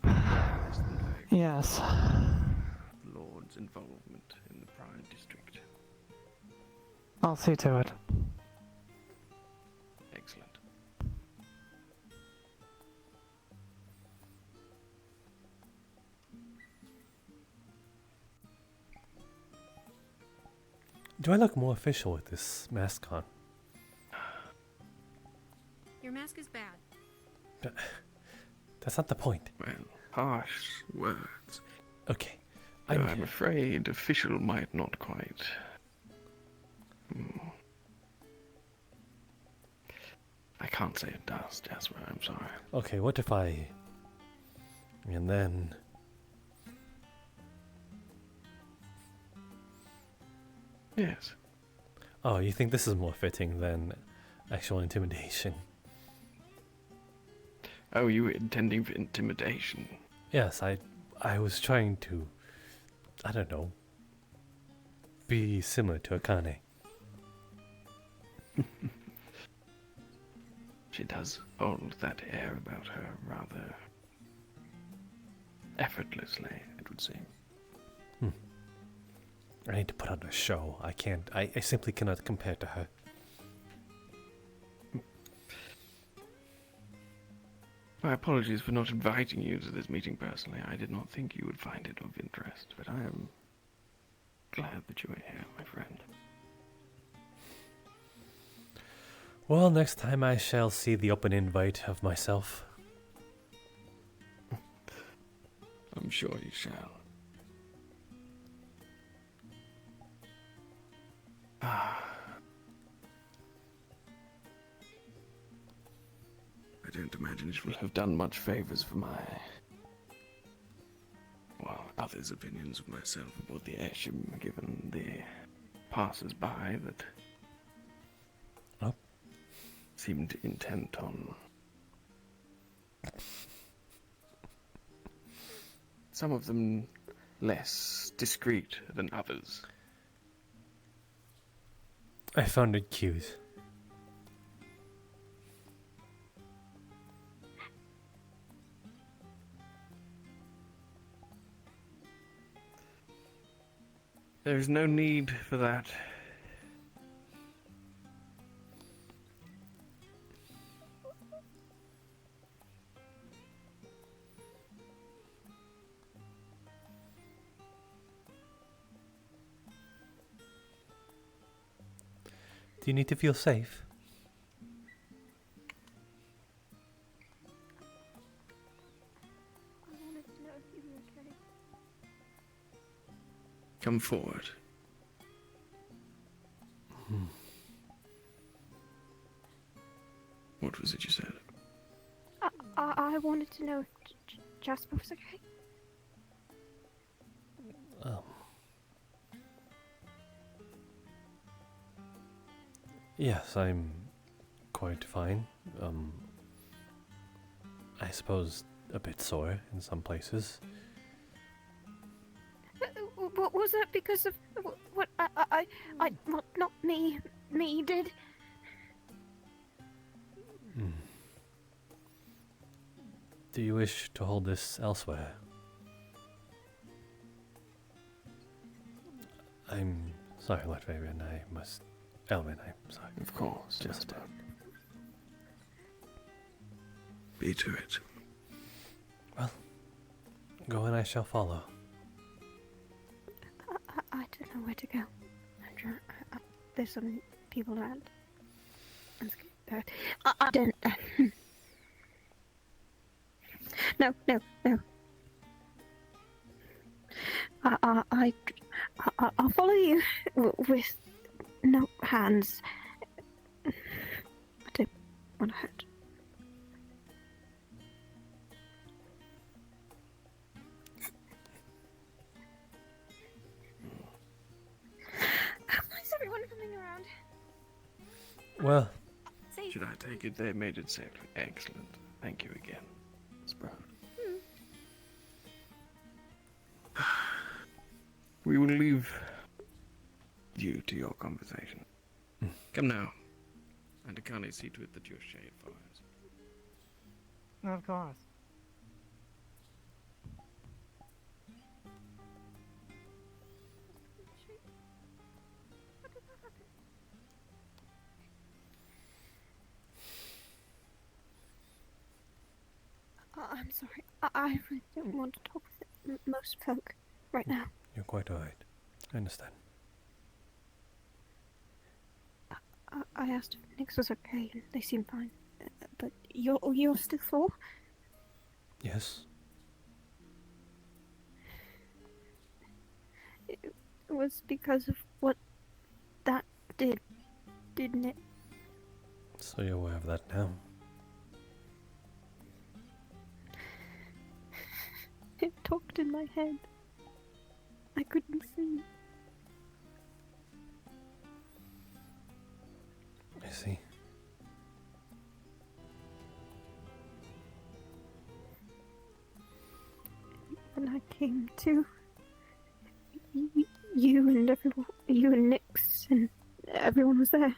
less than favorable. Yes. Lord's involvement in the Prime District. I'll see to it. Excellent. Do I look more official with this mask on? Your mask is bad. That's not the point. Well, harsh words. Okay. I'm afraid official might not quite. I can't say it does, Jasper, I'm sorry. Okay, what if I... And then... Yes. Oh, you think this is more fitting than actual intimidation? Oh, you were intending for intimidation? Yes, I was trying to... I don't know. Be similar to Akane. She does hold that air about her rather effortlessly, it would seem. I need to put on a show. I can't. I simply cannot compare to her. My apologies for not inviting you to this meeting personally. I did not think you would find it of interest, but I am glad that you are here, my friend. Well, next time I shall see the open invite of myself. I'm sure you shall. I don't imagine it will have done much favors for my... well, others' opinions of myself aboard the airship, given the passers-by that seemed intent on some of them less discreet than others. I found it cute. There's no need for that. Do you need to feel safe? I wanted to know if you were okay. Come forward. What was it you said? I wanted to know if Jasper was okay. Yes, I'm quite fine. I suppose a bit sore in some places. What was that because of what well, not me did? Do you wish to hold this elsewhere? I'm sorry, Latvian. I must... Elvin, I'm sorry. Of course, Jasper. Be to it. Well, go and I shall follow. I don't know where to go. I'm trying. There's some people around. I'm scared. I don't. No. I'll follow you with no hands. went ahead. Why is everyone coming around? Well, Should I take it they made it safely? Excellent. Thank you again, Jasper. We will leave you to your conversation. Come now. And Akane, see to it that your shade fires. Of course. I'm sorry. I really don't want to talk with most folk right now. you're quite alright. I understand. I asked if Nix was okay, and they seemed fine. But you're still sore? Yes? It was because of what that did, didn't it? So you're aware of that now? It talked in my head. I couldn't see. I see. When I came to, you and everyone, you and Nix and everyone was there.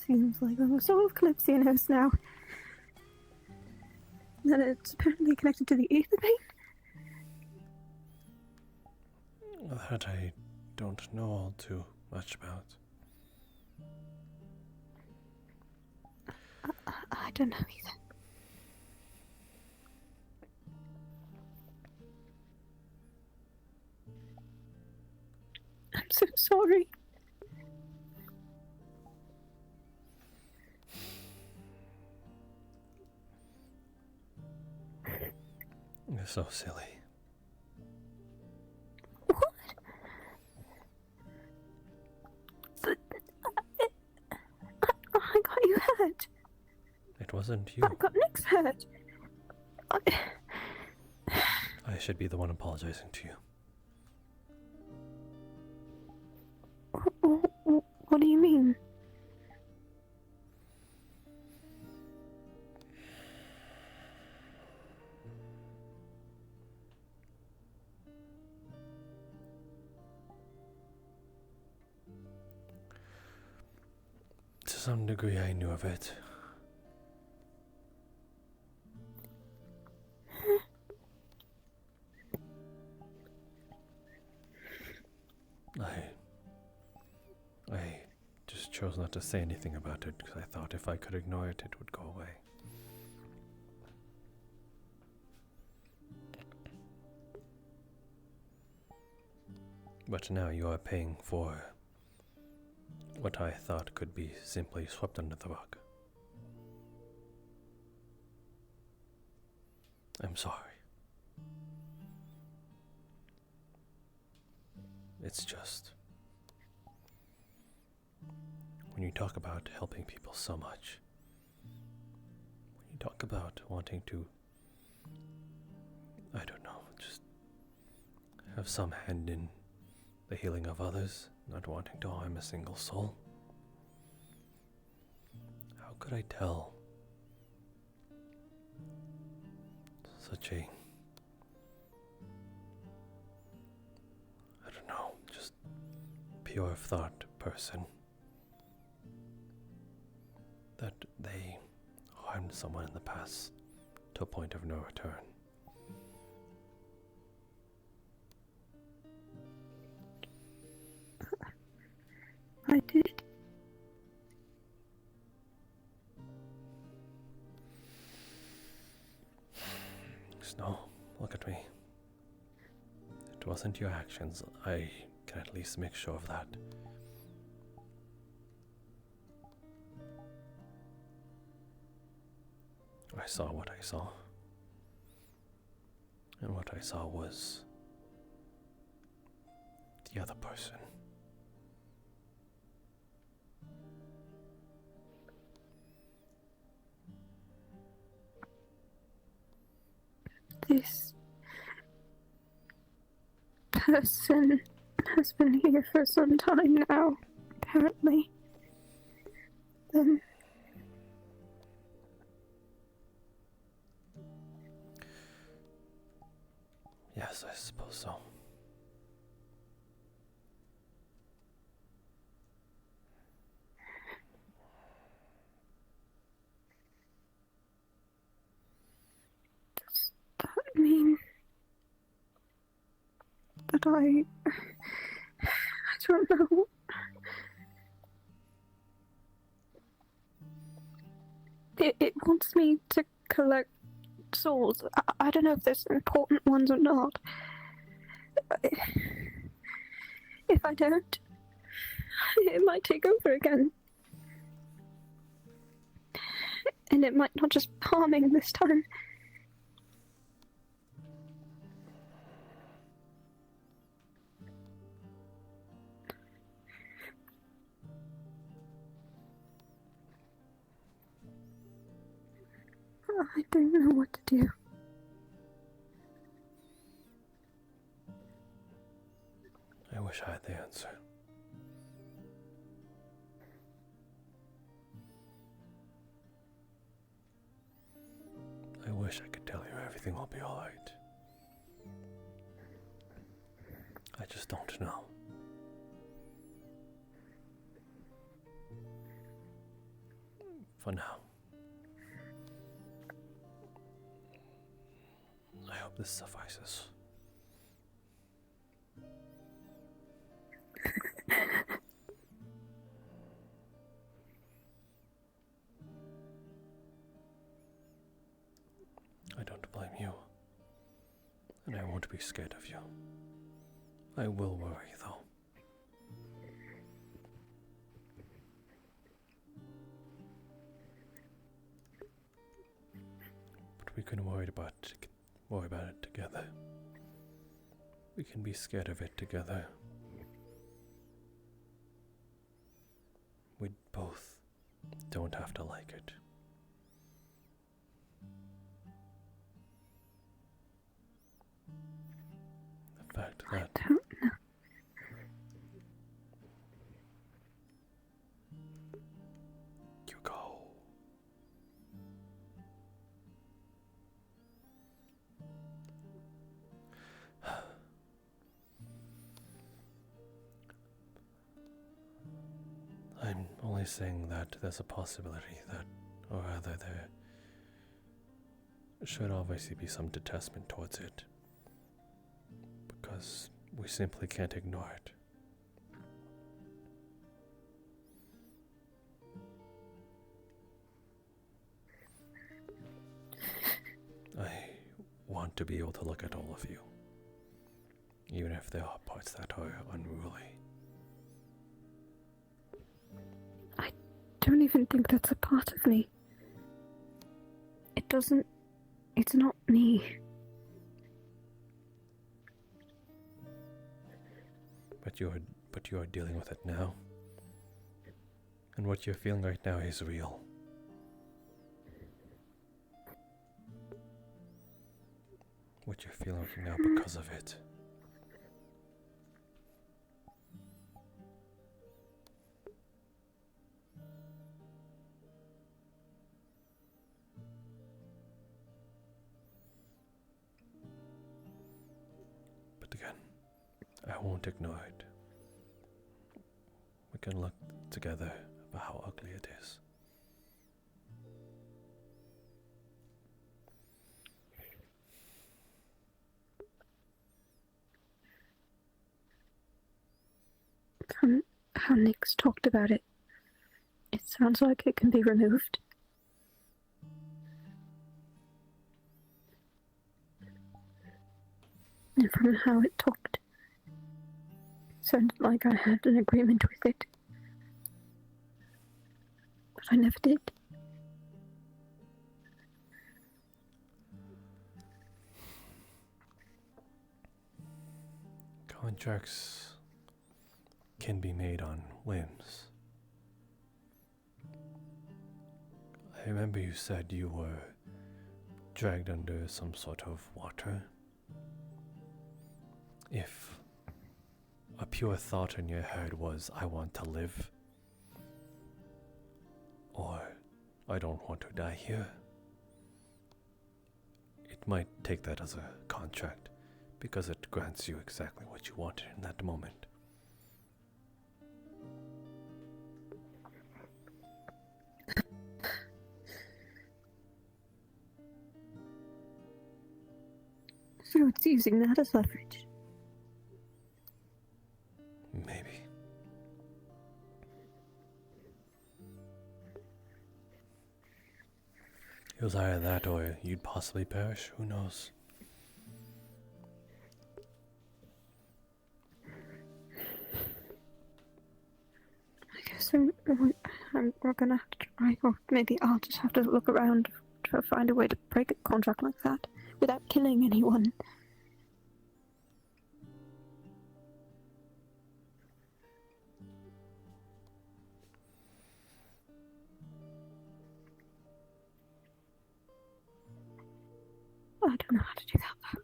Seems like almost all of Kalypsia knows now that it's apparently connected to the ether vein. That I don't know all too much about. I don't know either. I'm so sorry. You're so silly. I got you hurt. It wasn't you. I got Nix hurt. I should be the one apologizing to you. What do you mean? To some degree I knew of it. I just chose not to say anything about it because I thought if I could ignore it, it would go away. But now you are paying for what I thought could be simply swept under the rug. I'm sorry. It's just, when you talk about helping people so much, when you talk about wanting to, I don't know, just have some hand in the healing of others, not wanting to harm a single soul, how could I tell such a, I don't know, just pure of thought person that they harmed someone in the past to a point of no return? I did. Snow, look at me. It wasn't your actions. I can at least make sure of that. I saw what I saw. And what I saw was the other person. This person has been here for some time now, apparently. Yes, I suppose so. Does that mean that I don't know. It wants me to collect souls. I don't know if there's important ones or not. If I don't, it might take over again. And it might not just be harming this time. I don't know what to do. I wish I had the answer. I wish I could tell you everything will be alright. I just don't know. For now. I hope this suffices. I don't blame you, and I won't be scared of you. I will worry, though. But we can worry about it together. We can be scared of it together. We both don't have to like it. The fact that you go. I'm only saying that there's a possibility that, or rather there should obviously be some detachment towards it, because we simply can't ignore it. I want to be able to look at all of you, even if there are parts that are unruly. I don't even think that's a part of me. It's not me. But you're dealing with it now. And what you're feeling right now is real. What you're feeling right now because of it. But again, I won't ignore it. We can look together at how ugly it is. From how Nick's talked about it, it sounds like it can be removed. And from how it talked, it sounded like I had an agreement with it. But I never did. Contracts can be made on whims. I remember you said you were dragged under some sort of water. If a pure thought in your head was, I want to live, or I don't want to die here, it might take that as a contract, because it grants you exactly what you wanted in that moment. So it's using that as leverage. Maybe. It was either that or you'd possibly perish. Who knows? I guess we're gonna have to try, or maybe I'll just have to look around to find a way to break a contract like that without killing anyone. I don't know how to do that though.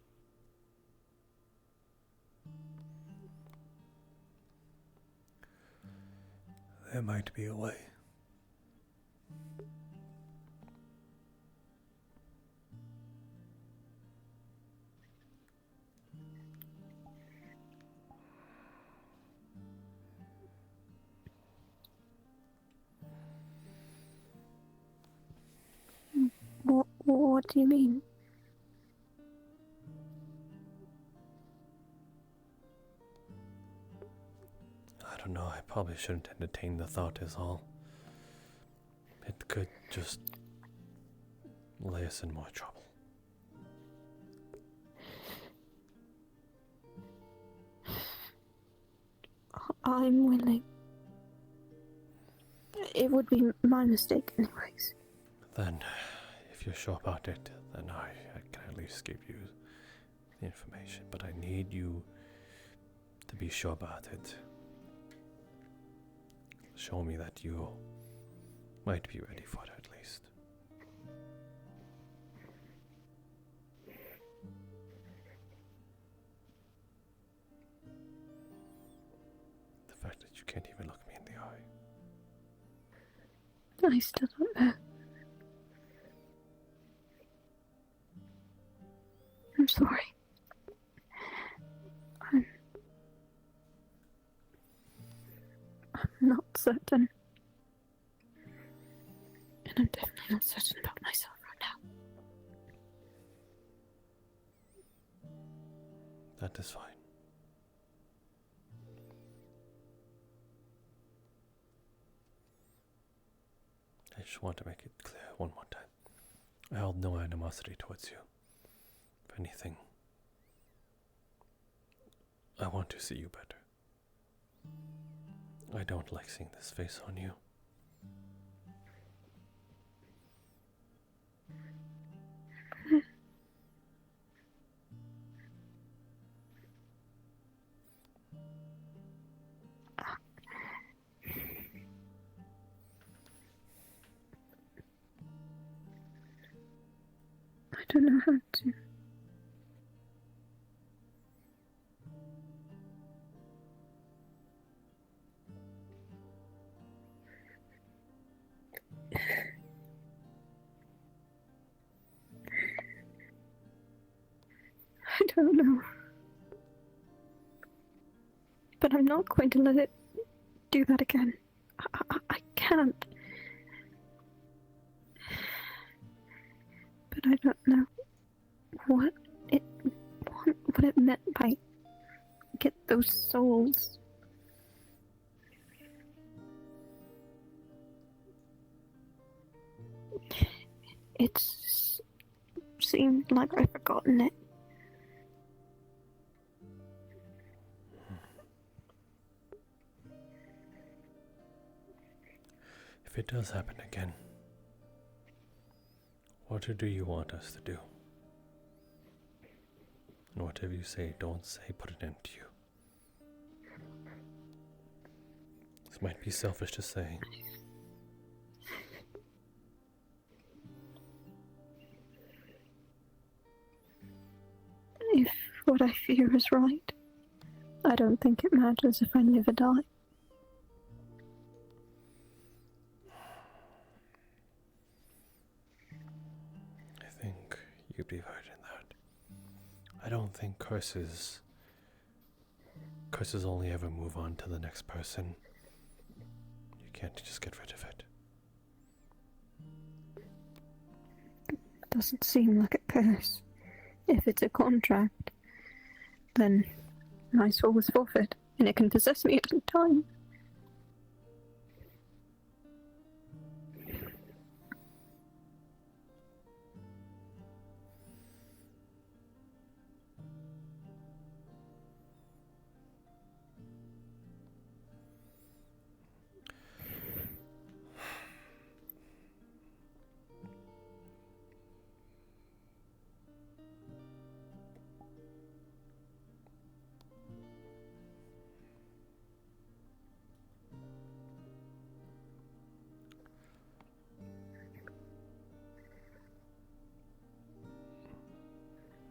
There might be a way. What do you mean? I don't know, I probably shouldn't entertain the thought is all. It could just lay us in more trouble. I'm willing. It would be my mistake anyways. Then, if you're sure about it, then I can at least give you the information. But I need you to be sure about it. Show me that you might be ready for it at least. The fact that you can't even look me in the eye. I still don't know. I'm sorry. I'm not certain. And I'm definitely not certain about myself right now. That is fine. I just want to make it clear one more time. I hold no animosity towards you. If anything, I want to see you better. I don't like seeing this face on you. I don't know how to. I don't know. But I'm not going to let it do that again. I can't. But I don't know what it meant by get those souls. It's seemed like I've forgotten it. If it does happen again, what do you want us to do? And whatever you say, don't say put an end to you. This might be selfish to say. If what I fear is right, I don't think it matters if I live or die. I think you'd be right in that. I don't think curses only ever move on to the next person. You can't just get rid of it. Doesn't seem like a curse. If it's a contract, then my soul is forfeit, and it can possess me at any time.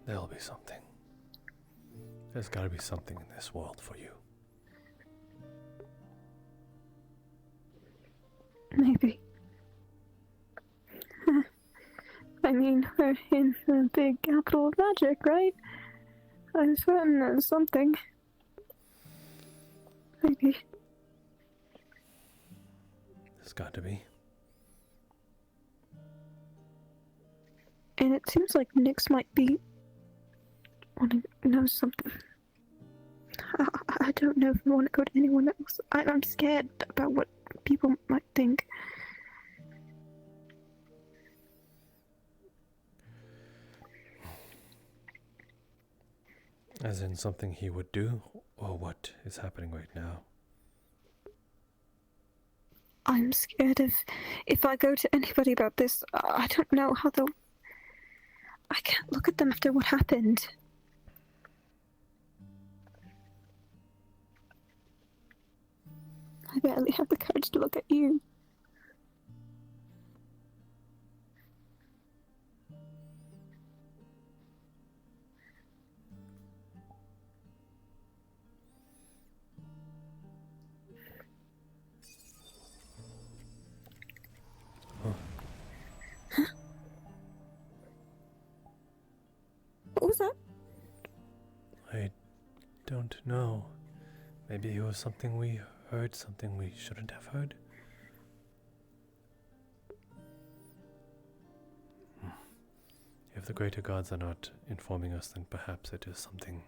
There'll be something. There's gotta be something in this world for you. Maybe. I mean, we're in the big capital of magic, right? I'm certain there's something. Maybe. There's got to be. And it seems like Nyx might be wanting to know something. I don't know if I want to go to anyone else. I'm scared about what people might think. As in something he would do, or what is happening right now? I'm scared if I go to anybody about this, I don't know how they'll... I can't look at them after what happened. I barely have the courage to look at you. What was that? I don't know. Maybe it was something we heard, something we shouldn't have heard. If the greater gods are not informing us, then perhaps it is something...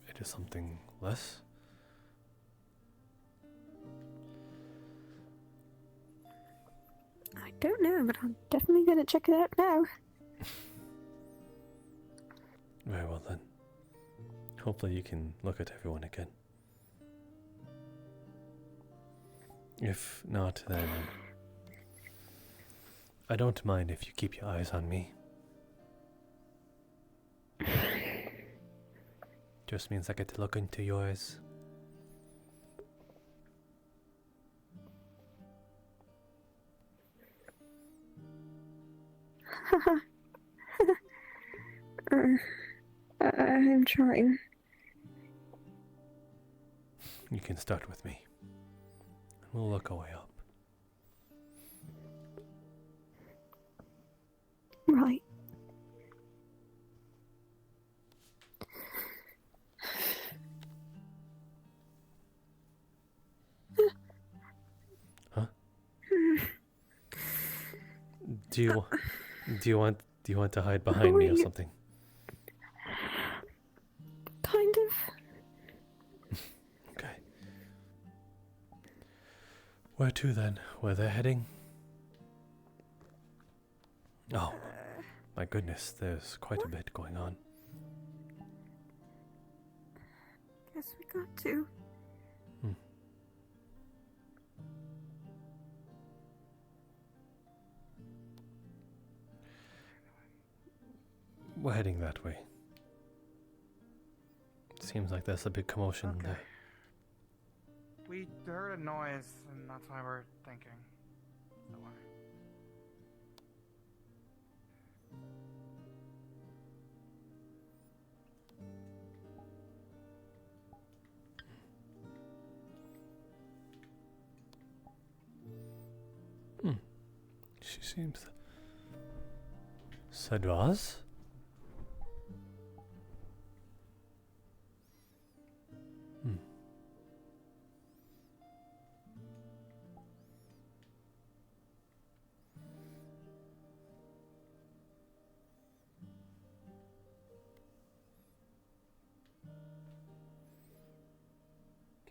It is something less? I don't know, but I'm definitely gonna check it out now. Very well then. Hopefully you can look at everyone again. If not, then... I don't mind if you keep your eyes on me. Just means I get to look into yours. I'm trying. You can start with me. We'll look our way up. Right. Huh? Do you want to hide behind me or something? Kind of. Okay. Where to then? Where they're heading? Oh, my goodness, there's quite a bit going on. Guess we got to. We're heading that way. Seems like there's a big commotion there. We heard a noise, and that's why we're thinking. Don't worry. She seems... Sadraz?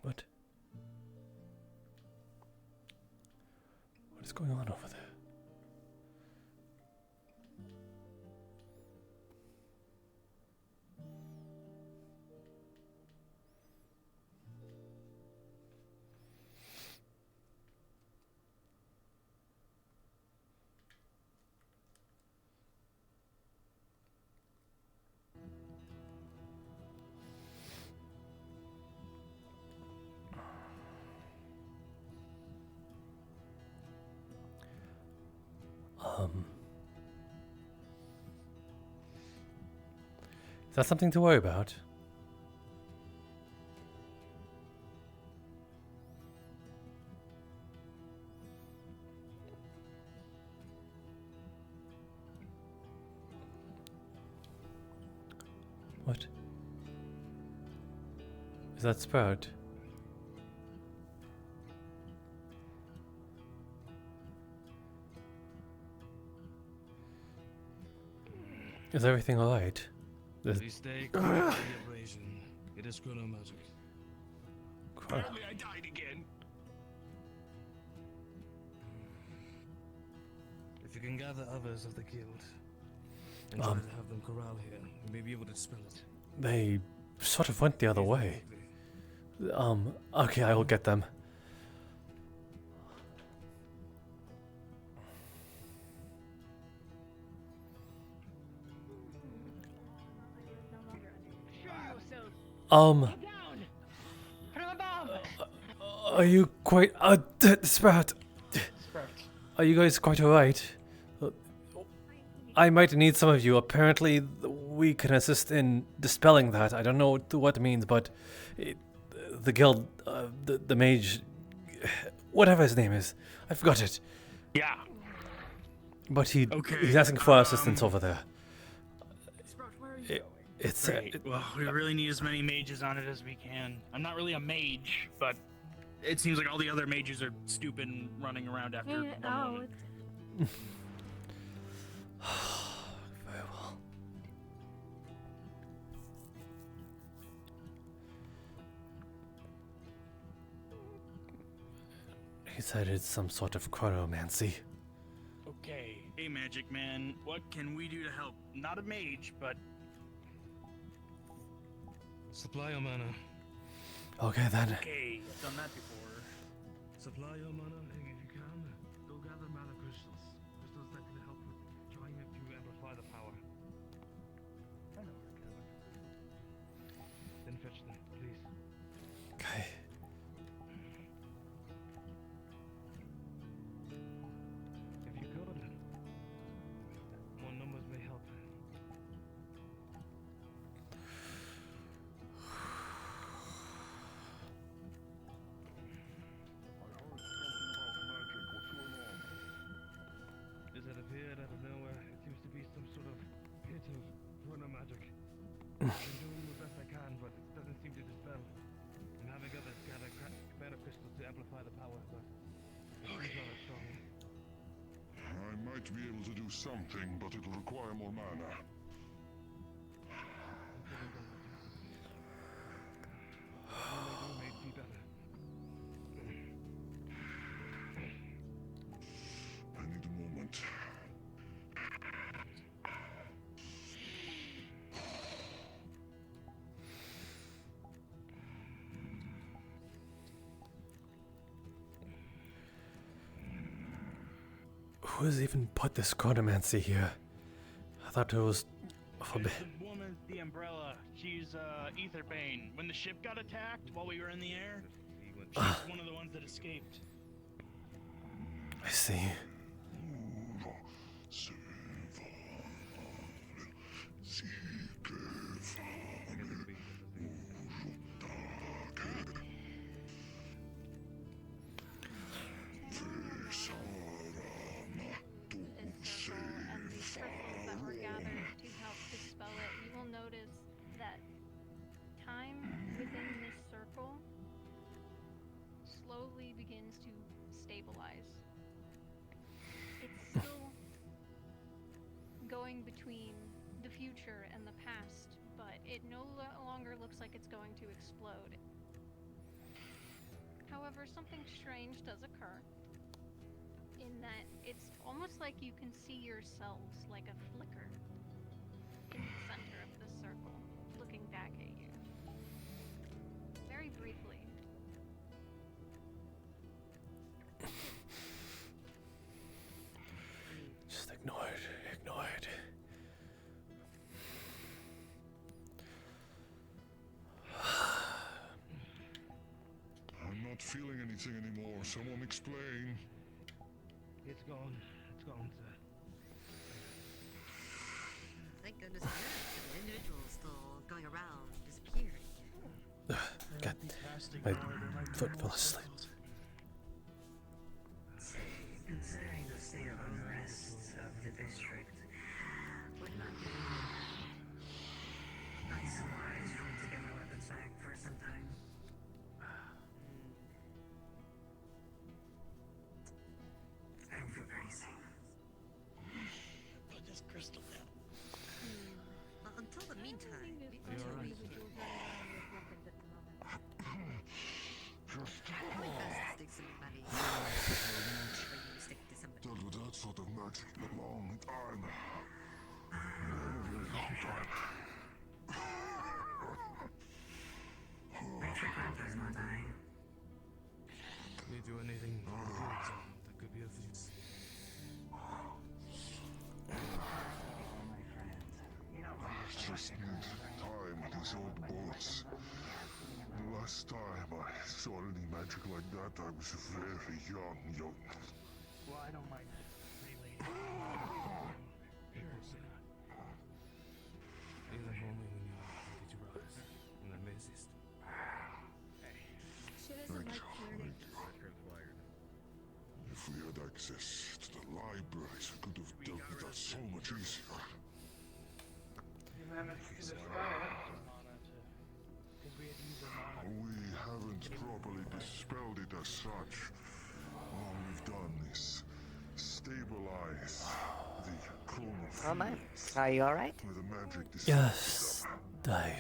What? What is going on over there? Is that something to worry about? What? Is that Sprout? Is everything alright? Please stay clear of the abrasion. It is chrono magic. Apparently I died again. If you can gather others of the guild and try to have them corral here, you may be able to dispel it. They sort of went the other way. Okay, I will get them. Are you quite... Sprout! Are you guys quite alright? I might need some of you. Apparently, we can assist in dispelling that. I don't know what it means, but the guild, the mage, whatever his name is, I forgot it. Yeah. But he's asking for our assistance over there. It's Great. Well, we really need as many mages on it as we can. I'm not really a mage, but it seems like all the other mages are stupid and running around after one woman. Very well. He said it's some sort of chronomancy. Okay, hey Magic Man, what can we do to help? Not a mage, but... Supply your mana. Okay then. Okay, I've done that before. Supply your mana, and if you can, go gather mana crystals. Crystals that can help with trying to amplify the power. I know where to go. Then fetch them, please. Okay. If you could, more numbers may help. Does it appear out of nowhere? It seems to be some sort of hit of chrono magic. I'm doing the best I can, but it doesn't seem to dispel. I'm having others gather mana crystals to amplify the power, but it seems rather strong. I might be able to do something, but it'll require more mana. May be better. I need a moment. Who has even put this chronomancy here? I thought it was forbidden. The woman, the umbrella, she's Etherbane. When the ship got attacked while we were in the air, He went She's one of the ones that escaped. I see. And the crystals that were gathered to help dispel it, you will notice that time within this circle slowly begins to stabilize. It's still going between the future and the past, but it no longer looks like it's going to explode. However, something strange does occur, in that it's almost like you can see yourselves like a flicker in the center of the circle, looking back at you. Very briefly. Just ignore it, ignore it. I'm not feeling anything anymore. Someone explain. It's gone. It's gone, sir. Thank goodness the individual still going around, disappearing. God, my foot fell asleep. Considering the state of unrest of the district, would not be nice and wise for me to get my weapons back for some time. I don't feel very safe. Put this crystal down. Until the meantime, probably best stick some money. Stick to somebody. Dealt with that sort of magic in a long time. A very long time. Magic weapons not dying. Can you do anything good that could be of use? I just need time with these old boats. The last time I saw any magic like that, I was very young. Well, I don't mind really. Sure, sir. In the moment when you get your eyes and the messiest. She doesn't like flirting. If we had access to the libraries, we could have dealt with that so much easier. You managed to destroy it. We haven't properly dispelled it as such. All we've done is stabilize the chrono Oh my. fields Are you alright? with a magic Yes, I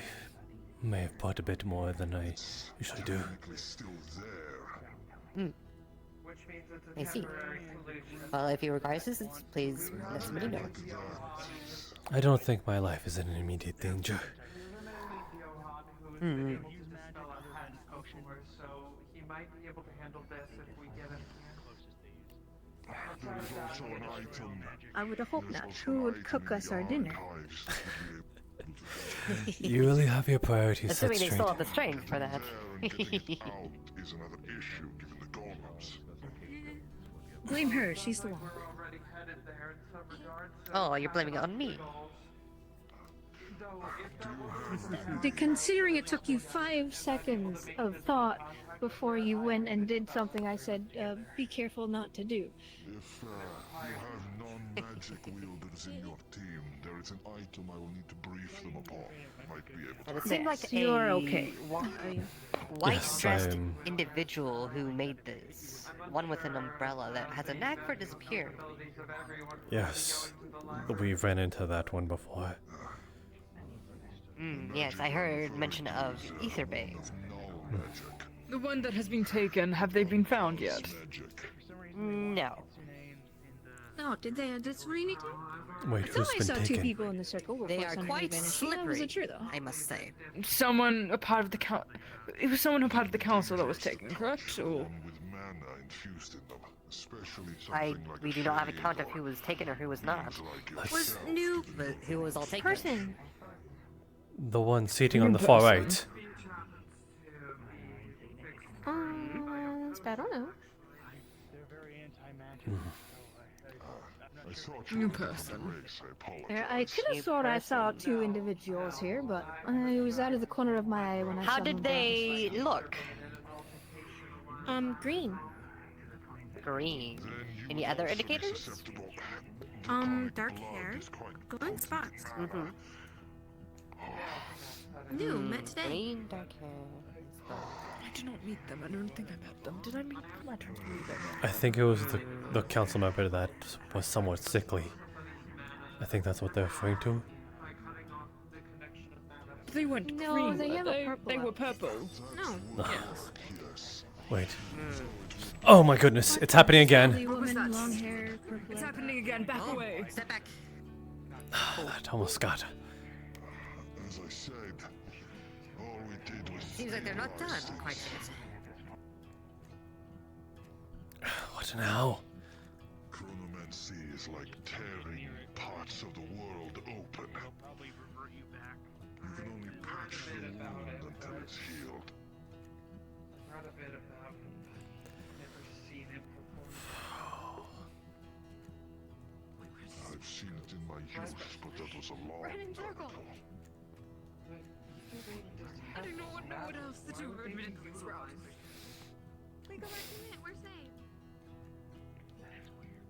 may have bought a bit more than I usually do. technically still there. Which means it's a I see. temporary solution. Well, if you require assistance, please let somebody know. I don't think my life is in immediate danger. Hmm. So he might be able to handle this if we get him here. There is also an item. I would hope not. Who would cook us our dinner? archives that would be able to You really have your priorities set Assuming they straight. still have the strength for that. and getting it out is another issue given the golems. Blame her, she's the one. We're already headed there in some regards. Oh, you're blaming it on me. Considering it took you 5 seconds of thought before you went and did something I said, be careful not to do. If you have non-magic wielders in your team, there is an item I will need to brief them upon. Might be able And to it seemed like You're a okay. white-dressed Yes, I am. individual who made this. One with an umbrella that has a knack for disappearing. Yes, we've ran into that one before. Yes, I heard mention of Ether Bay. The one that has been taken, have they been found yet? No. Oh, did they? Did Serenity? Wait, I thought I who's saw been 2 taken? people in the circle before They are somebody quite vanished. slippery. Was it true though? I must say. Someone, a part of the it was someone who part of the council that was taken, correct? Or with mana infused in them, especially something like We do not have a count of who was taken or who was not. Was new But who was all taken? person? The one seating on the far right. honest, I don't know. They're very anti-magic. I thought New you were from person. the race. I apologize. There, I could have thought I saw two individuals here, but it was out of the corner of my eye when I How saw did them they look? Green. Green. Any other indicators? Dark hair, glowing spots. Mm-hmm. New, met today. Green, dark hair. I did not meet them. I don't think I met them. Did I meet them? I don't believe I met I think it was the council member that was somewhat sickly. I think that's what they're referring to. They weren't No, green. they have a they, purple they one. were purple. No. Yes. Wait. Oh my goodness, it's happening again. What was Woman, that? long hair, purple. It's happening again. Back away. Step back. That almost got. As I said, all we did was. Seems like they're not done quite yet. What now? Chronomancy is like tearing parts of the world open. You can only patch the wound until it's healed. Read a bit about him. Never seen him before. I've seen it in my youth, but that was a long time ago. I do not know what else to do. We're admitting to this route. We go back to it, we're safe.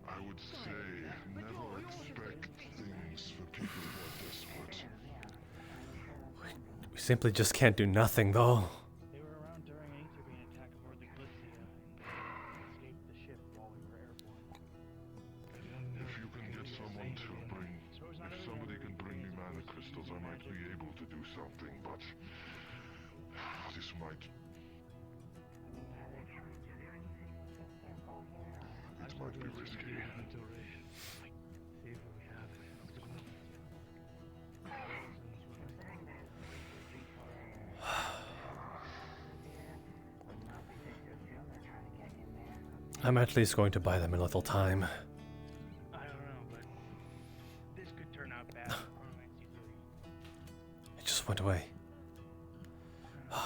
I would say never expect things for people who are desperate. We simply just can't do nothing, though. They were around during an being attacked aboard the Kalypsia and escaped the ship while we were airborne. If you can get someone to bring, if somebody can bring me mana crystals, I might be able to do something, but this might. It might be risky. I'm at least going to buy them a little time. I don't know, but this could turn out bad. It just went away. The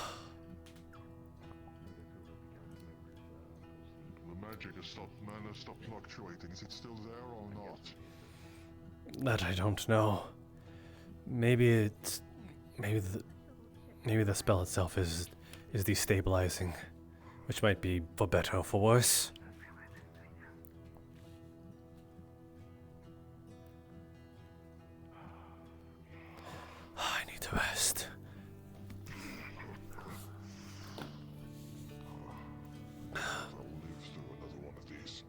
magic has stopped, mana stopped fluctuating. Is it still there or not? That I don't know. Maybe it's maybe the spell itself is destabilizing, which might be for better or for worse. I need to rest. I'll live through another one of these.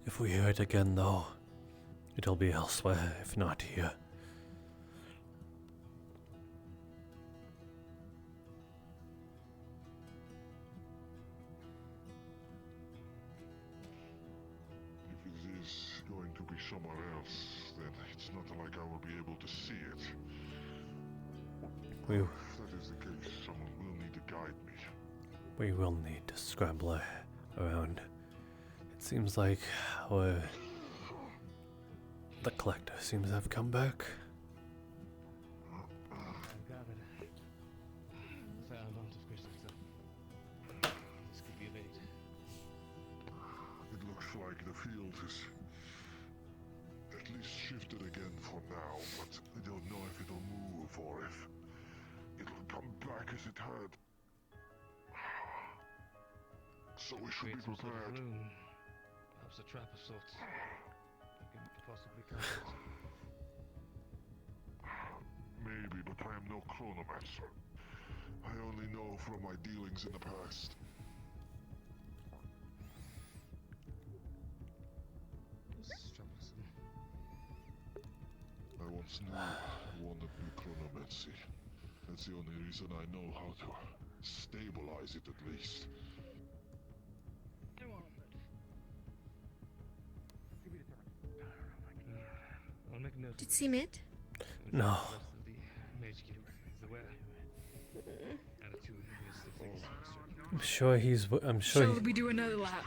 If we hear it again, though, it'll be elsewhere, if not here. If it is going to be somewhere else, then it's not like I will be able to see it. We If that is the case, someone will need to guide me. we will need to scramble around. It seems like the collector seems to have come back. I've gathered a fair amount of crystals, so this could be a bait. It looks like the field has at least shifted again for now, but I don't know if it'll move or if it'll come back as it had. So we should be Create some sort of prepared. room, perhaps a trap of sorts. That can possibly counter it. Maybe, but I am no chronomancer. I only know from my dealings in the past. It's troublesome. I once knew one that knew chronomancy. That's the only reason I know how to stabilize it at least. I'll make a note. Did see it? No. The mage keeper is aware. Attitude is the I'm sure he's. I'm sure. Shall we do another lap?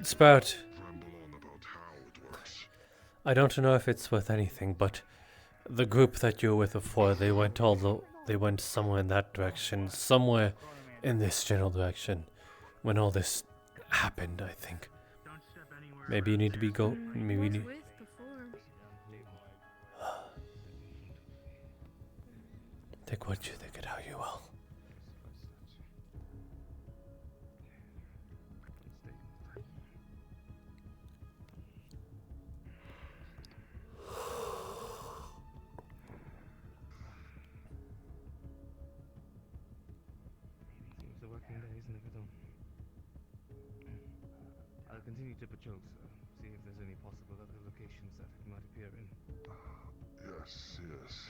Sprout. I don't know if it's worth anything, but the group that you were with before, they went somewhere in that direction, somewhere in this general direction, when all this happened. I think. Maybe you need to be Maybe you need. Think what you think it how you will. The working day is never done. I'll continue to patrol, sir. See if there's any possible other locations that it might appear in. Yes, yes.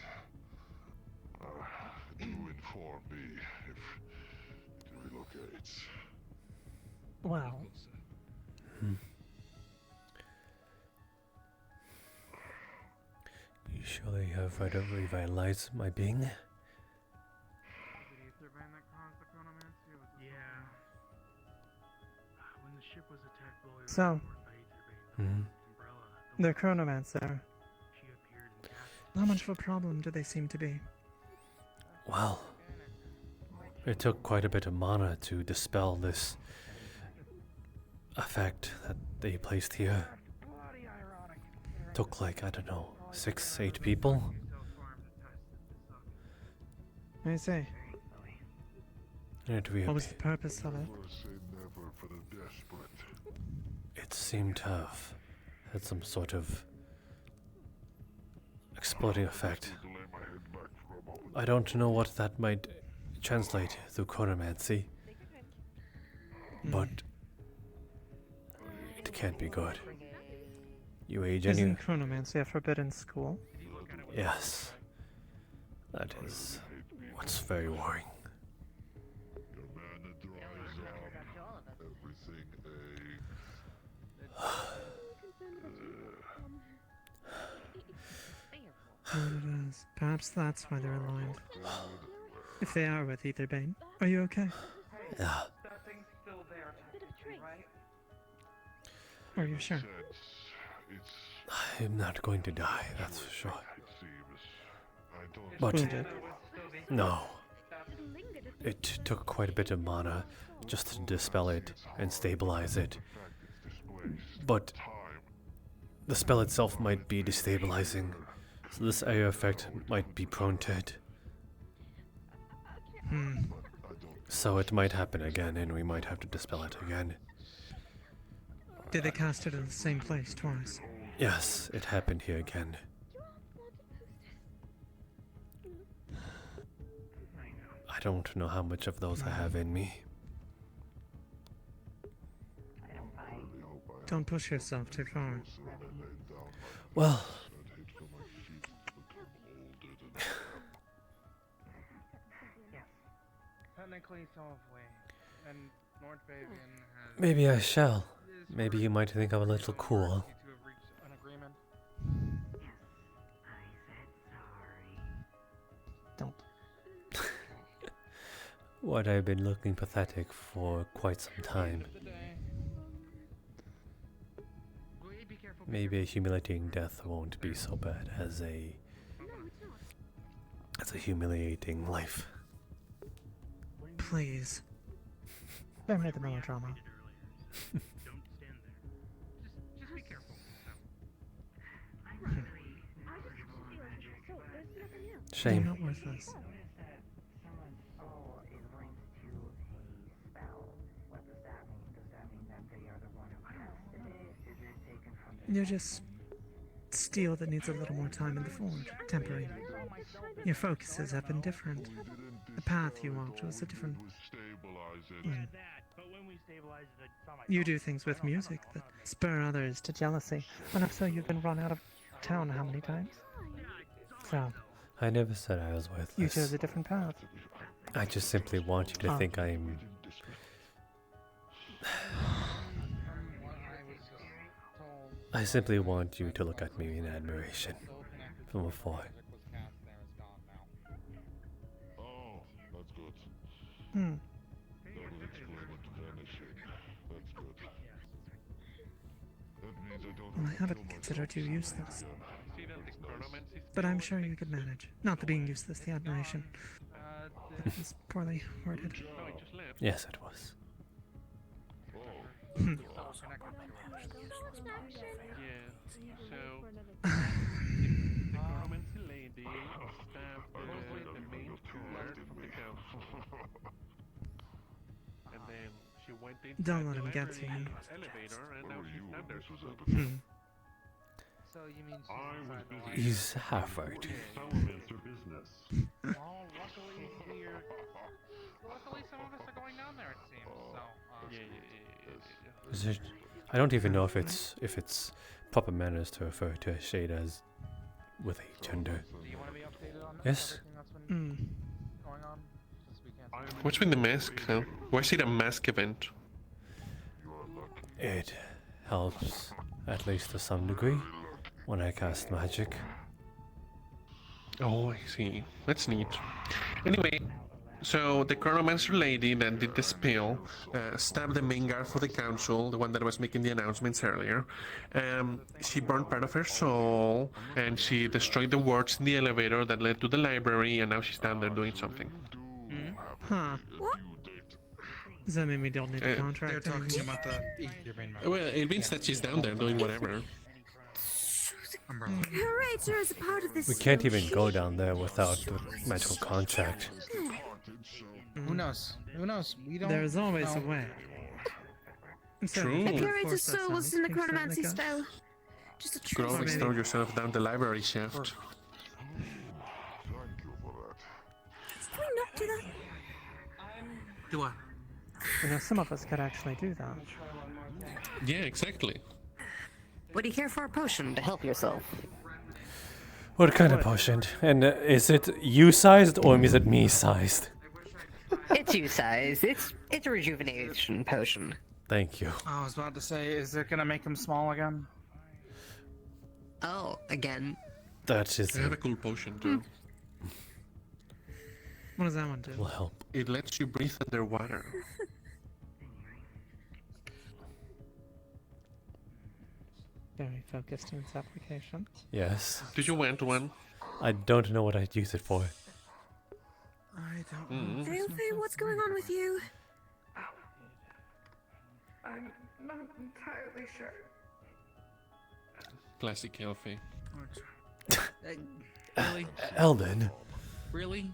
Do inform me if it relocates. Wow. You surely have right to revitalize my being. So, Hmm. the chronomancer. How much of a problem do they seem to be? Well, it took quite a bit of mana to dispel this effect that they placed here. Took like, I don't know, 6, 8 people? I see. It What was the purpose of it? It seemed to have had some sort of exploding effect. I don't know what that might translate through chronomancy, but it can't be good. You age any... Isn't chronomancy a forbidden school? Yes. That is what's very worrying. What it is. Perhaps that's why they're aligned. If they are with either Bane, are you okay? Yeah. Are you sure? I'm not going to die, that's for sure. But Wounded? no. It took quite a bit of mana just to dispel it and stabilize it. But the spell itself might be destabilizing, so this area effect might be prone to it. So it might happen again, and we might have to dispel it again. Did they cast it in the same place twice? Yes, it happened here again. I don't know how much of those I have in me. Don't push yourself too far. Well... Technically, some of way, and North Bavian has. Maybe I shall. Maybe you might think I'm a little cool. To have reached an agreement. Don't. What, I've been looking pathetic for quite some time. Maybe a humiliating death won't be so bad as a humiliating life. Please. Spare me the melodrama. Just be careful. Shame. They're not worthless. You're just steel that needs a little more time in the forge. Temporary. Your focuses have been different. The path you walked was a different... You do things with music that spur others to jealousy. And if so, you've been run out of town how many times? So... I never said I was worthless. You chose a different path. I just simply want you to think I'm... I simply want you to look at me in admiration from afar. Oh, that's good. Hmm. Well, I haven't considered you useless. But I'm sure you could manage. Not the being useless, the admiration. It's poorly worded. Yes, it was. Yeah, so the chronomancy lady stabbed the main guard from the council. And then she went into Don't let the him get to library you. elevator and now she's stabbed there. So you mean He's half right. Well, luckily some of us are going down there, it seems. So, Is it, I don't even know if it's proper manners to refer to a shade as with a gender. do you want to be updated on Yes. everything that's been going on? Since we can't. What's with the mask, huh? Why is it a mask event? It helps, at least to some degree, when I cast magic. Oh, I see. That's neat. Anyway, so the chronomancer lady that did the spell stabbed the main guard for the council, the one that was making the announcements earlier. She burned part of her soul, and she destroyed the wards in the elevator that led to the library, and now she's down there doing something. Huh. What? Does that mean we don't need a contract? They're talking about the Well, it means that she's down there doing whatever. Her rights are as a part of this. We can't even go down there without the magical contract. Who knows? Who knows? We don't. There's always know. a way. True. The curator's soul was in the chronomancy spell. Just a You could always throw yourself down the library shaft. Can we not do that? Do what? You know, some of us could actually do that. Yeah, exactly. Would you care for a potion to help yourself? What kind of potion? And is it you-sized or is it me-sized? It's you size. It's a rejuvenation potion. Thank you. I was about to say, is it gonna make him small again? Oh, again. That is. I have a cool potion too. What does that one do? Will help. It lets you breathe underwater. Very focused in its application. Yes. Did you want one? I don't know what I'd use it for. I don't know. Elfie, what's going on with you? I'm not entirely sure. Classic Elfie. Really? Eldon. Really?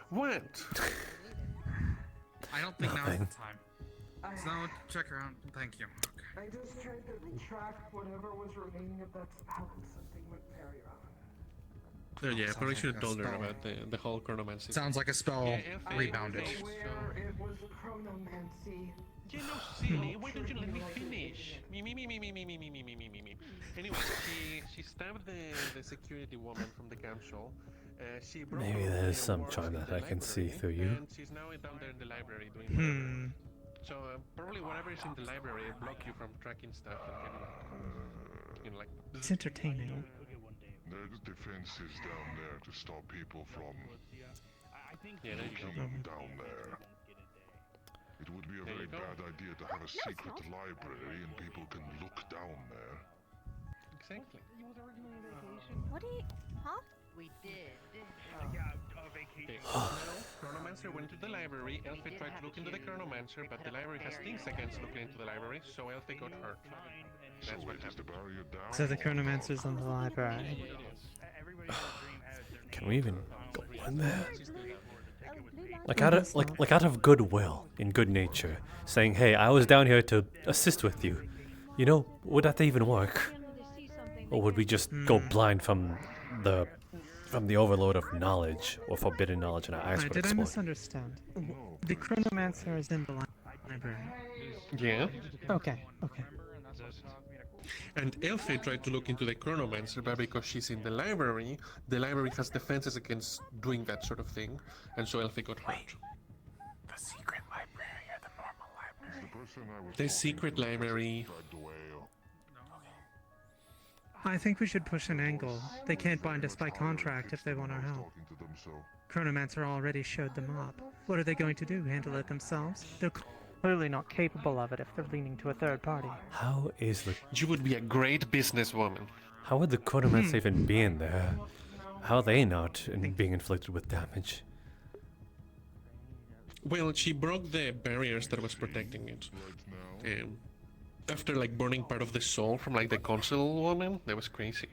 What? I don't think now's the Nothing. time. So, check her out. Thank you. I just tried to track whatever was remaining of that spell and something went very wrong. Yeah, I probably like should have a told her spell. about the whole chronomancy. Sounds like a spell Elfie, rebounded. Where it was chronomancy. You know, silly. Why don't you let me finish? Me. Anyway, she stabbed the security woman from the council. She broke Maybe open there's the some wards charm in that the I can see library, through you. And she's now down there in the library doing whatever. So probably whatever is in the library block you from tracking stuff and getting like. It's entertaining. There's defenses down there to stop people from Yeah, there you go. looking down there. It would be a There very you go. bad idea to have a secret library and people can look down there. Exactly. What do you? Huh? We did. Okay, Chronomancer went to the library. Elfie tried to look into the Chronomancer, but the library has things against looking into the library, so Elfie got hurt. That's what happened. So the chronomancer's in the library. Can we even go in there? Like out of goodwill, in good nature, saying, "Hey, I was down here to assist with you." You know, would that even work? Or would we just go blind from the overload of knowledge or forbidden knowledge and our eyes Wait, would did I explode? misunderstand? The chronomancer is in the library. Yeah. Okay. And Elfie tried to look into the Chronomancer, but because she's in the library has defenses against doing that sort of thing, and so Elfie got hurt. The secret library or the normal library? The secret library. I think we should push an angle. They can't bind us by contract if they want our help. Chronomancer already showed them up. What are they going to do? Handle it themselves? They're clearly not capable of it if they're leaning to a third party. How is the... You would be a great businesswoman. How would the Chronomancer even be in there? How are they not being inflicted with damage? Well, she broke the barriers that was protecting it. After like burning part of the soul from like the council woman, that was crazy.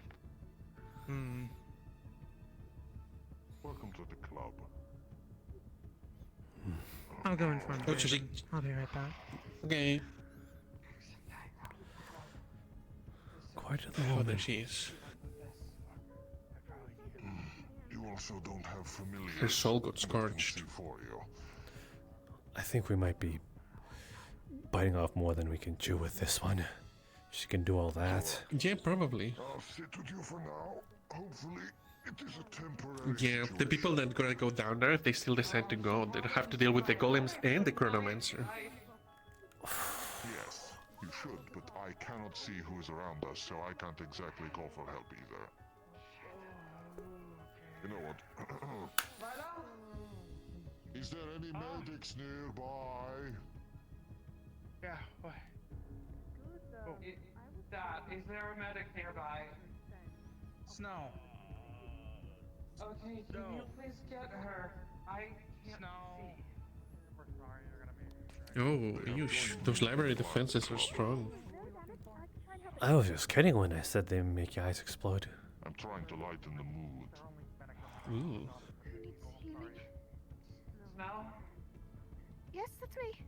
Welcome to the club. I'll go in front. Oh, she... I'll be right back. Okay. Quite a Oh, woman. there she is. You also don't have familiar. Her soul got scorched. For you. I think we might be biting off more than we can chew with this one. She can do all that. Yeah, probably. I'll sit with you for now. Hopefully, it is a temporary Yeah, the people that gonna go down there, if they still decide to go, they have to deal with the golems and the chronomancer. Yes, you should, but I cannot see who is around us, so I can't exactly call for help either. You know what? Is there any medics nearby? Yeah, what? Dad, is there a medic nearby? Snow. Okay, can you please get her? I can't see. We're sorry, you're gonna be... Oh, those library defenses are strong. I was just kidding when I said they make your eyes explode. I'm trying to lighten the mood. Ooh. Snow? Yes, that's me.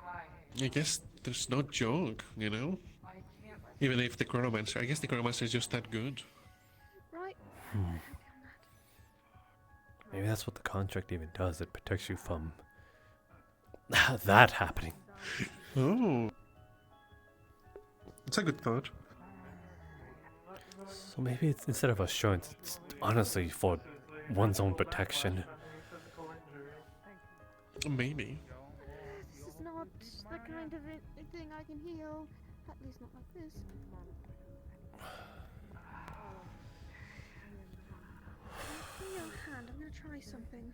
Hi. I guess there's no joke, you know? Even if the chronomancer, I guess the chronomancer is just that good. Right. Maybe that's what the contract even does. It protects you from that happening. Oh. It's a good thought. So maybe it's, instead of assurance, it's honestly for one's own protection. Maybe. This is not the kind of thing I can heal. At least not like this. Give me your hand. I'm gonna try something.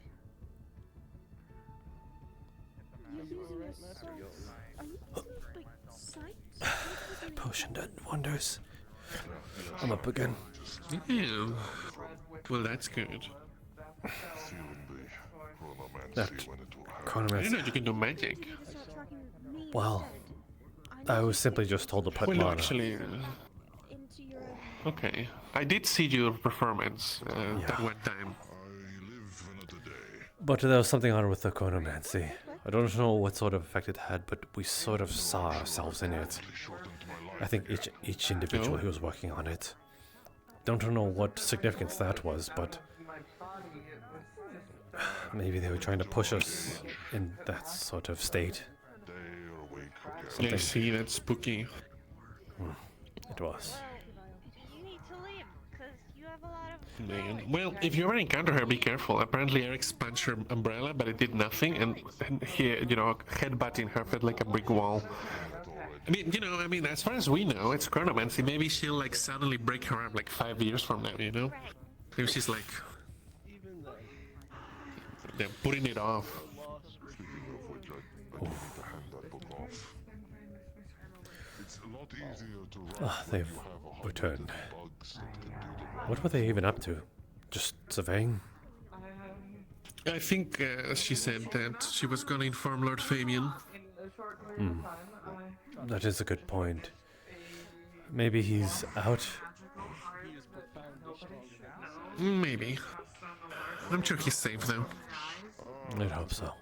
You're using your salts. Are you using like sight? Potion done wonders. I'm up again. Yeah. Well, that's good. That I didn't know chronomancer. you can do magic. Well, I was simply just told to put Well, mana. actually, okay. I did see your performance that one time. But there was something on with the chronomancy. I don't know what sort of effect it had, but we sort of saw ourselves in it. I think each individual who was working on it. Don't know what significance that was, but maybe they were trying to push us in that sort of state. Yeah, I see, that's spooky. It was. You need to leave, because you have a lot of... Man. Well, if you ever encounter her, be careful. Apparently Eric's punched her umbrella, but it did nothing, and he, you know, headbutting her felt like a brick wall. I mean, you know, as far as we know, it's chronomancy. Maybe she'll, like, suddenly break her arm, like, 5 years from now, you know? Maybe she's, like... They're putting it off. Ah, they've returned. What were they even up to? Just surveying? I think she said that she was gonna inform Lord Fabian. That is a good point. Maybe he's out? Maybe. I'm sure he's safe, though. I'd hope so.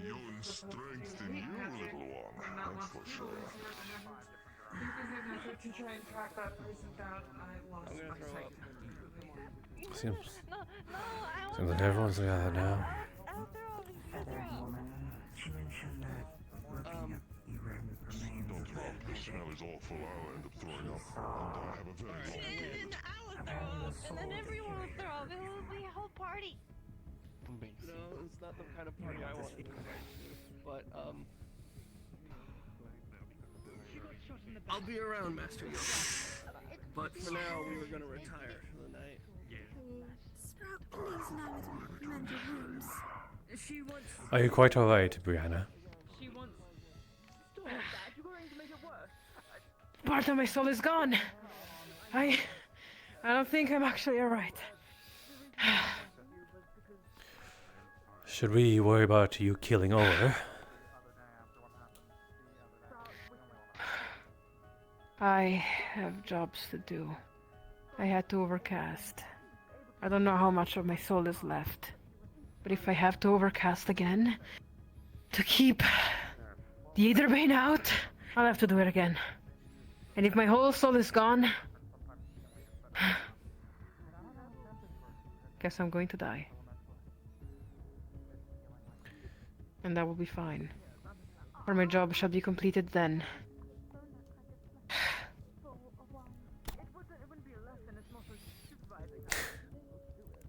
You strengthen you, little one. That's for sure. To try and track that person down, I lost my sight. Seems like everyone's together now. She mentioned that looking at the remains Don't throw up. The smell is awful. I'll end up throwing up. And I have a very long beard. And then everyone will throw up. It will be a whole party. No, it's not the kind of party I want to go to. But, I'll be around, Master Yoda. But for now, we were gonna retire for the night. Sprout, please now mend your wounds. She wants. Are you quite alright, Brianna? She wants. Stop that. You're going to make it worse. Part of my soul is gone. I don't think I'm actually alright. Should we worry about you killing over? I have jobs to do. I had to overcast. I don't know how much of my soul is left. But if I have to overcast again, to keep the Aetherbane out, I'll have to do it again. And if my whole soul is gone, guess I'm going to die. And that will be fine. Or my job shall be completed then.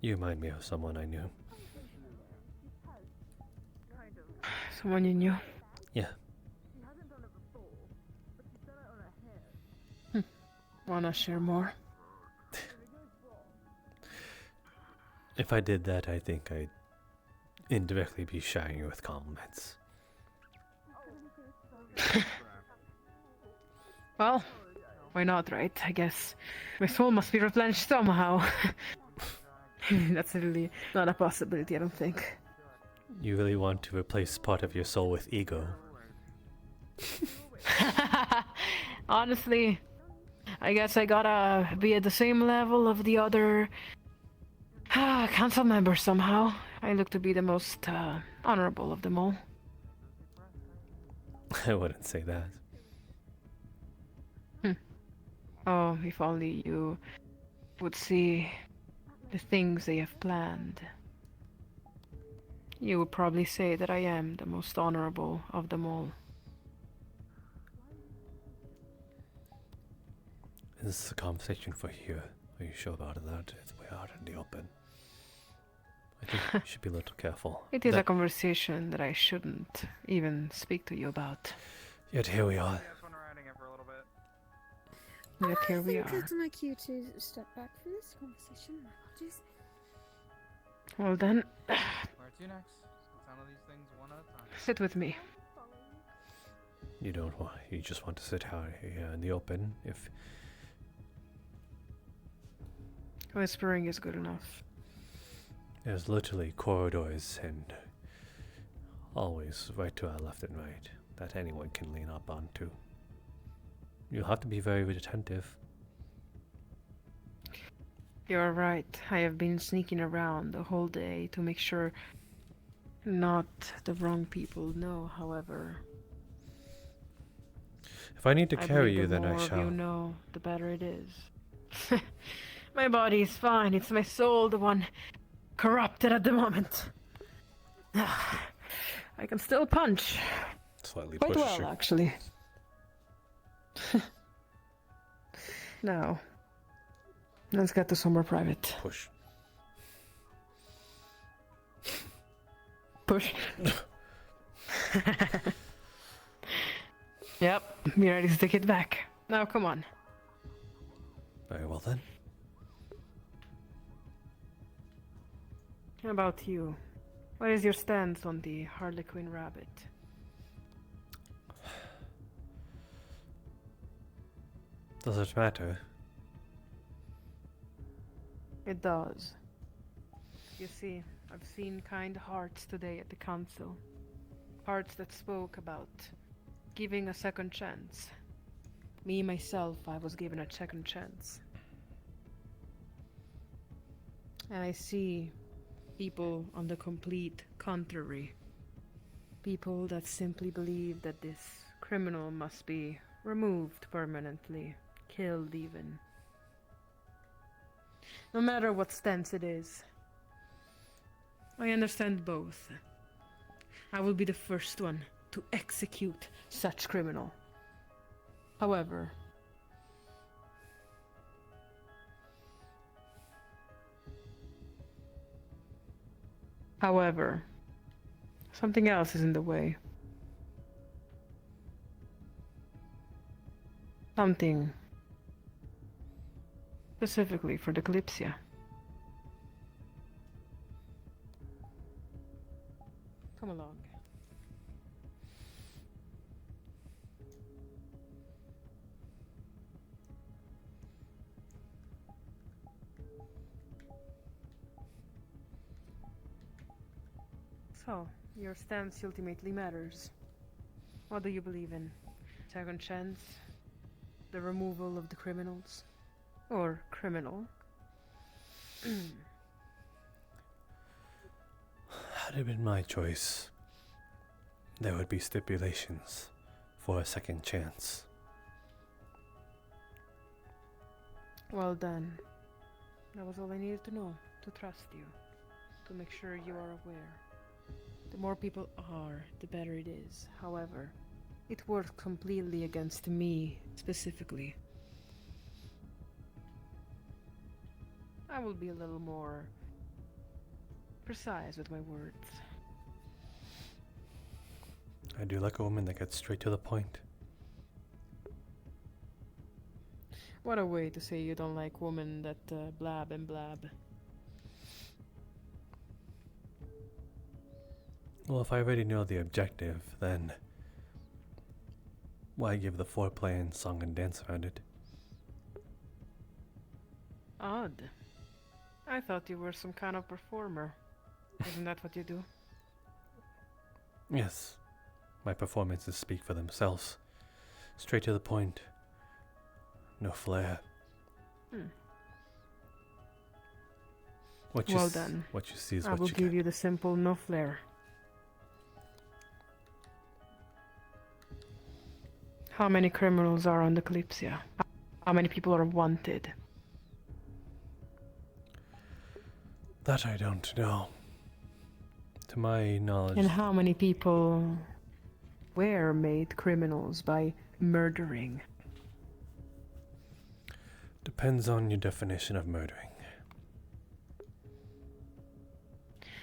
You remind me of someone I knew. Someone you knew? Yeah. Wanna share more? If I did that, I think I'd indirectly be sharing you with compliments. Well, why not, right? I guess my soul must be replenished somehow. That's really not a possibility, I don't think. You really want to replace part of your soul with ego? Honestly, I guess I gotta be at the same level of the other council members somehow. I look to be the most honorable of them all. I wouldn't say that. Oh, if only you would see the things they have planned. You would probably say that I am the most honorable of them all. This is a conversation for here. Are you sure about that? It's way out in the open. I think you should be a little careful. It is a conversation that I shouldn't even speak to you about. Yet here we are. Yet here we I think are. it's my cue to step back from this conversation. My apologies. Well then, Where to next? Let's handle these things one at a time. sit with me. You don't want. You just want to sit out here in the open. If Whispering is good enough. there's literally corridors and always right to our left and right that anyone can lean up onto. You'll have to be very attentive. You're right. I have been sneaking around the whole day to make sure not the wrong people know, however. If I need to carry believe you, the then I more of shall. You know, the better it is. My body is fine. It's my soul, the one corrupted at the moment. I can still punch. Slightly Quite push well, you. actually. Now, let's get to somewhere private. Push. Push. Yep, be ready to take it back. Now, come on. Very well then. How about you? What is your stance on the Harlequin rabbit? Does it matter? It does. You see, I've seen kind hearts today at the council. Hearts that spoke about giving a second chance. Me, myself, I was given a second chance. And I see people on the complete contrary. People that simply believe that this criminal must be removed permanently, killed even. No matter what stance it is. I understand both. I will be the first one to execute such criminal. However, something else is in the way. Something specifically for the Kalypsia. Come along. So, your stance ultimately matters. What do you believe in? Second chance? The removal of the criminals? Or criminal? Had it been my choice, there would be stipulations for a second chance. Well done. That was all I needed to know, to trust you, to make sure you are aware. The more people are, the better it is. However, it works completely against me, specifically. I will be a little more precise with my words. I do like a woman that gets straight to the point. What a way to say you don't like women that blab and blab. Well, if I already know the objective, then why give the foreplay and song and dance around it? Odd. I thought you were some kind of performer. Isn't that what you do? Yes, my performances speak for themselves. Straight to the point. No flair. What you Well done. What you see is I what will you give get. you the simple no flair. How many criminals are on the Kalypsia? How many people are wanted? That I don't know. To my knowledge, And how many people were made criminals by murdering? depends on your definition of murdering.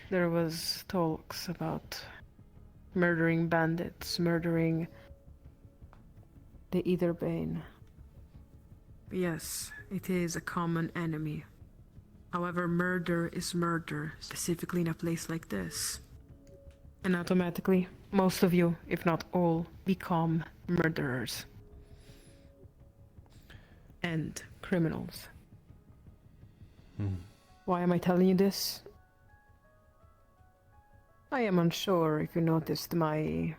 There was talks about murdering bandits, murdering the Etherbane. Yes, it is a common enemy. However, murder is murder, specifically in a place like this. And automatically, most of you, if not all, become murderers. And criminals. Why am I telling you this? I am unsure if you noticed my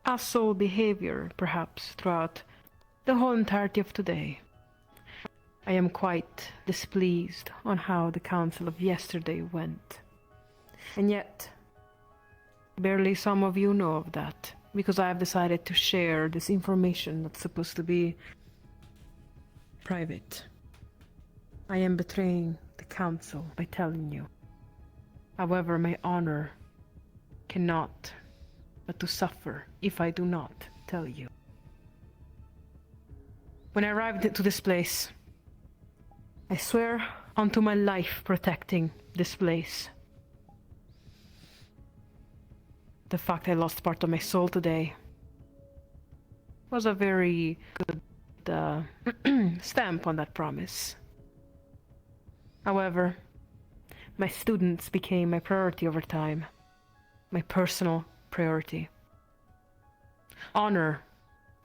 asshole behavior, perhaps, throughout the whole entirety of today. I am quite displeased on how the council of yesterday went. And yet, barely some of you know of that, because I have decided to share this information that's supposed to be private. I am betraying the council by telling you. However, my honor cannot but to suffer if I do not tell you. When I arrived to this place, I swear unto my life protecting this place. The fact I lost part of my soul today was a very good stamp on that promise. However, my students became my priority over time, my personal priority. Honor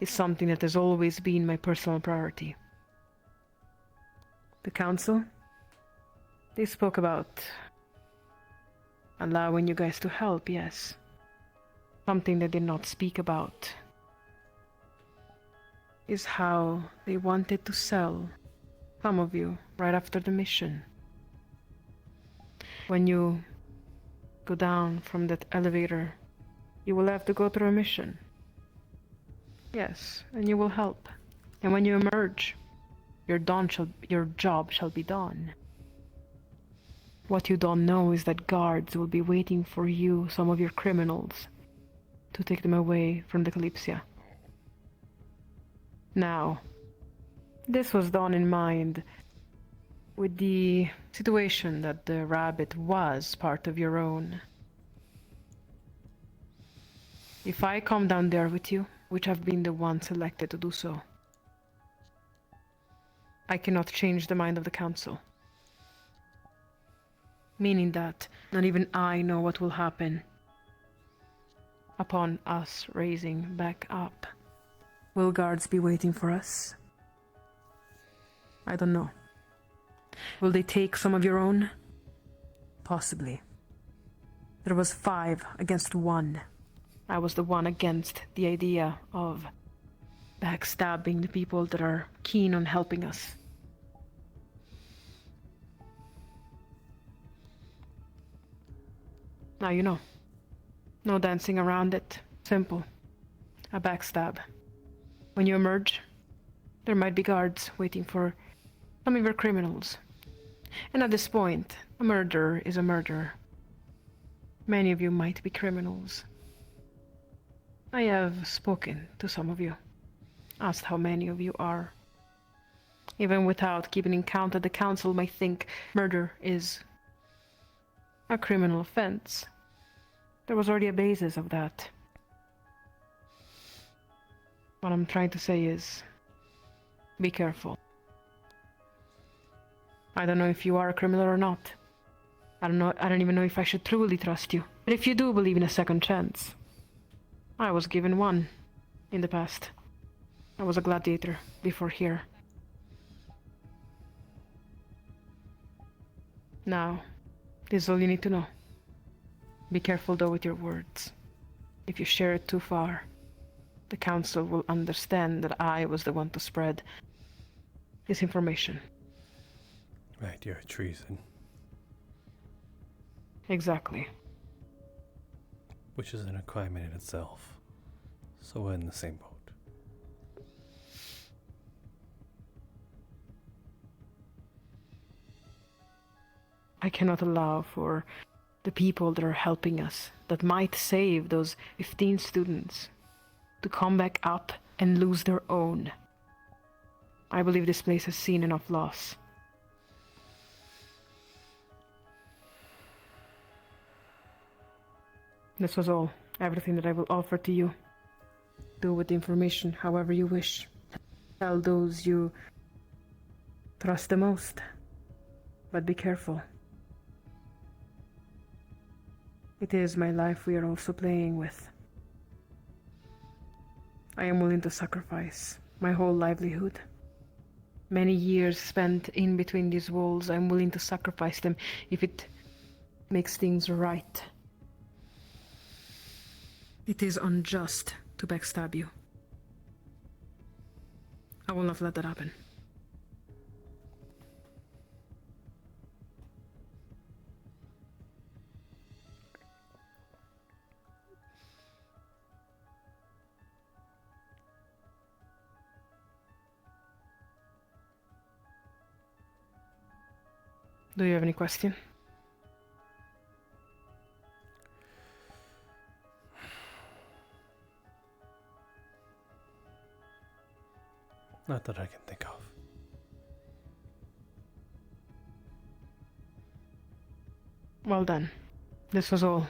is something that has always been my personal priority. The council, they spoke about allowing you guys to help, yes. Something they did not speak about is how they wanted to sell some of you right after the mission. When you go down from that elevator, you will have to go through a mission. Yes, and you will help. And when you emerge, your job shall be done. What you don't know is that guards will be waiting for you, some of your criminals, to take them away from the Kalypsia. Now, this was done in mind with the situation that the rabbit was part of your own. If I come down there with you, which I've been the one selected to do so, I cannot change the mind of the council. Meaning that not even I know what will happen upon us raising back up. Will guards be waiting for us? I don't know. Will they take some of your own? Possibly. There was 5 against 1. I was the one against the idea of backstabbing the people that are keen on helping us. Now you know. No dancing around it. Simple. A backstab. When you emerge, there might be guards waiting for some of your criminals. And at this point, a murderer is a murderer. Many of you might be criminals. I have spoken to some of you, asked how many of you are. Even without keeping in count that the council might think murder is a criminal offense. There was already a basis of that. What I'm trying to say is, be careful. I don't know if you are a criminal or not. I don't even know if I should truly trust you. But if you do believe in a second chance, I was given one in the past. I was a gladiator before here. Now, this is all you need to know. Be careful though with your words. If you share it too far, the council will understand that I was the one to spread this information. Right, you're treason. Exactly. Which isn't a crime in itself. So we're in the same boat. I cannot allow for the people that are helping us, that might save those 15 students, to come back up and lose their own. I believe this place has seen enough loss. This was all, everything that I will offer to you. Do with the information however you wish. Tell those you trust the most. But be careful. It is my life we are also playing with. I am willing to sacrifice my whole livelihood. Many years spent in between these walls, I'm willing to sacrifice them if it makes things right. It is unjust to backstab you. I will not let that happen. Do you have any question? Not that I can think of. Well done. This was all.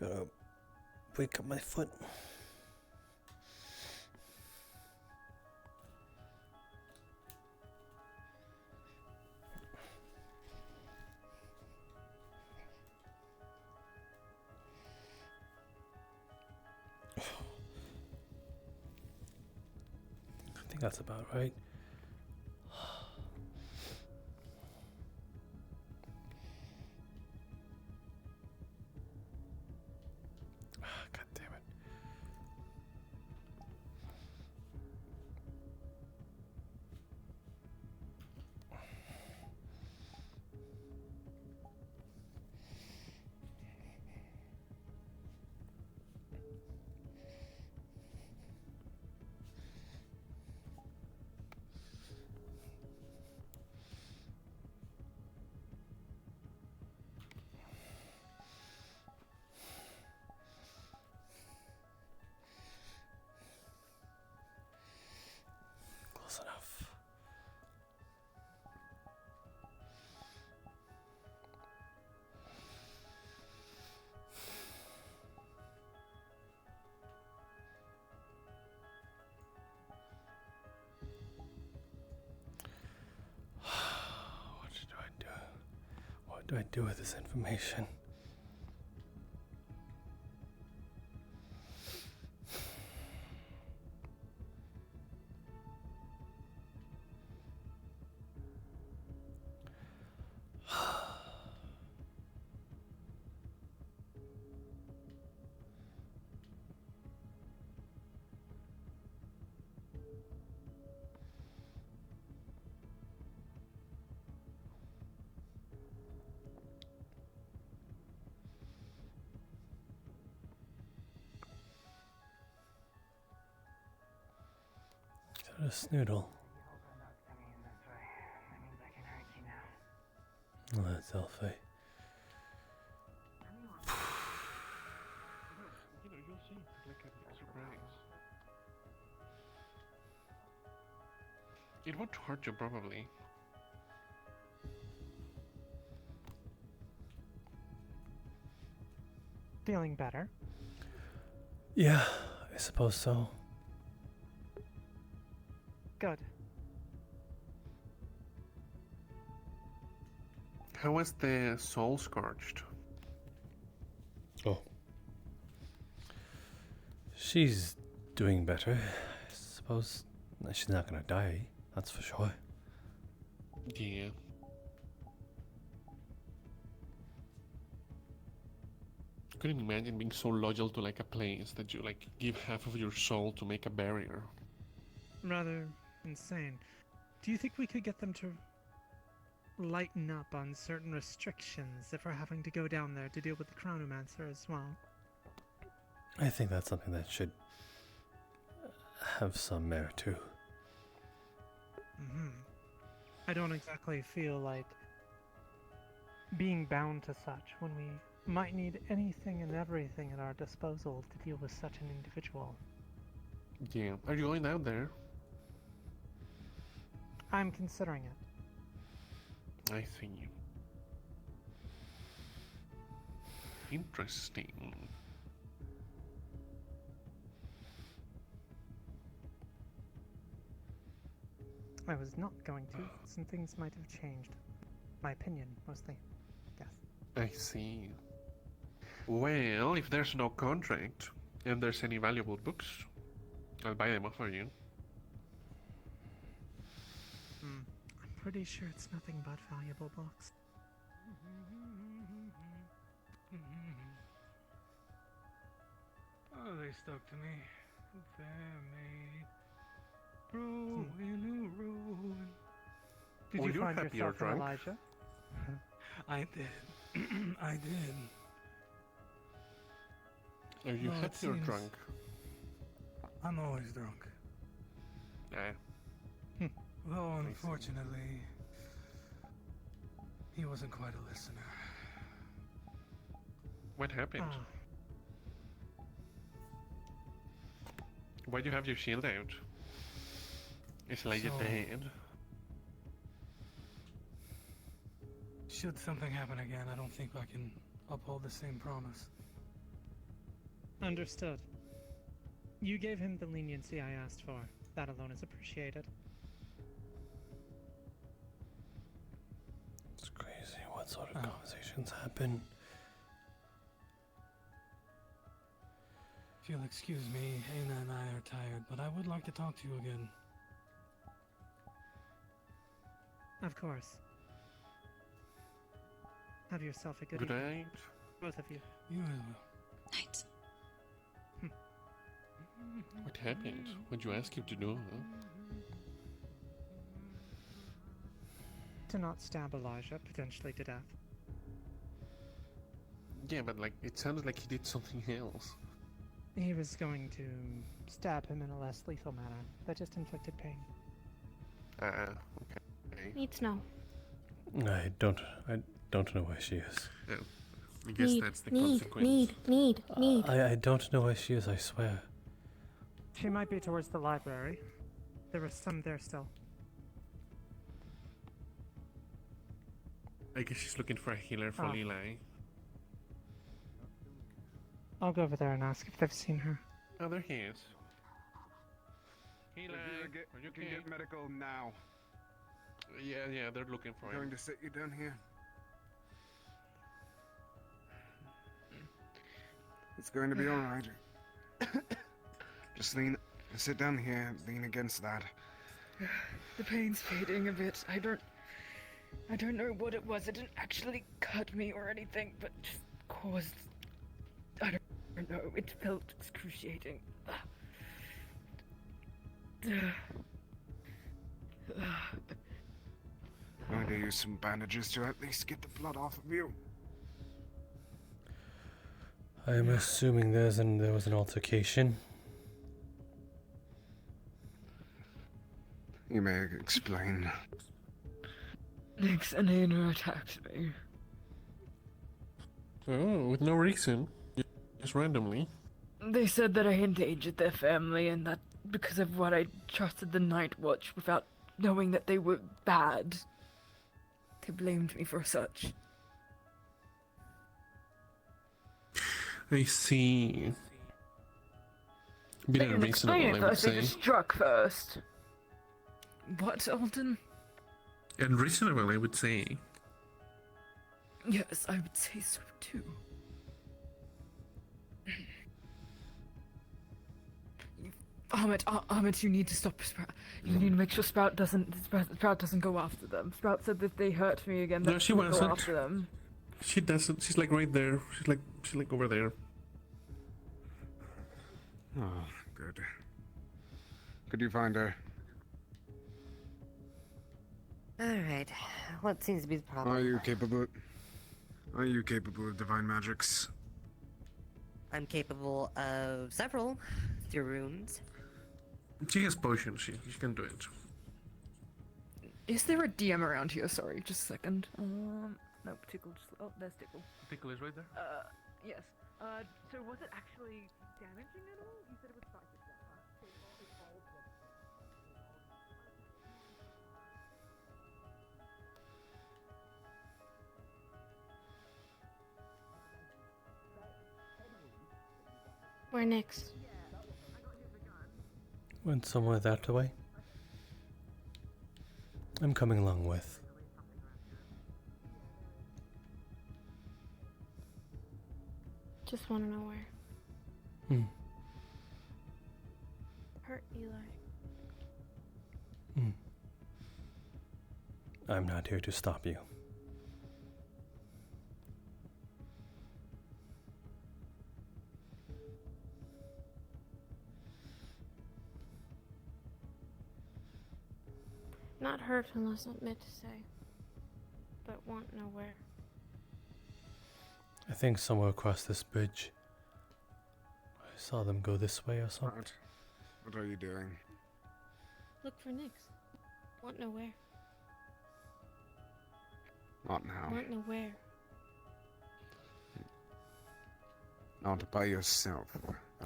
Gotta wake up my foot. I think that's about right. God damn it. Close enough. What do I do? What do I do with this information? A snoodle. Oh, that's Elfie. You'll see. Like a surprise. It won't hurt you, probably. Feeling better? Yeah, I suppose so. Good. How was the soul scorched? Oh. She's doing better. I suppose she's not gonna die, that's for sure. Yeah. Couldn't imagine being so loyal to like a place that you like give half of your soul to make a barrier. Rather insane. Do you think we could get them to lighten up on certain restrictions if we're having to go down there to deal with the Chronomancer as well? I think that's something that should have some merit too. I don't exactly feel like being bound to such when we might need anything and everything at our disposal to deal with such an individual. Yeah. Are you going down there? I'm considering it. I see. Interesting. I was not going to. Some things might have changed. My opinion, mostly. Yes. I see. Well, if there's no contract and there's any valuable books, I'll buy them off for you. I'm pretty sure it's nothing but valuable books. Oh, they stuck to me. Ruin, ruin. Did you find yourself an Elijah? I did. I did. Are you Well, happy or drunk? I'm always drunk. Yeah. Though, unfortunately, he wasn't quite a listener. What happened? Why'd you have your shield out? It's like you're dead. Should something happen again, I don't think I can uphold the same promise. Understood. You gave him the leniency I asked for. That alone is appreciated. It's crazy. What sort of conversations happen? If you'll excuse me, Aina and I are tired, but I would like to talk to you again. Of course. Have yourself a good Good evening. night. Both of you. You as well. Night. What happened? What'd you ask him to do, huh? To not stab Elijah, potentially to death. Yeah, but like, it sounded like he did something else. He was going to stab him in a less lethal manner that just inflicted pain. Okay. Need to know. I don't know where she is. Yeah, I guess that's the consequence. Need. I don't know where she is, I swear. She might be towards the library. There was some there still. I guess she's looking for a healer for Ah. Eli. I'll go over there and ask if they've seen her. Oh, there he is. Eli, You can get medical now. Yeah, they're looking for I'm going him. to sit you down here. It's going to be alright. Just sit down here, lean against that. The pain's fading a bit. I don't know what it was. It didn't actually cut me or anything, but just caused... I don't know. It felt excruciating. I'm going to use some bandages to at least get the blood off of you. I'm assuming there was an altercation. You may explain. Nyx and Aina attacked me. Oh, with no reason. Just randomly. They said that I endangered their family and that because of what I trusted the Night Watch without knowing that they were bad. They blamed me for such. I see. Bit Explain unreasonable, it I would first. They say. just struck first. What, Alden? Unreasonable, I would say. Yes, I would say so too. Ahmed, you need to stop Sprout. You need to make sure Sprout doesn't go after them. Sprout said that they hurt me again. No, that she would go wasn't. after them. She doesn't. She's like right there. She's like over there. Oh, good. Could you find her? Alright, what seems to be the problem? Are you capable of divine magics? I'm capable of several through runes. She has potions. She can do it. Is there a DM around here? Sorry, just a second. Nope, Tickle. Oh, there's Tickle. Tickle is right there. Yes. So was it actually damaging at all? You said it was psychic damage. Where next? Went somewhere that way. I'm coming along with. Just want to know where. Hurt Eli. I'm not here to stop you. Not hurt unless not meant to say. But want to know where. I think somewhere across this bridge. I saw them go this way or something. What are you doing? Look for Nyx. Want to know where. Not now. Want to know where. Not by yourself.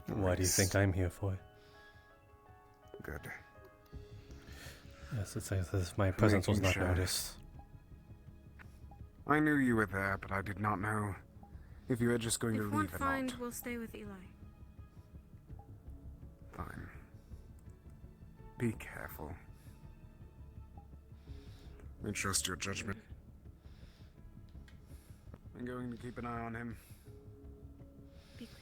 Why do you think I'm here for? Good. Yes, it's as if my presence was Making not sure. noticed. I knew you were there, but I did not know if you were just going to If leave want or find, not. we'll stay with Eli. Be careful. We trust your judgment. I'm going to keep an eye on him. Be quick.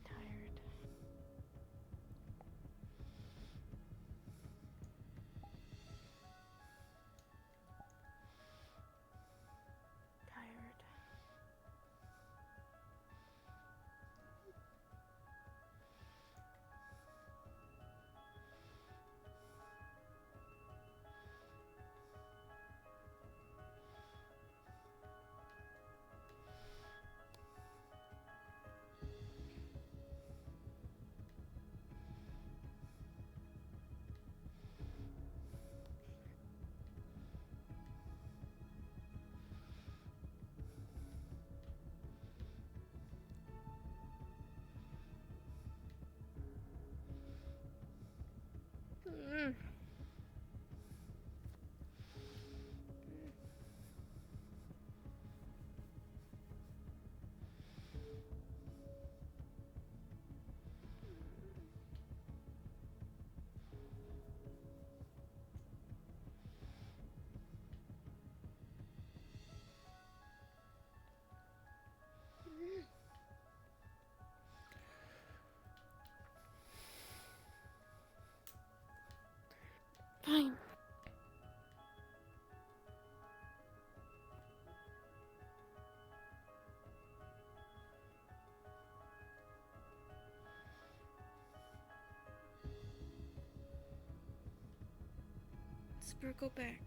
Tired. Tired. Fine. Sparkle back.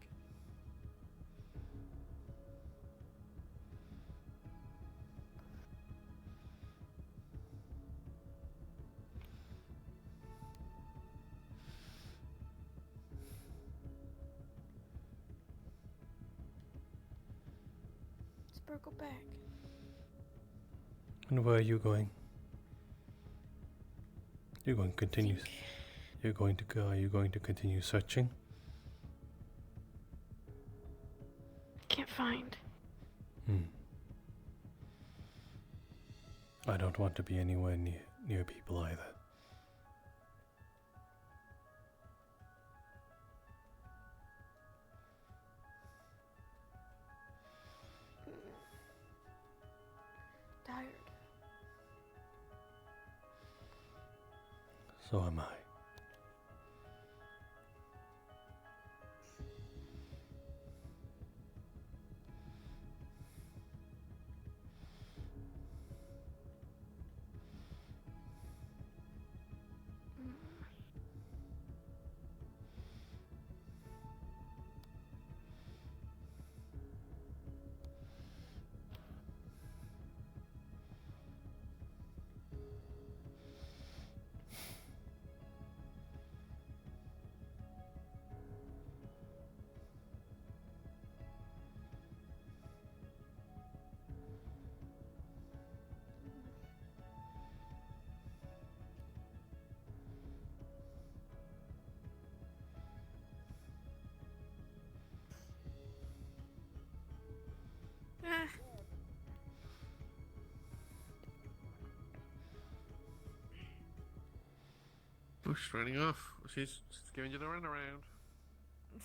Sparkle back. And where are you going? You're going to continue. You're going to go. Are you going to continue searching? Can't find. I don't want to be anywhere near people either. Tired. So am I. Ah. Oh, she's running off. She's giving you the runaround.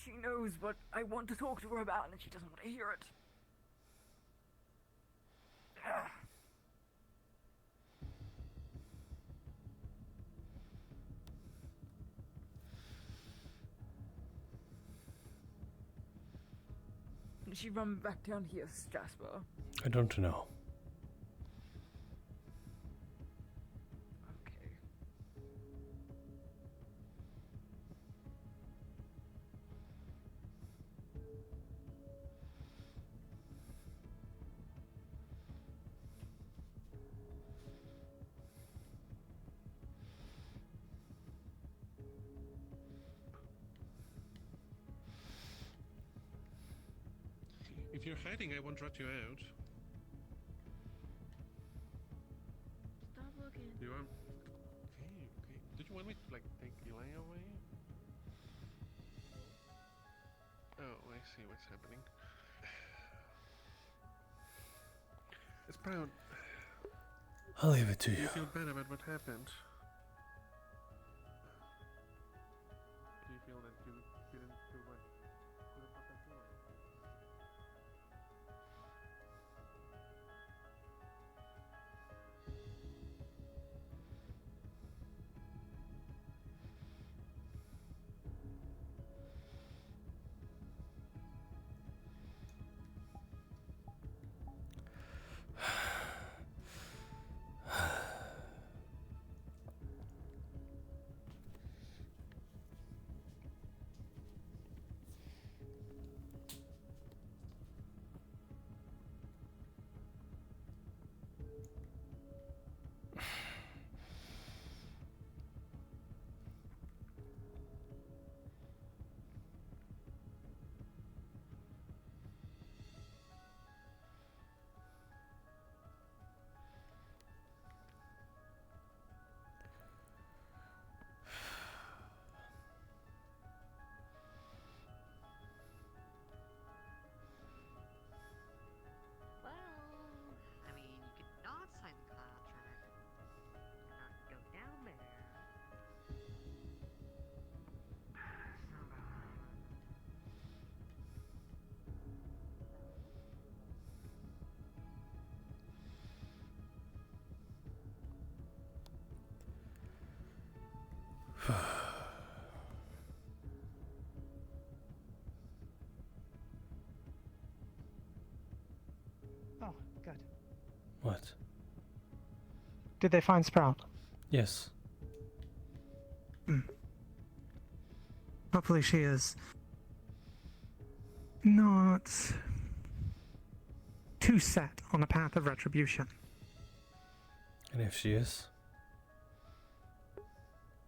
She knows what I want to talk to her about, and she doesn't want to hear it. Ah. Did she run back down here, Jasper? I don't know. Okay. If you're hiding, I won't rat you out. Stop looking. Do you want? Okay, okay. Did you want me to like take Eli away? Oh, I see what's happening. Sprout, I'll leave it to do you you. feel bad about what happened? Do you feel that you didn't do what you were supposed to do? Well, I mean, you could not sign the contract and not go down there. Oh, good. What? Did they find Sprout? Yes. Hopefully she is not too set on a path of retribution. And if she is?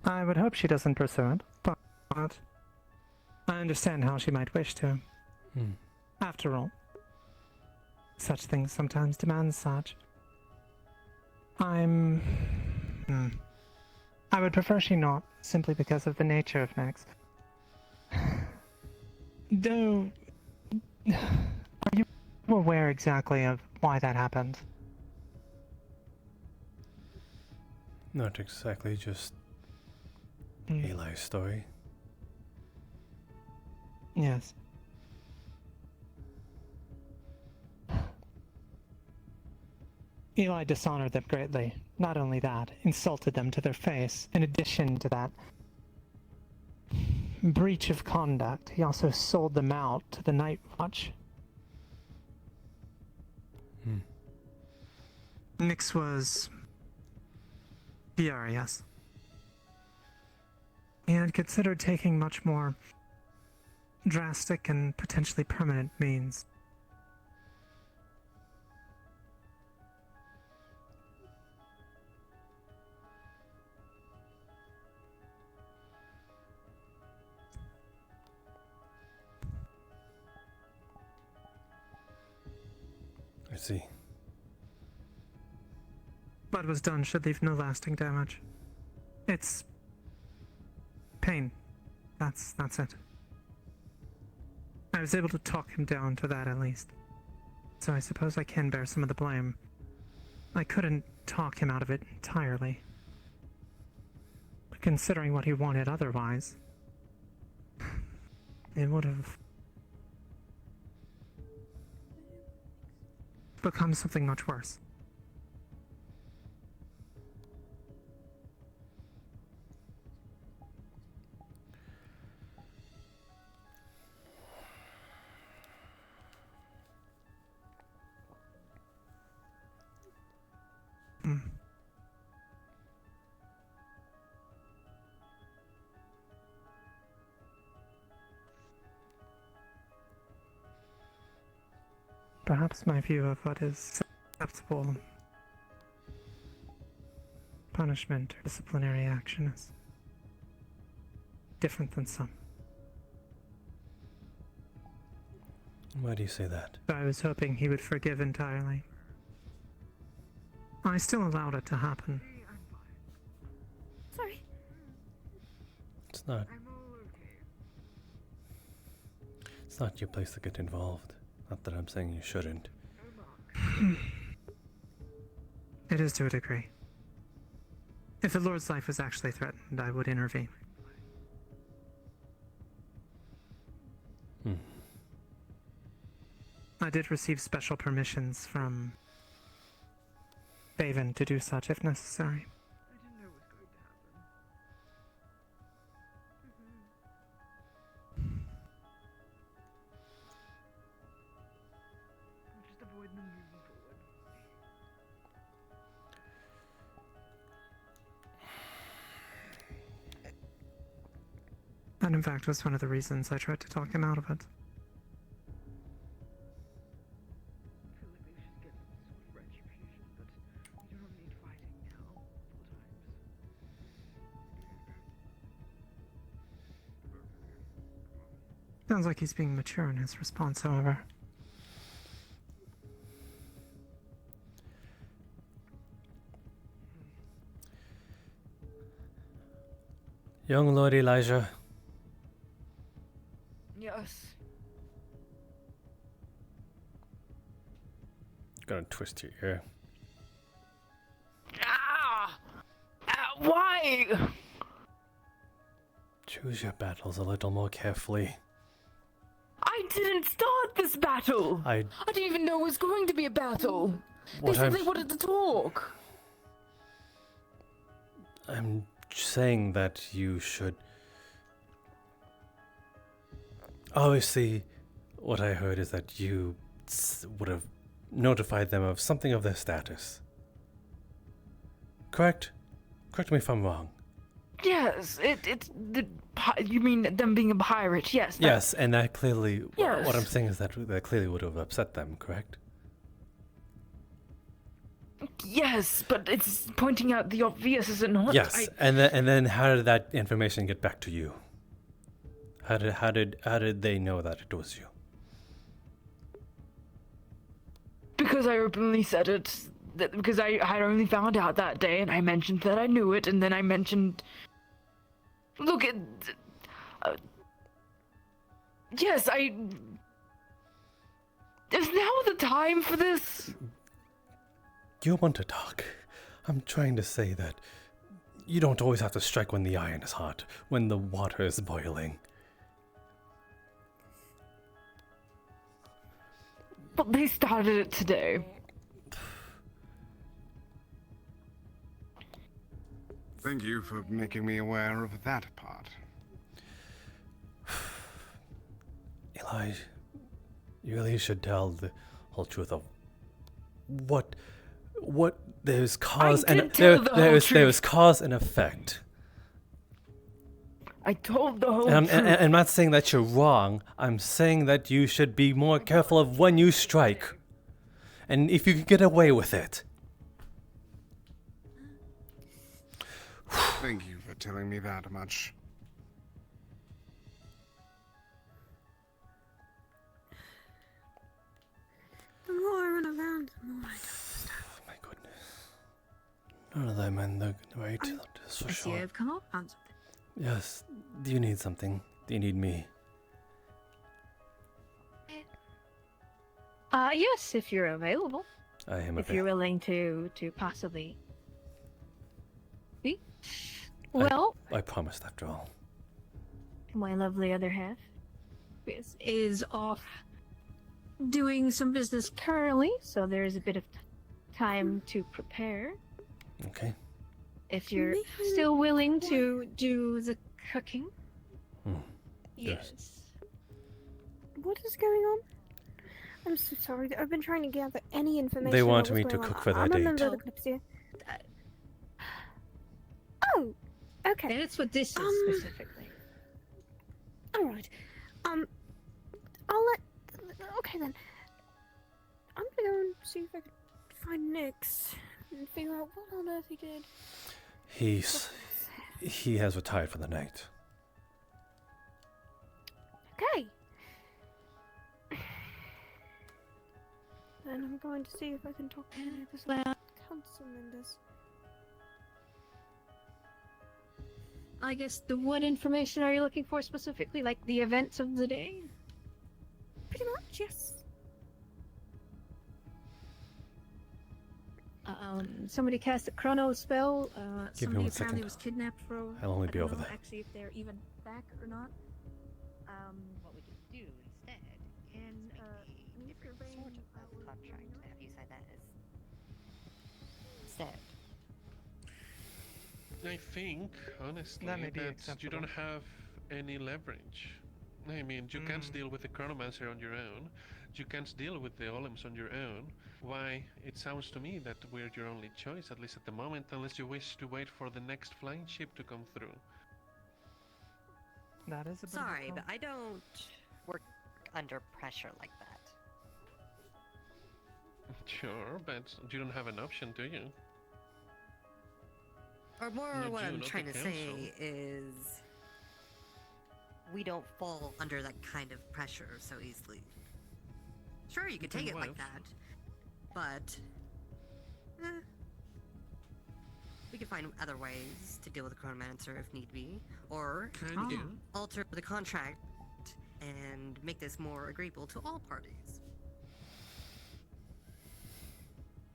I would hope she doesn't pursue it, but I understand how she might wish to. After all, such things sometimes demand such. I would prefer she not, simply because of the nature of Nex. Though, are you aware exactly of why that happened? Not exactly, just Eli's story. Yes. Eli dishonored them greatly. Not only that, insulted them to their face. In addition to that breach of conduct, he also sold them out to the Night Watch. Nyx was furious. He had considered taking much more drastic and potentially permanent means. I see. What was done should leave no lasting damage. It's pain. That's it. I was able to talk him down to that at least. So I suppose I can bear some of the blame. I couldn't talk him out of it entirely. But considering what he wanted otherwise, it would have become something much worse. Perhaps my view of what is acceptable punishment or disciplinary action is different than some. Why do you say that? I was hoping he would forgive entirely. I still allowed it to happen. Sorry. It's not. It's not your place to get involved. Not that I'm saying you shouldn't. It is to a degree. If the Lord's life was actually threatened, I would intervene. I did receive special permissions from Baven to do such if necessary. I didn't know it was going to happen. I'll just avoid them moving forward. That, in fact, was one of the reasons I tried to talk him out of it. Sounds like he's being mature in his response, however. Young Lord Elijah. Yes. Gonna twist your ear. Ah! Why? Choose your battles a little more carefully. I didn't start this battle. I didn't even know it was going to be a battle. They said they wanted to talk. I'm saying that you should. Obviously, what I heard is that you would have notified them of something of their status. Correct? Correct me if I'm wrong. Yes, you mean them being a pirate? Yes. Yes, and that clearly. Yes. What I'm saying is that clearly would have upset them. Correct? Yes, but it's pointing out the obvious, is it not? Yes, and then how did that information get back to you? How did they know that it was you? Because I openly said it. Because I had only found out that day, and I mentioned that I knew it, and then I mentioned. Look at. Yes, I. Is now the time for this? You want to talk. I'm trying to say that you don't always have to strike when the iron is hot, when the water is boiling. But they started it today. Thank you for making me aware of that part. Elijah, you really should tell the whole truth of what there's cause and there's cause and effect. I told the whole And truth. I'm not saying that you're wrong. I'm saying that you should be more careful of when you strike. And if you can get away with it. Thank you for telling me that much. The more I run around, the more I don't understand. Oh my goodness. None of them in the right. That's for I see sure. I've come up on something. Yes. Do you need something? Do you need me? Yes, if you're available. I am If you're available. willing to possibly. See? Well, I promised after all. my lovely other half is off doing some business currently, so there's a bit of time to prepare. Okay. If you're still willing to do the cooking. Yes. What is going on? I'm so sorry. I've been trying to gather any information. They about want what's me to going on. cook for their I'm a date. member of the Kalypsia. Oh, okay. That's what this is specifically. All right. I'll let. Okay then. I'm gonna go and see if I can find Nyx and figure out what on earth he did. He has retired for the night. Okay. Then I'm going to see if I can talk to any of his council members. I guess what information are you looking for specifically? Like the events of the day? Pretty much, yes. Somebody cast a chrono spell. Give me Somebody 1 apparently second. was kidnapped for. I'll only I be don't over know there. actually if they're even back or not. What we could do instead And is make a different sort of contract and have you sign that as instead. I think, honestly, That may be that you acceptable. don't have any leverage. I mean, you can't deal with the Chronomancer on your own. You can't deal with the Olems on your own. Why, it sounds to me that we're your only choice, at least at the moment, unless you wish to wait for the next flying ship to come through. That is a bit of a Sorry, call. but I don't work under pressure like that. Sure, but you don't have an option, do you? Or more, Not what you, I'm not the trying to say council. is we don't fall under that kind of pressure so easily. Sure, you could take it like that, but we could find other ways to deal with the Chronomancer if need be, or Can you? alter the contract and make this more agreeable to all parties.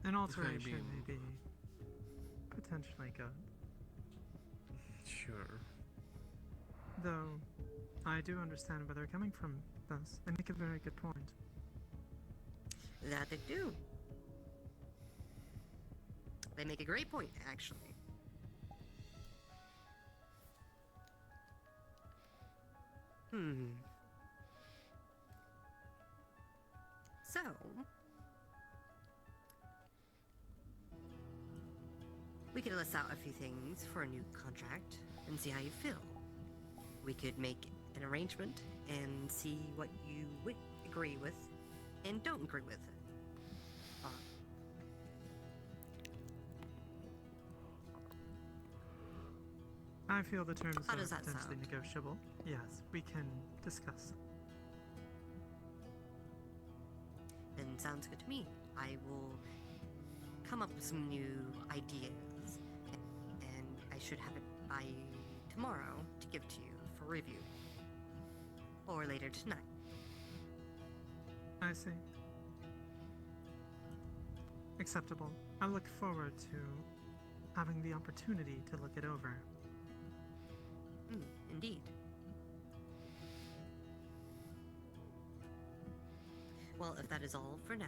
An alteration mean- may be potentially good. Sure. Though, I do understand where they're coming from, thus. They make a very good point. That they do. They make a great point, actually. So, we could list out a few things for a new contract and see how you feel. We could make an arrangement and see what you would agree with and don't agree with. I feel the terms How are does that potentially sound? negotiable. Yes, we can discuss. Then sounds good to me. I will come up with some new ideas, and I should have it by tomorrow to give to you for review. Or later tonight. I see. Acceptable. I look forward to having the opportunity to look it over. Indeed. Well, if that is all for now,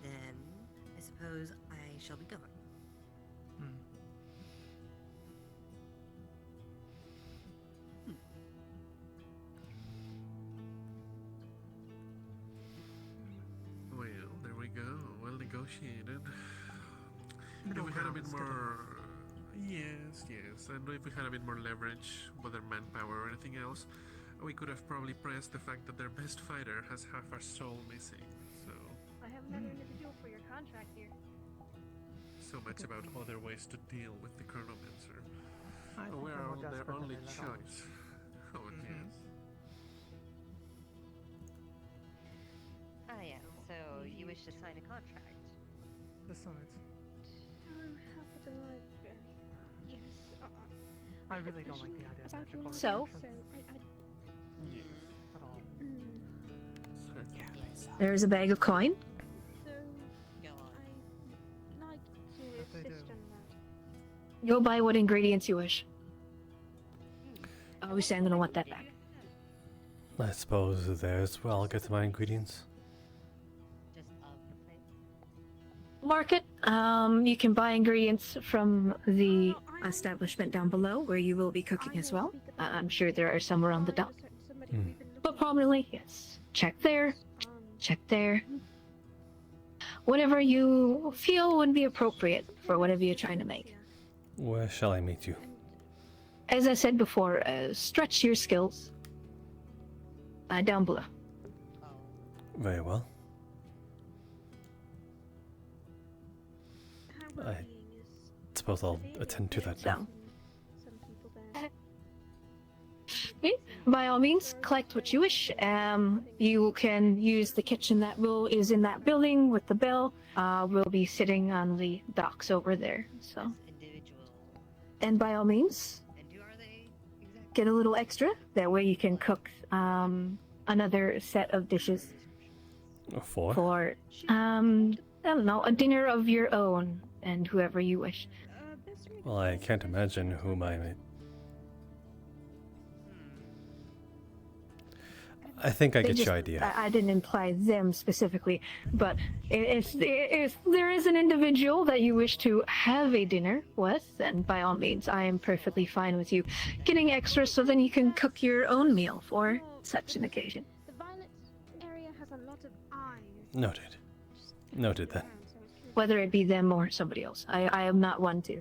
then I suppose I shall be going. Well, there we go. Well negotiated. If Middle we had a ground bit is good more... Yes. And if we had a bit more leverage, whether manpower or anything else, we could have probably pressed the fact that their best fighter has half a soul missing. I have another individual for your contract here. So much about other ways to deal with the Chronomancer. I think We're I'm more their desperate than only they let on. choice. Oh, yes. Ah, yeah. So you wish to sign a contract? Besides, How would I like Yes. I really don't like the idea of magical So? restrictions at all. There's a bag of coin. So, I'd like to they assist do. on that. Go buy what ingredients you wish. Obviously, I'm gonna want that back. I suppose there's where I'll get my ingredients. Just of the thing? Market. You can buy ingredients from the establishment down below where you will be cooking as well. I'm sure there are some around the dock. But prominently, yes. Check there. Check there. Whatever you feel would be appropriate for whatever you're trying to make. Where shall I meet you? As I said before, stretch your skills. Down below. Very well. I suppose I'll attend to that now. Okay. By all means, collect what you wish. You can use the kitchen that is in that building with the bell. We'll be sitting on the docks over there. So, and by all means, get a little extra. That way you can cook another set of dishes For? for I don't know, a dinner of your own. and whoever you wish. Well, I can't imagine whom I may. I think I They get just- your idea. I didn't imply them specifically, but if there is an individual that you wish to have a dinner with, then by all means, I am perfectly fine with you getting extra so then you can cook your own meal for such an occasion. The violet area has a lot of eyes. Noted. Noted then. Whether it be them or somebody else. I am not one to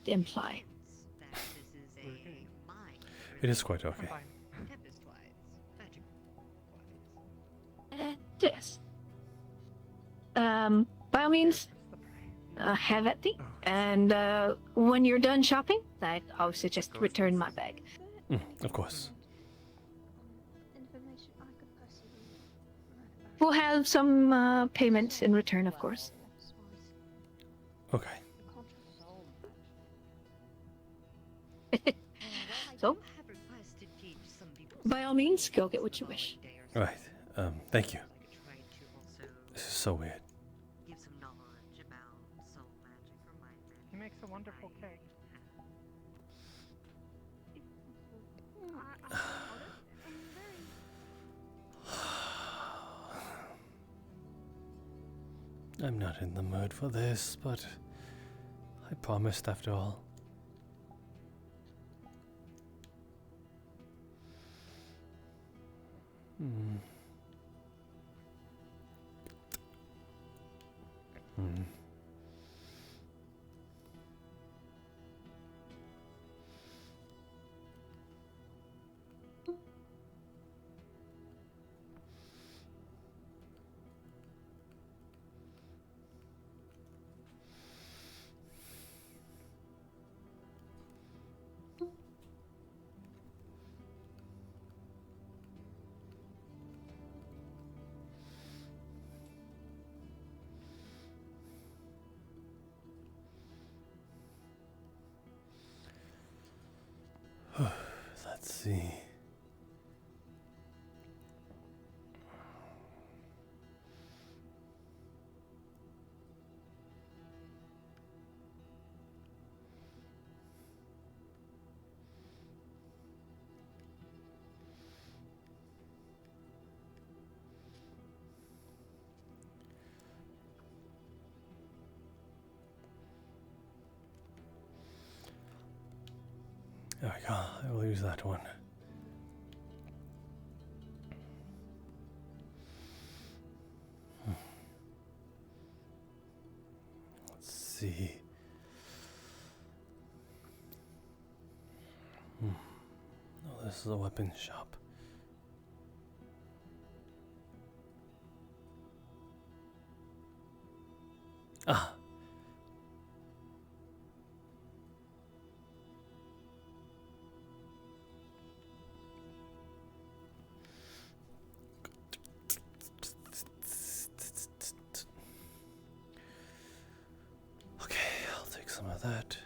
imply. It is quite okay. Yes. By all means, have at thee. And when you're done shopping, I would suggest return my bag. Of course. Information I could possibly We'll have some payment in return, of course. Okay. So, by all means, go get what you wish. Right. Thank you. This is so weird. He makes a wonderful cake. I'm not in the mood for this, but I promised after all. Hmm. Hmm. Let's see. There we go. I will use that one. Let's see. Oh, this is a weapon shop. Ah. Okay, I'll take some of that.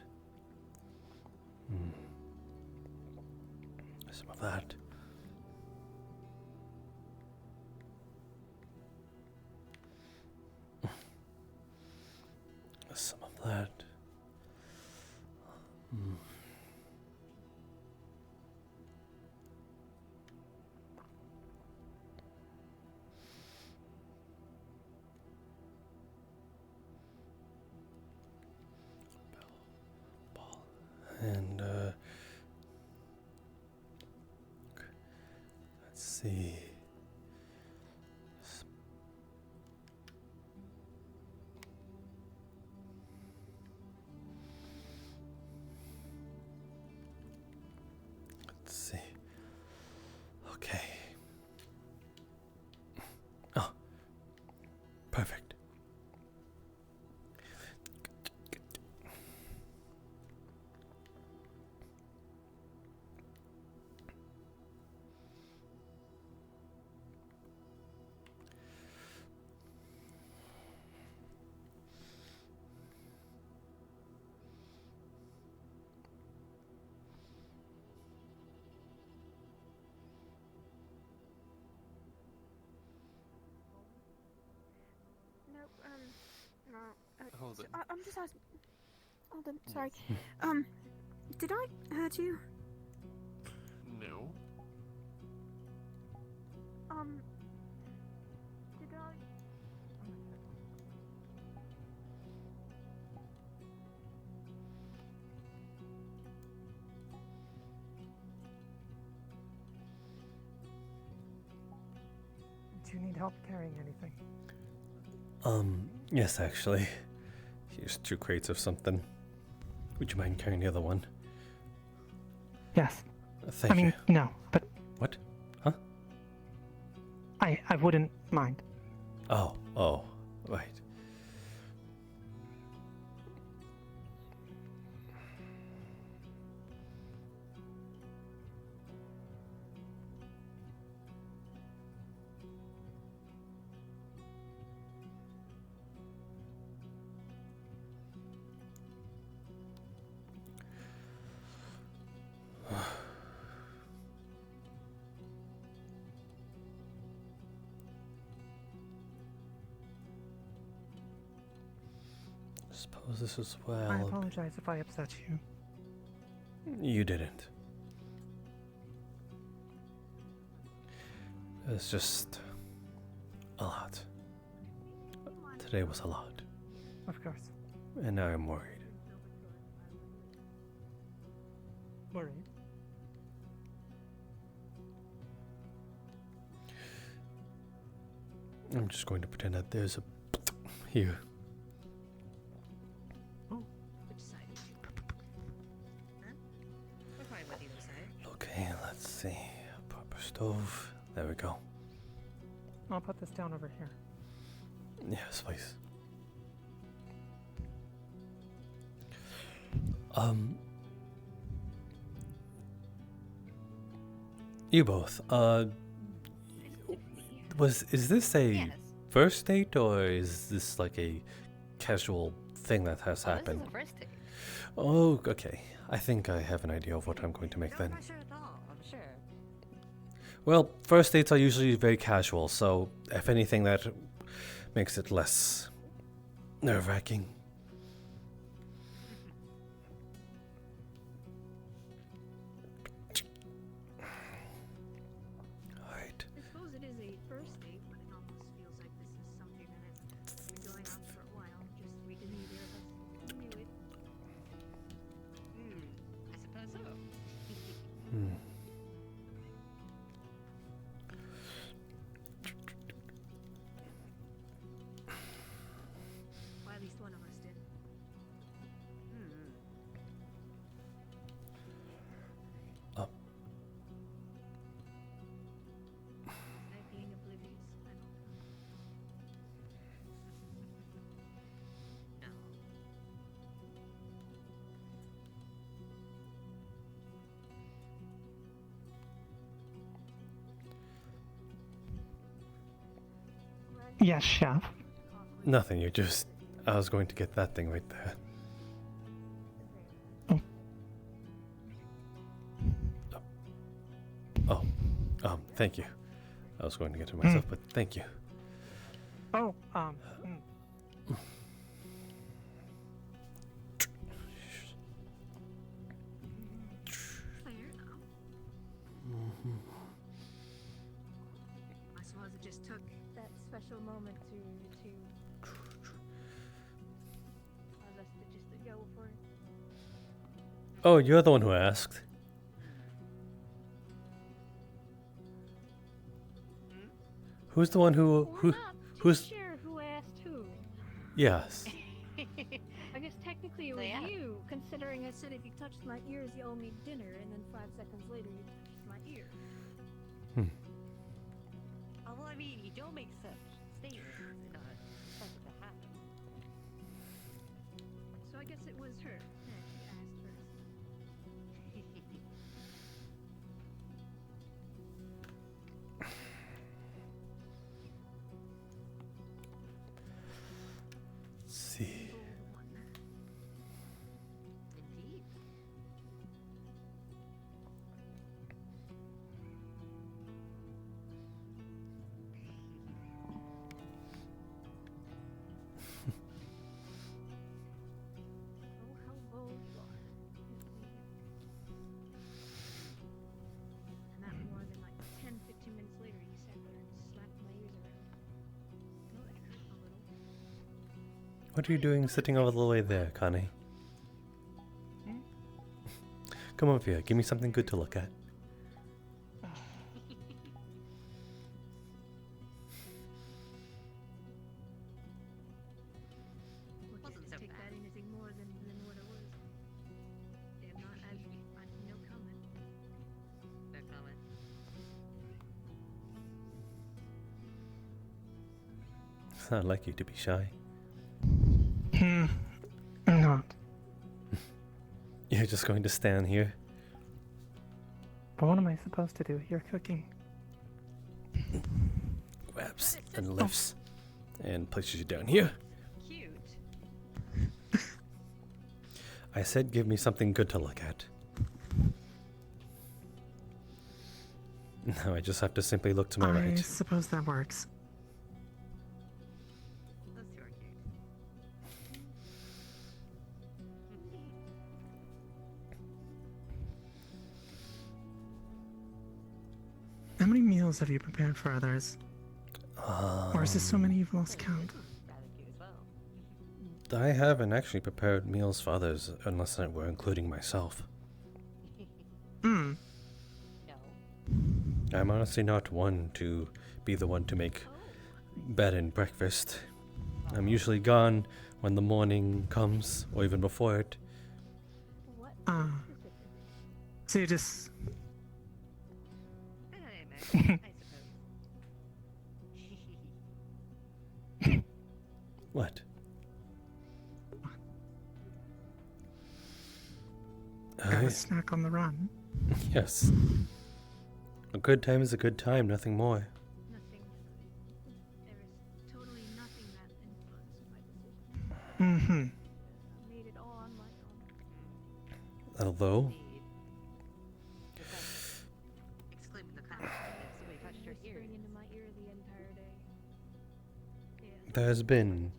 Some of that. Some of that. And let's see. Let's see. Okay. Oh, perfect. Hold on. I'm just asking. Hold on, sorry. Did I hurt you? No. Did I? Do you need help carrying anything? Yes, actually. Here's 2 crates of something. Would you mind carrying the other one? Yes. Thank I mean, you. no, but What? Huh? I wouldn't mind. Oh, right. Suppose this is well. I apologize if I upset you. You didn't. It's just a lot. Today was a lot. Of course. And now I'm worried. Worried? I'm just going to pretend that there's a here. Which side is you? Huh? We're fine with either side. Okay, let's see. Proper stove. There we go. I'll put this down over here. Yes, please. You both. Is this a first date or is this like a casual thing that has happened? This is a first date. Oh, okay. I think I have an idea of what I'm going to make then. No pressure at all, I'm sure. Well, first dates are usually very casual, so if anything, that makes it less nerve-wracking. I suppose it is a first date, but it almost feels like this is something that's been going on for a while. Just we didn't either of us knew it. I suppose so. Well, at least one of us did. I being oblivious, I don't know. No. Yes, chef. Nothing, I was going to get that thing right there. Thank you. I was going to get it myself, but thank you. Oh, Fair enough. I suppose it just took that special moment to cause us to just go for it. Oh, you're the one who asked. Who's the one who's Sure, who asked who? Yes. I guess technically it was you, considering I said if you touched my ears, you owe me dinner, and then 5 seconds later you touched my ear. Oh, well, I mean, you don't make such statements and not expect it to happen. So I guess it was her that she asked first. Let's see. Indeed. What are you doing sitting over the way there, Connie? Come over here, give me something good to look at. Wasn't so take that anything more than what it was. Damn, not as no comment. No comment. It's not like you to be shy. I'm not. You're just going to stand here? But what am I supposed to do? You're cooking. Grabs and lifts and places you down here. Cute. I said give me something good to look at. Now I just have to simply look to my I right. suppose that works. Those two are cute. How many meals have you prepared for others? Or is this so many you've lost count? I haven't actually prepared meals for others unless we're including myself. Hmm. I'm honestly not one to be the one to make bed and breakfast. I'm usually gone when the morning comes, or even before it. So you just... I suppose. What? Got a snack on the run. Yes. A good time is a good time, nothing more. Nothing. There is totally nothing that influenced my decision. Mm-hmm. I made it all on my own. Although, Exclaiming the class. Somebody touched her ear. Whispering into my ear the entire day. Yeah. there's been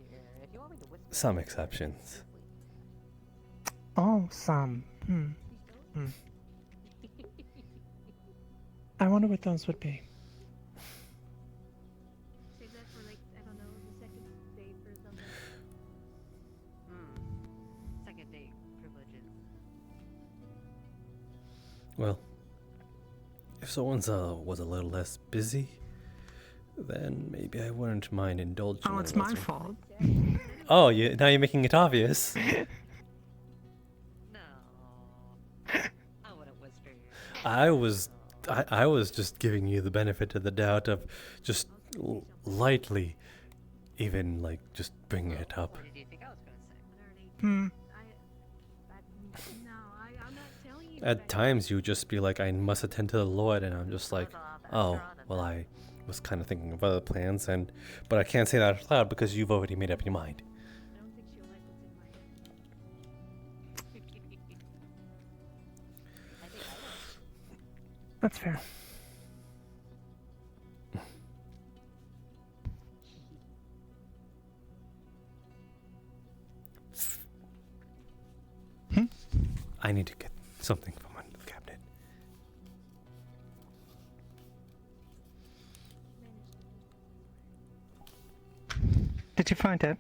some exceptions. Oh, some. I wonder what those would be. Save that for like, I don't know, the second date or something. Second date privileges. Well, if someone's was a little less busy, then maybe I wouldn't mind indulging. Oh, it's my fault. Oh, now you're making it obvious. I was just giving you the benefit of the doubt of just lightly, even like just bringing it up. What did you think I was gonna say? Hmm. No, I'm not telling you. At times you just be like, I must attend to the Lord, and I'm just like, oh, well, I was kind of thinking of other plans, but I can't say that out loud because you've already made up your mind. I don't think she'll like what's in my head. That's fair. I need to get something from under the cabinet. Did you find it?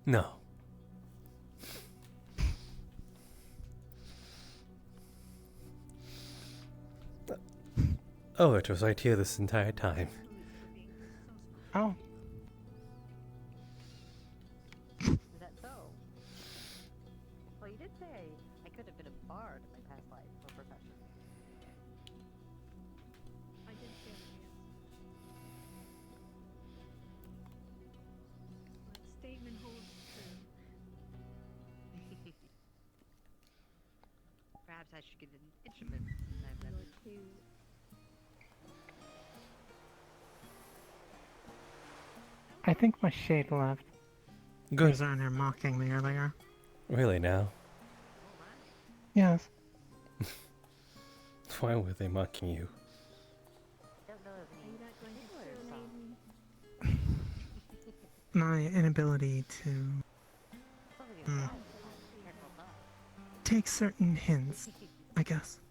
No. Oh, it was right here this entire time. Oh. Is that so? Well, you did say I could have been a bard in my past life or profession. I did say that, yes. That statement holds true. Perhaps I should get an instrument sometime then. I think my shade left. Good. He was on here mocking me earlier. Really now? Yes. Why were they mocking you? My inability to take certain hints, I guess.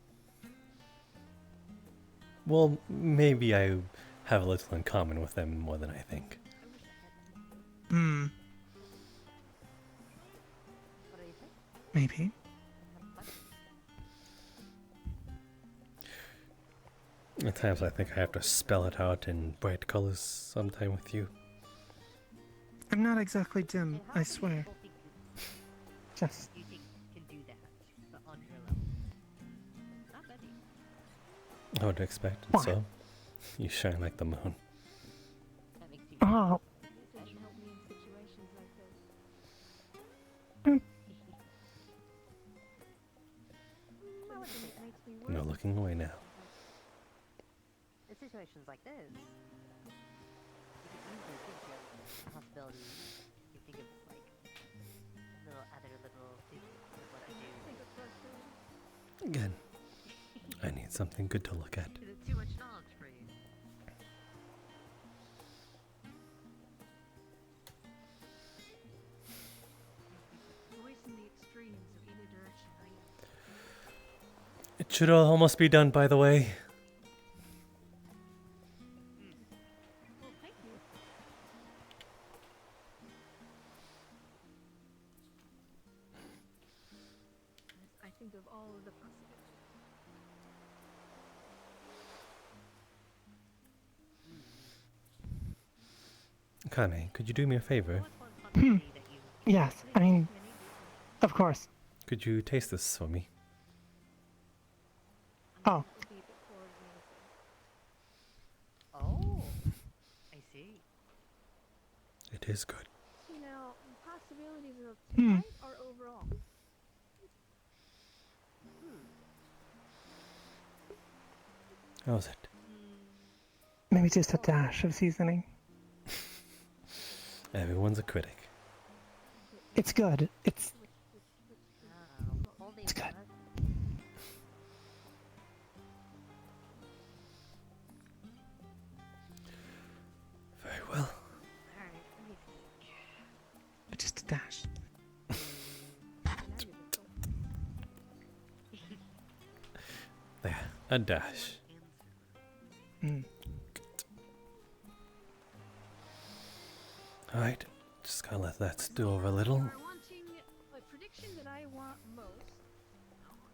Well, maybe I have a little in common with them more than I think. Hmm. What do you think? Maybe. At times I think I have to spell it out in bright colors sometime with you. I'm not exactly dim, I swear. Just. Do you think you can do that, but on your level? Not Betty. I would expect it, What? so. You shine like the moon. That makes you. Oh. That you help me in situations like this. Well, it It makes me No worry. looking away now. in situations like this, you can easily think of possibilities. You think of like other little things of what I do. Again, I need something good to look at. Is it too much knowledge for you? Voice in the extremes of either direction, right? It should almost be done, by the way. Well, thank you. I think of all of the possibilities. Kane, could you do me a favor? Yes, I mean, of course. Could you taste this for me? Oh. Oh, I see. It is good. You know, possibilities of Hmm. tonight or overall. How's it? Maybe just a dash of seasoning. Everyone's a critic. It's good. It's Holding It's good. Very well. Alright, let me think. just a dash. There, a dash. Mm. Alright, just gotta let that stew over a little. We're wanting a prediction that I want most.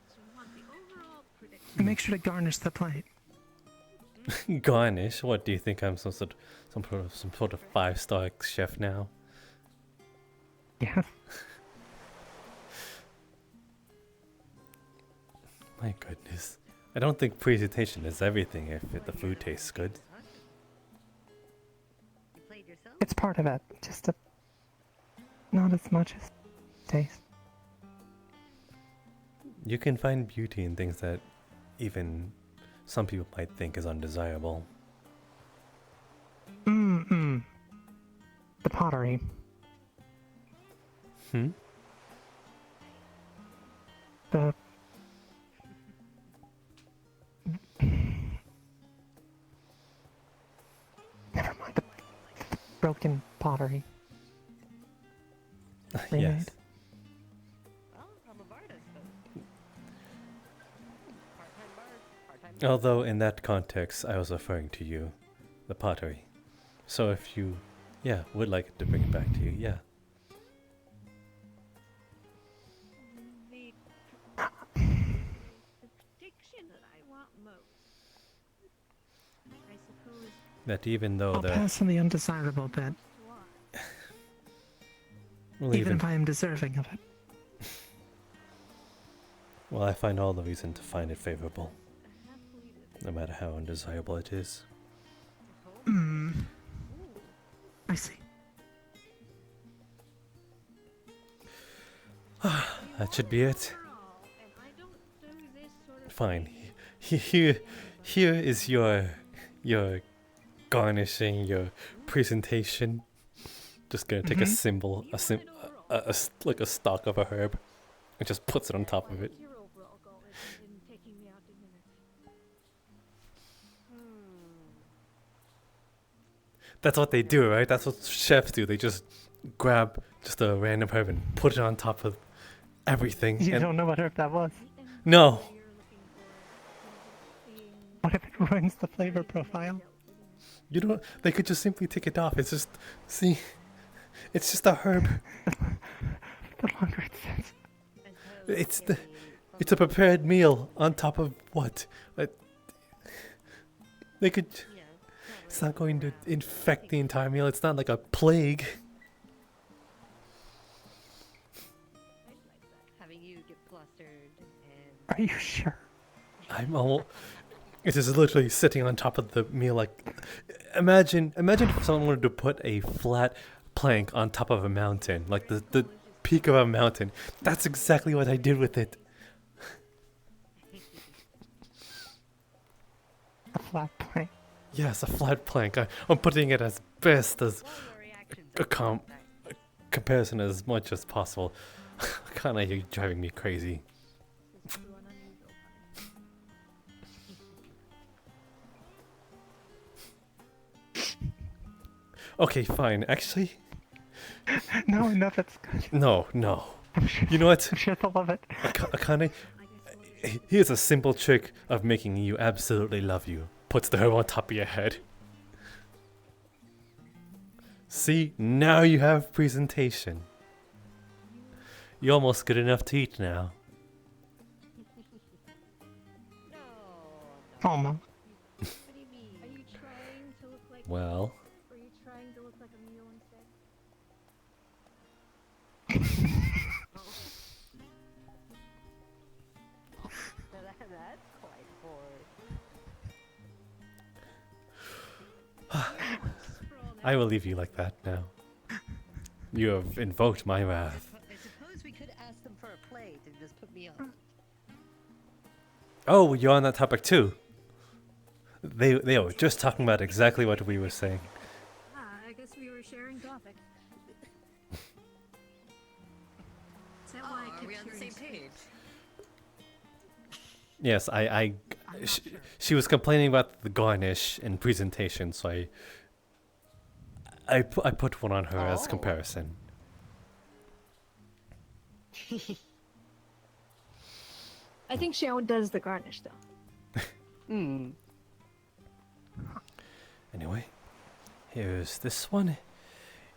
So we want the overall prediction. And make sure to garnish the plate. Garnish? What do you think? I'm some sort of 5-star chef now? Yeah. My goodness. I don't think presentation is everything if the food tastes good. You played yourself? It's part of it. Just not as much as taste. You can find beauty in things that even some people might think is undesirable. Mm-mm. The pottery. Hmm? The never mind the broken pottery. Yes. Remade. Well, I'm a bard, I suppose. Part-time bard, part-time bard. Although in that context, I was referring to you, the pottery. So if you, would like to bring it back to you, yeah. The prediction that I want most. I suppose That even though I'll pass on the undesirable bit, well, even if I am deserving of it. well, I find all the reason to find it favorable, no matter how undesirable it is. Mm. I see. That should be it. and I don't do this sort of Fine. Here is your garnishing, your presentation. Just gonna take a symbol, like a stalk of a herb, and just puts it on top of it. your overall goal is in taking me out to dinner. That's what they do, right? That's what chefs do. They just grab just a random herb and put it on top of everything. You and don't know what herb that was. No. What if it ruins the flavor profile? You don't. They could just simply take it off. It's just, see, It's just a herb. The longer it sits. It's a prepared meal on top of what? They could. It's not going to infect the entire meal. It's not like a plague. Having you get flustered and. Are you sure? I'm all. It is literally sitting on top of the meal. Like, imagine if someone wanted to put a flat plank on top of a mountain, like the peak of a mountain. That's exactly what I did with it. A flat plank. Yes, a flat plank. I'm putting it as best as a comparison as much as possible. Kinda, you're driving me crazy. Okay, fine. Actually, No, enough. It's good. no. You know what? I'm sure they'll love it. Akane, here's a simple trick of making you absolutely love you. Puts the herb on top of your head. See, now you have presentation. You're almost good enough to eat now. Almost. What do you mean? Are you trying to look like? Well, Are you trying to look like a mule instead? That's quite bored. I will leave you like that now. You have invoked my wrath. I suppose we could ask them for a play to just put me on. Oh, you're on that topic too. They were just talking about exactly what we were saying. I guess we were sharing topic. Is that why I Are kept we on the hearing same page? Yes, she was complaining about the garnish and presentation, so I put one on her as comparison. I think Xiao does the garnish though. Anyway, here's this one.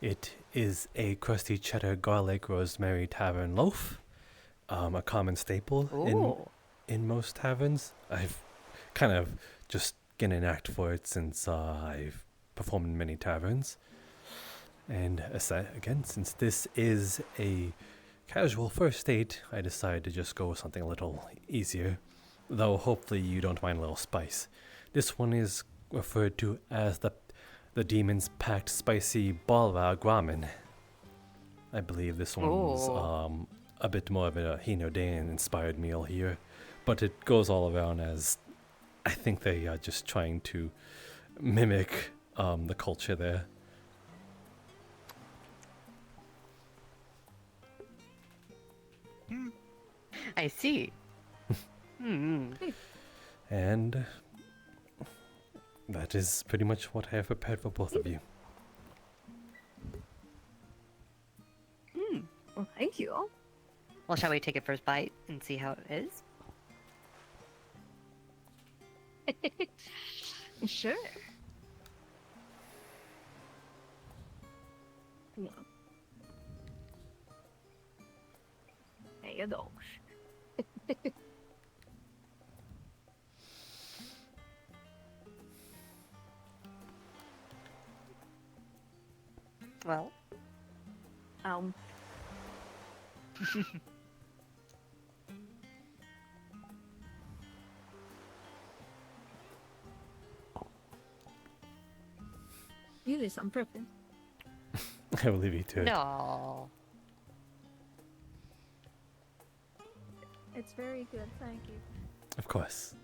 It is a crusty cheddar garlic rosemary tavern loaf. A common staple in most taverns. I've kind of just getting an act for it since I've performed in many taverns. And again, since this is a casual first date, I decided to just go with something a little easier. Though hopefully you don't mind a little spice. This one is referred to as the Demon's Packed Spicy Balrog Ramen. I believe this one's a bit more of a Hinodean inspired meal here. But it goes all around as I think they are just trying to mimic the culture there. I see. And that is pretty much what I have prepared for both of you. Well, thank you. Well, shall we take a first bite and see how it is? Sure. Yeah. There you go. Well. You did on purpose. I will leave you to it. No. It's very good, thank you. Of course.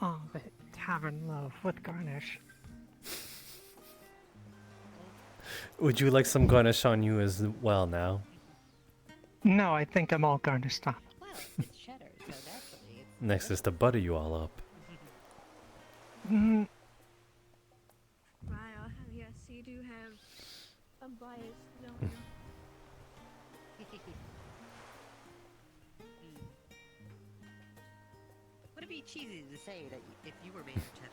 Oh, the tavern loaf with garnish. Would you like some garnish on you as well now? No, I think I'm all garnished up. Well, it's cheddar, so naturally it's... Next is to butter you all up. Mm, Wow, yes, you do have a bias, don't you? Would it be cheesy to say that if you were made of cheddar?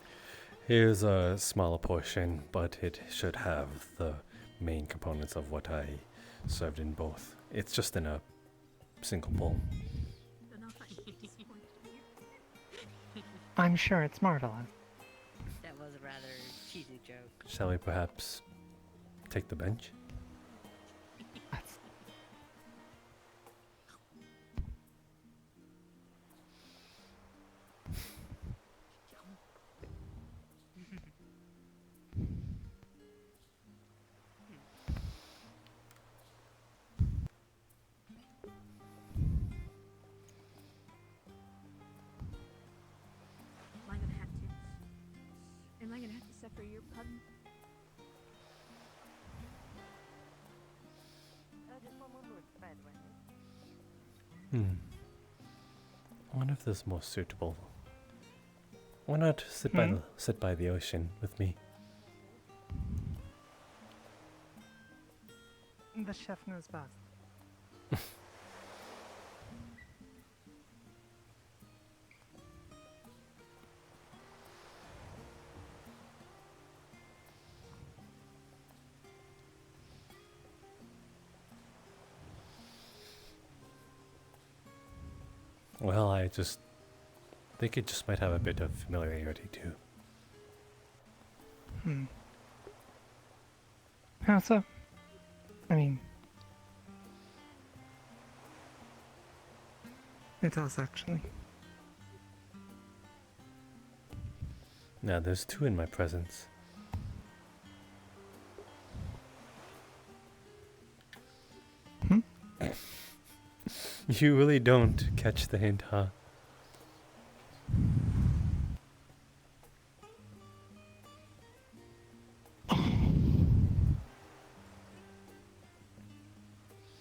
Here's a smaller portion, but it should have the main components of what I served in both. It's just in a single bowl. I'm sure it's marvelous. That was a rather cheesy joke. Shall we perhaps take the bench? Am I gonna have to suffer your pun? Just one more word, by the way. I wonder if this is more suitable. Why not sit by the ocean with me? The chef knows best. Well, I just think it just might have a bit of familiarity too. How so? I mean, it does actually. Now, there's two in my presence. You really don't catch the hint, huh?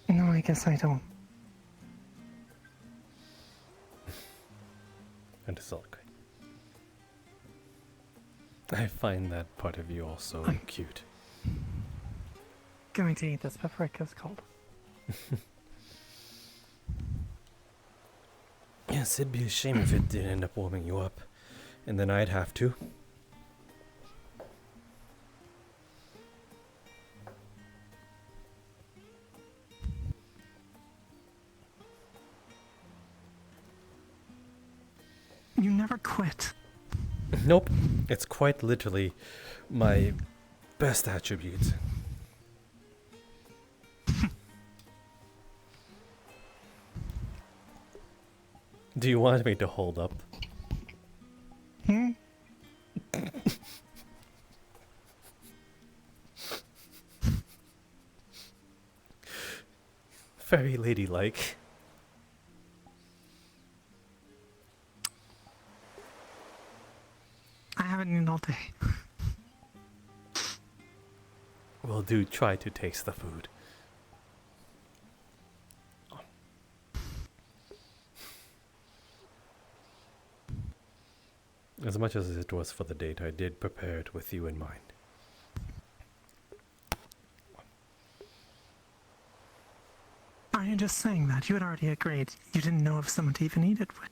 No, I guess I don't. And it's all good. I find that part of you also cute. Going to eat this before it goes cold. Yes, it'd be a shame if it did end up warming you up. And then I'd have to. You never quit. Nope. It's quite literally my best attribute. Do you want me to hold up? Very ladylike. I haven't eaten all day. Well, do try to taste the food. As much as it was for the date, I did prepare it with you in mind. Are you just saying that? You had already agreed. You didn't know if someone to even eat it with.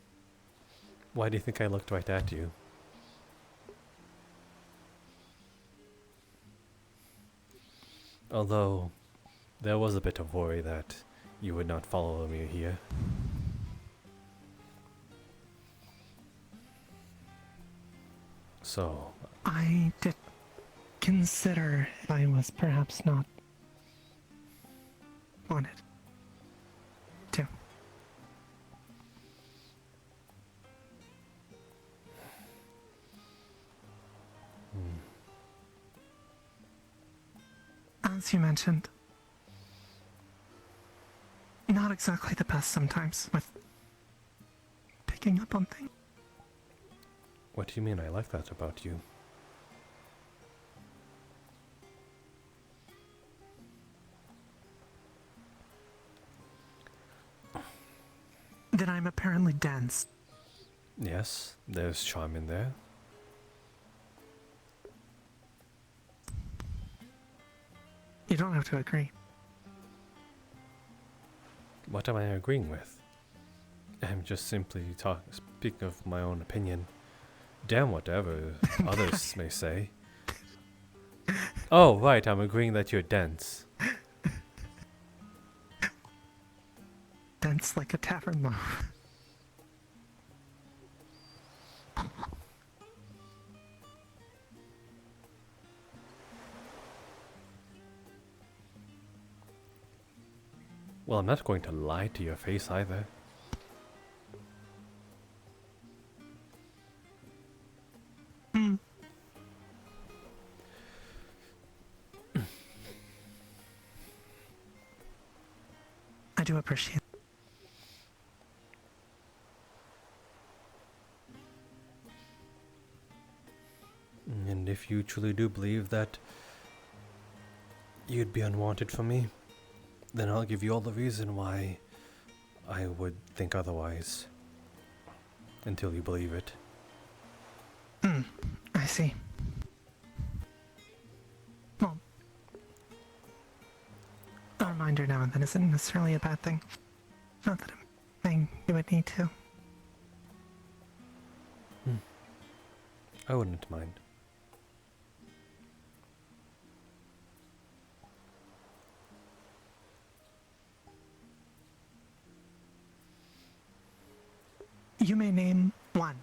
Why do you think I looked right at you? Although, there was a bit of worry that you would not follow me here. So... I did consider if I was perhaps not wanted to. As you mentioned, not exactly the best sometimes with picking up on things. What do you mean? I like that about you. That I'm apparently dense. Yes, there's charm in there. You don't have to agree. What am I agreeing with? I'm just simply speaking of my own opinion. Damn whatever others may say. Oh, right, I'm agreeing that you're dense. Dense like a tavern loaf. Well, I'm not going to lie to your face either. I do appreciate it. And if you truly do believe that you'd be unwanted for me, then I'll give you all the reason why I would think otherwise. Until you believe it. I see. Well, a reminder now and then isn't necessarily a bad thing. Not that I'm saying you would need to. I wouldn't mind. You may name one.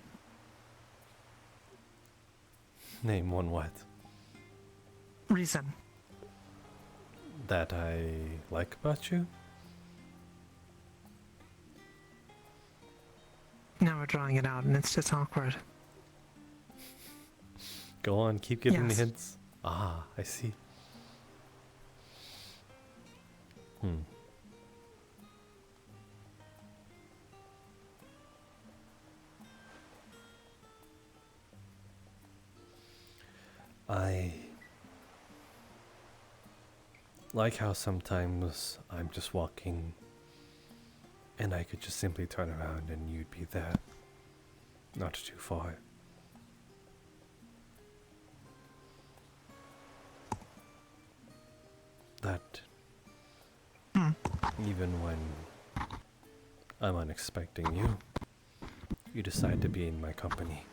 Name one what? Reason. That I like about you? Now we're drawing it out and it's just awkward. Go on, keep giving me Yes. hints. Ah, I see. I like how sometimes I'm just walking and I could just simply turn around and you'd be there. Not too far. That even when I'm unexpecting you, you decide to be in my company.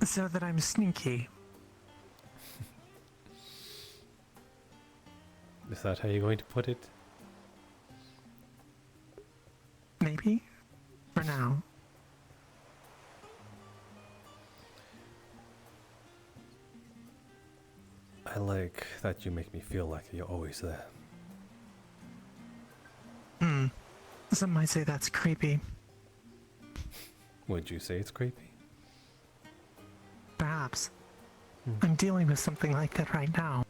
So that I'm sneaky. Is that how you're going to put it? Maybe? For now. I like that you make me feel like you're always there. Some might say that's creepy. Would you say it's creepy? Perhaps. I'm dealing with something like that right now.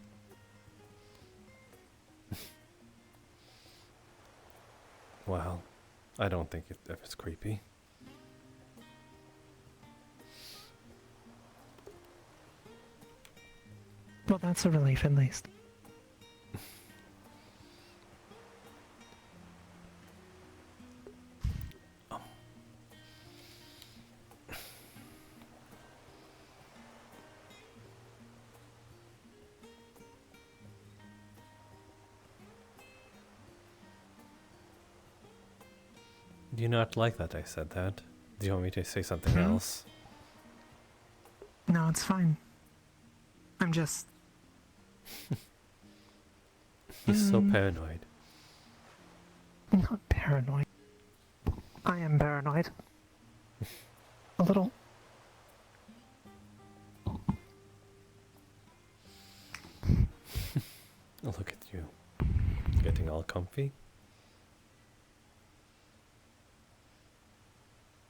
Well, I don't think it's creepy. Well, that's a relief at least. Do you not like that I said that? Do you want me to say something else? No, it's fine. I'm just... You're so paranoid. I'm not paranoid. I am paranoid. A little. Look at you. Getting all comfy.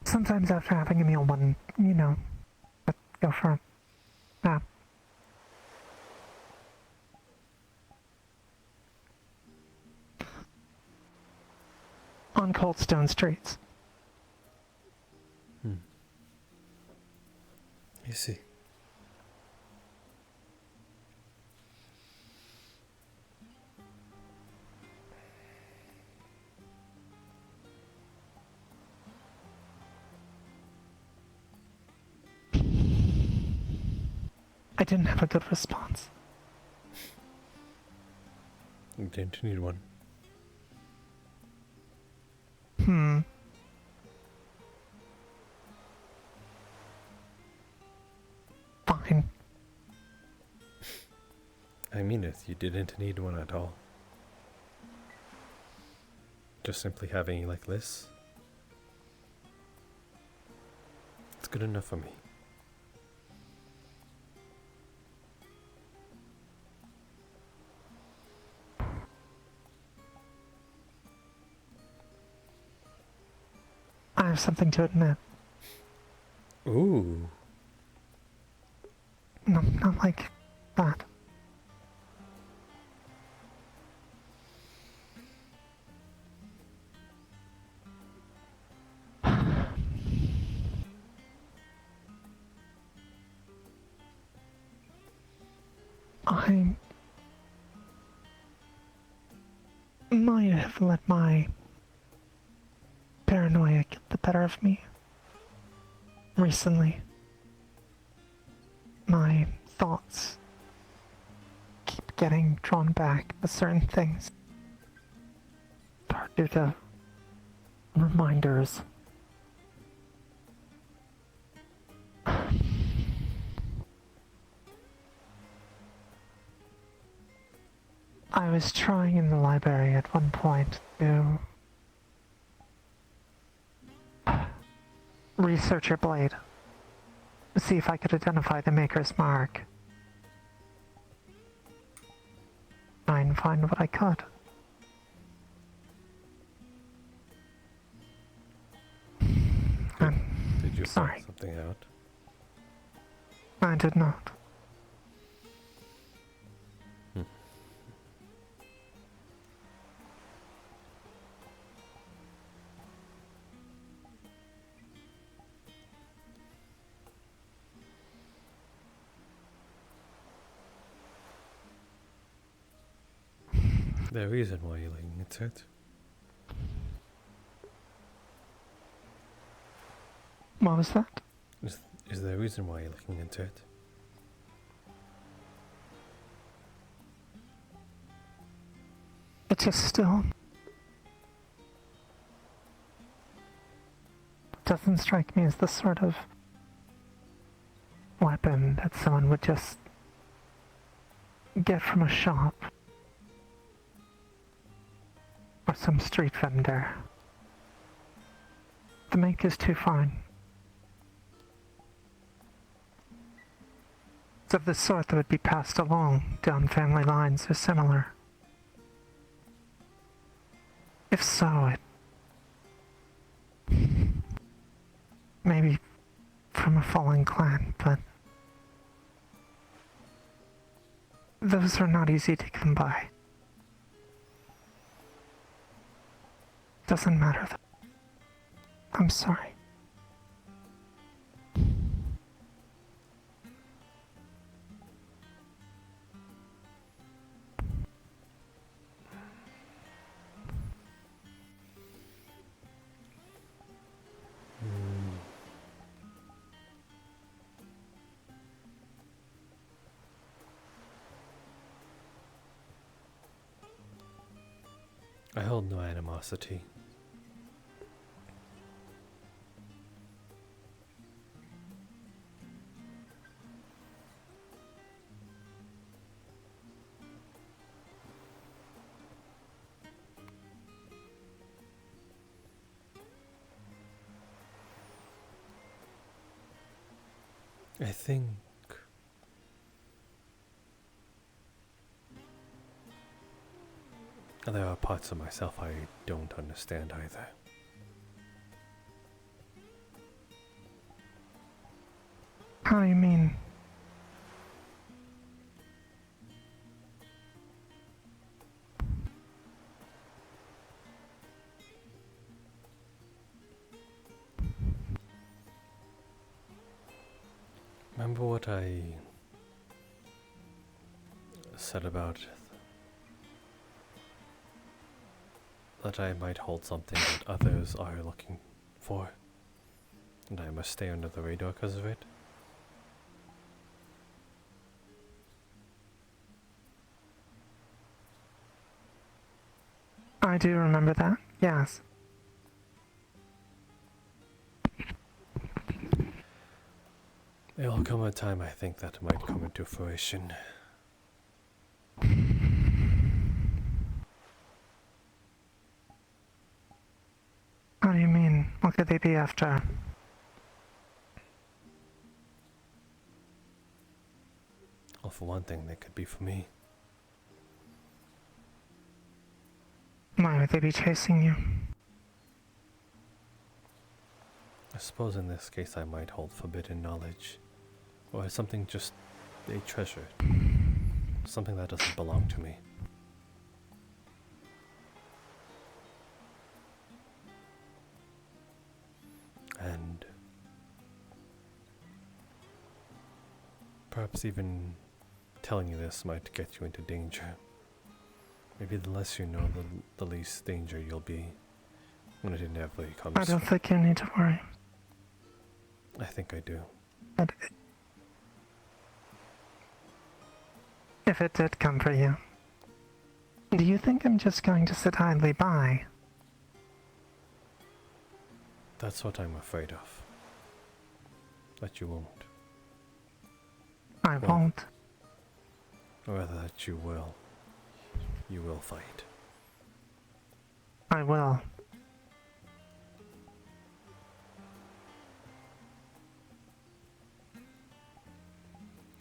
Sometimes after having a meal, one, go for a nap. On cold stone streets. I see. I didn't have a good response. You don't need one. Fine. I mean it, you didn't need one at all. Just simply having it like this, it's good enough for me. I have something to admit. Ooh. No, not like that. I might have let my paranoia get the better of me recently. My thoughts keep getting drawn back to certain things. Part due to reminders. I was trying in the library at one point to research your blade, to see if I could identify the maker's mark. Try and find what I could. Did you sorry. find something out? I did not. The reason why you're looking into it. What was that? Is there a reason why you're looking into it? It just still doesn't strike me as the sort of weapon that someone would just get from a shop or some street vendor. The make is too fine. It's of the sort that would be passed along down family lines or similar. If so, it maybe from a fallen clan, but those are not easy to come by. Doesn't matter though. I'm sorry. I hold no animosity. I think there are parts of myself I don't understand either. How do you mean? Remember what I said about that I might hold something that others are looking for, and I must stay under the radar because of it? I do remember that, yes. There will come a time, I think, that might come into fruition. How do you mean? What could they be after? Well, for one thing, they could be for me. Why would they be chasing you? I suppose in this case I might hold forbidden knowledge. Or something just they treasured. Something that doesn't belong to me. And perhaps even telling you this might get you into danger. Maybe the less you know, the least danger you'll be when it inevitably comes. I don't think you need to worry. I think I do. If it did come for you, do you think I'm just going to sit idly by? That's what I'm afraid of. That you won't. I won't. Or rather that you will. You will fight. I will.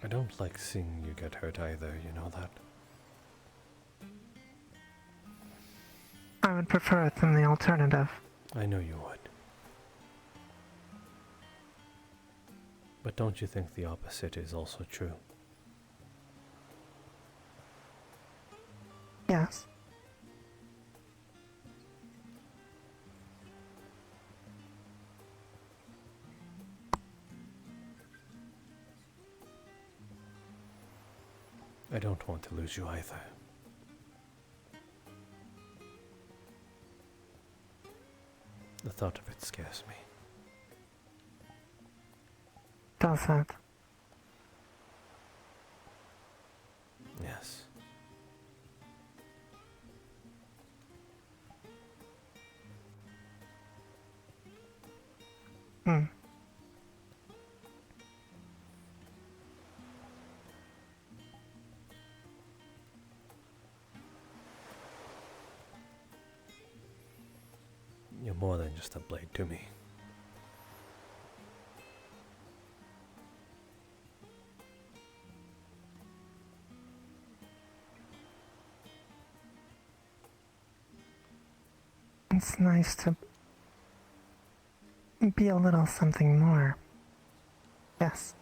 I don't like seeing you get hurt either, you know that? I would prefer it than the alternative. I know you would. But don't you think the opposite is also true? Yes. I don't want to lose you either. The thought of it scares me. Does it? Yes. Hmm. You're more than just a blade to me. It's nice to be a little something more. Yes.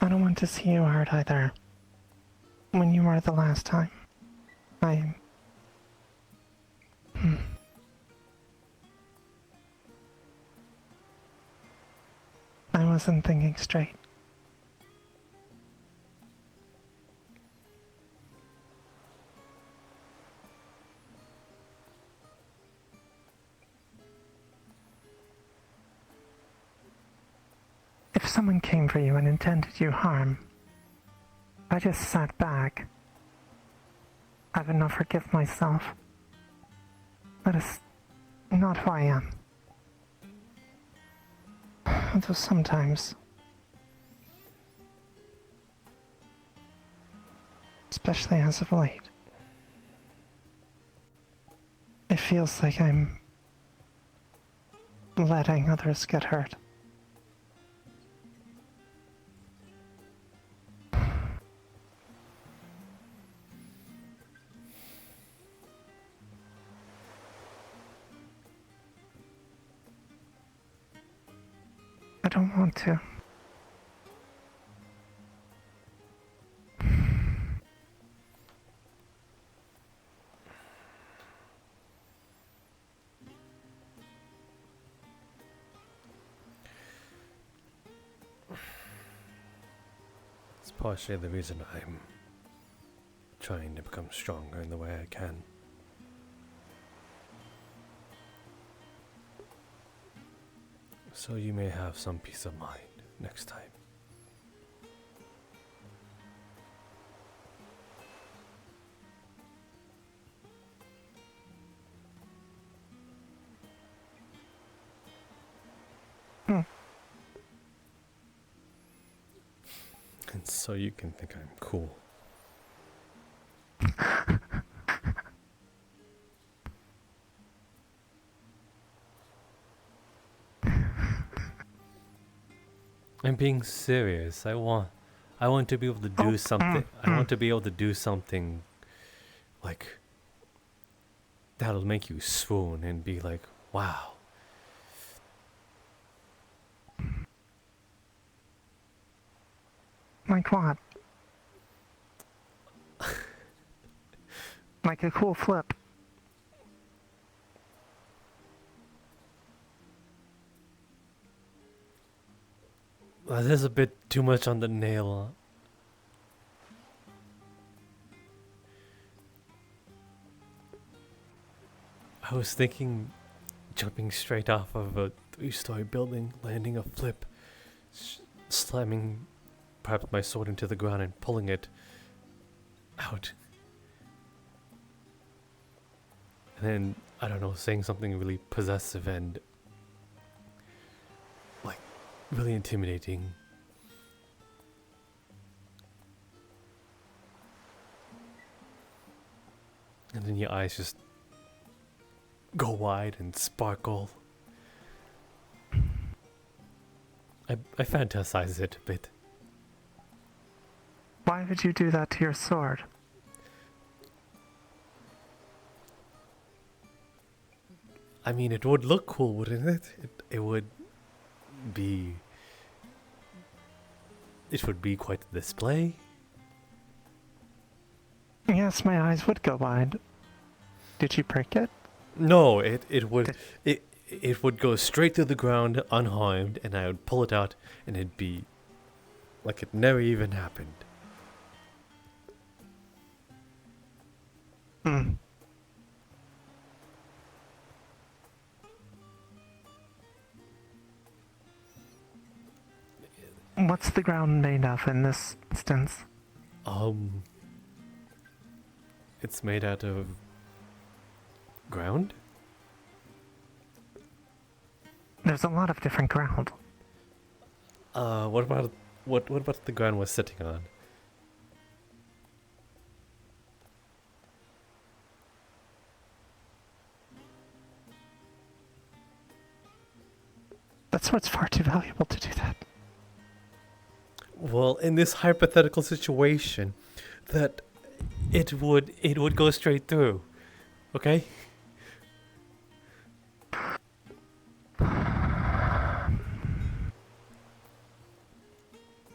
I don't want to see you hurt either. When you were the last time, I wasn't thinking straight. If someone came for you and intended you harm, I just sat back. I would not forgive myself. That is not who I am. Though sometimes, especially as of late, it feels like I'm letting others get hurt. I don't want to. It's partially the reason I'm trying to become stronger in the way I can. So you may have some peace of mind next time. And so you can think I'm cool. I'm being serious. I want to be able to do something. I want to be able to do something like that'll make you swoon and be like, wow. Like what? Like a cool flip. That is a bit too much on the nail. I was thinking jumping straight off of a 3-story building, landing a flip, slamming perhaps my sword into the ground and pulling it out. And then, I don't know, saying something really possessive and like really intimidating. And then your eyes just go wide and sparkle. I fantasize it a bit. Why would you do that to your sword? I mean, it would look cool, wouldn't it? It would be... It would be quite a display. Yes, my eyes would go wide. Did you break it? No, it would go straight through the ground unharmed, and I would pull it out, and it'd be like it never even happened. Hmm. What's the ground made of in this instance? It's made out of ground? There's a lot of different ground. What about the ground we're sitting on? That's what's far too valuable to do that. Well, in this hypothetical situation, that it would go straight through. Okay?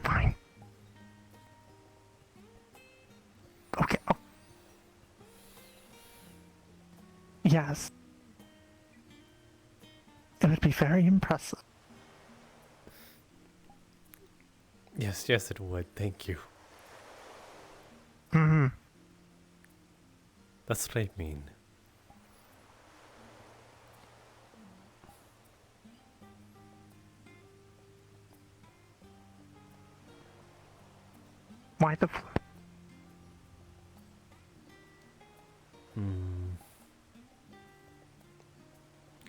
Fine. Okay. Oh. Yes. It would be very impressive. Yes, it would. Thank you. Mm-hmm. That's what I mean. Why the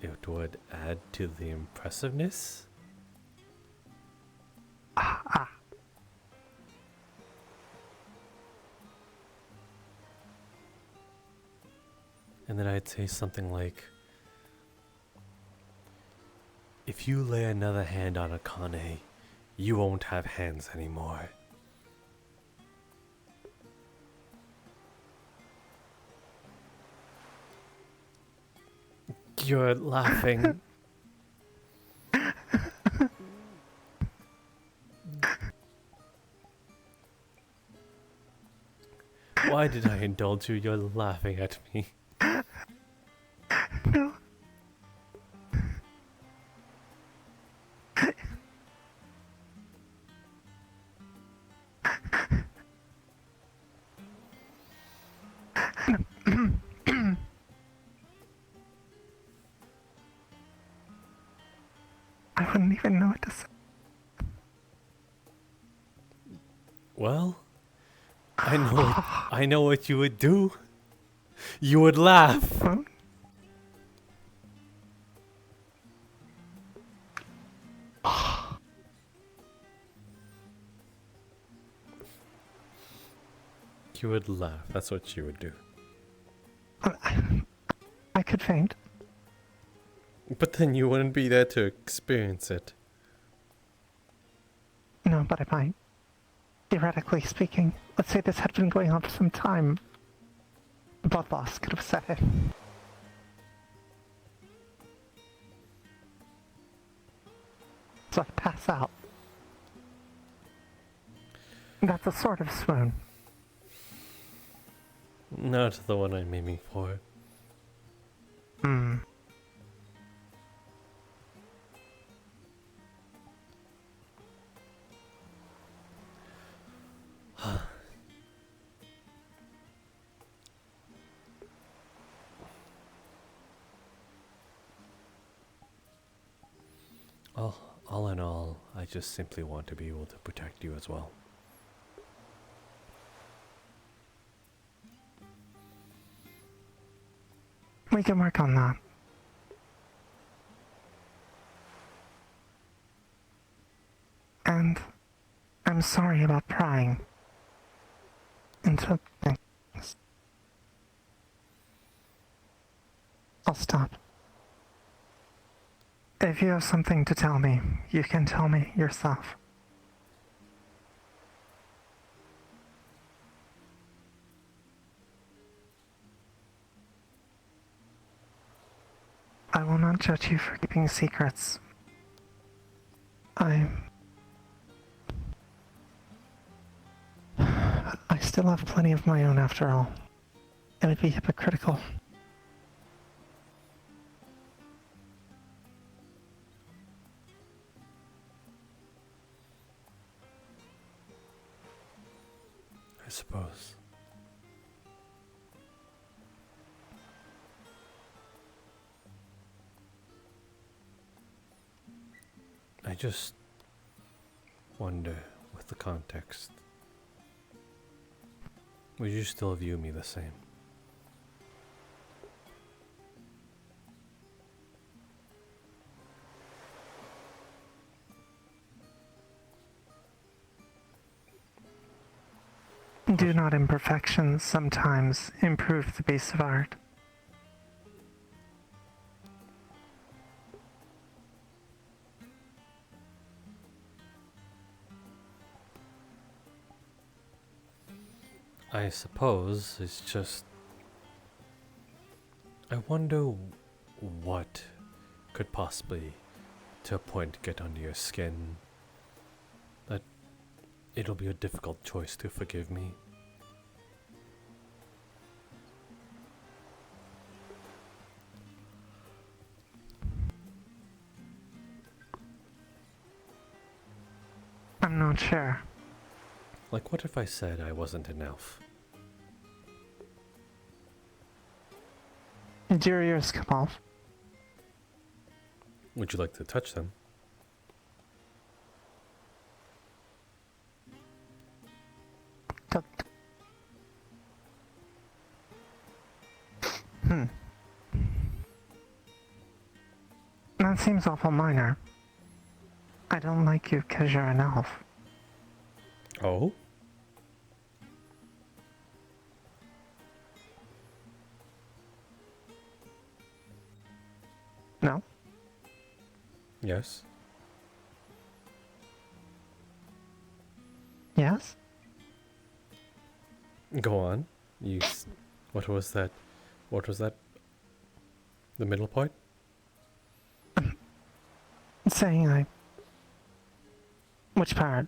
It would add to the impressiveness? And then I'd say something like, if you lay another hand on Akane, you won't have hands anymore. You're laughing. Why did I indulge you? You're laughing at me. No. I wouldn't even know what to say. Well, I know what you would do. You would laugh. You would laugh. That's what you would do. I could faint. But then you wouldn't be there to experience it. No, but I might. Theoretically speaking, let's say this had been going on for some time. Blood loss could have set in. So I pass out. That's a sort of swoon. Not the one I'm aiming for. Hmm. All in all, I just simply want to be able to protect you as well. We can work on that. And I'm sorry about prying into things. I'll stop. If you have something to tell me, you can tell me yourself. I will not judge you for keeping secrets. I still have plenty of my own after all. It would be hypocritical. I suppose. I just wonder, with the context, would you still view me the same? Do not imperfections sometimes improve the base of art? I suppose it's just... I wonder what could possibly, to a point, get under your skin. That it'll be a difficult choice to forgive me. I'm not sure. Like, what if I said I wasn't an elf? Did your ears come off? Would you like to touch them? That seems awful minor. I don't like you because you're an elf. Oh? No? Yes? Yes? Go on. What was that? What was that? The middle point? Saying Which part?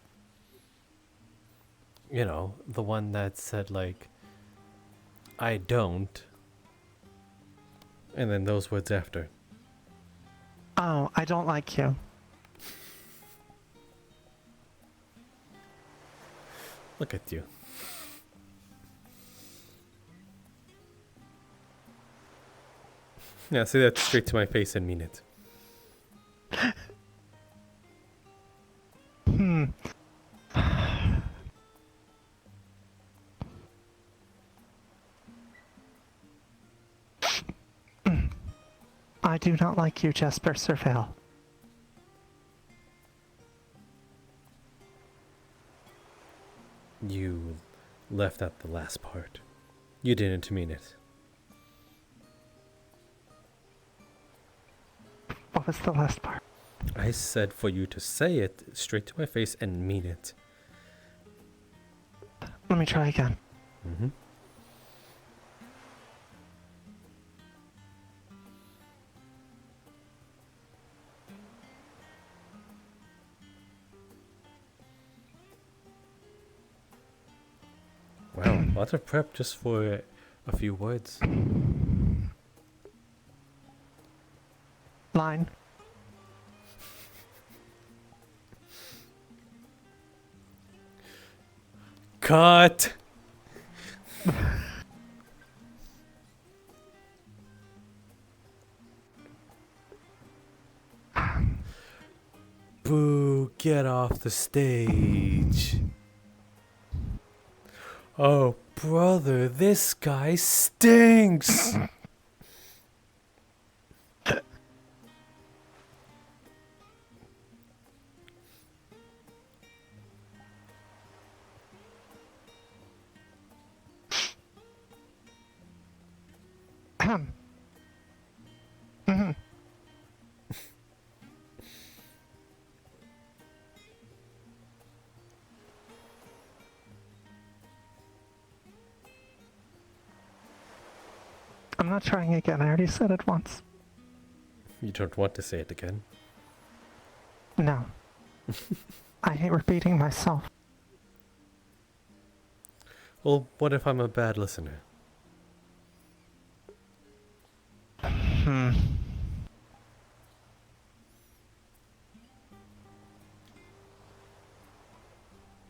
You know, the one that said, like, I don't. And then those words after. Oh, I don't like you. Look at you. Yeah, say that straight to my face and mean it. I do not like you, Jasper Sarvel. You left out the last part. You didn't mean it. What was the last part? I said for you to say it straight to my face and mean it. Let me try again. Mm-hmm. Wow, lots of prep just for a few words. Line. Cut! Boo, get off the stage. Oh, brother, this guy stinks! I'm not trying again. I already said it once. You don't want to say it again? No. I hate repeating myself. Well, what if I'm a bad listener?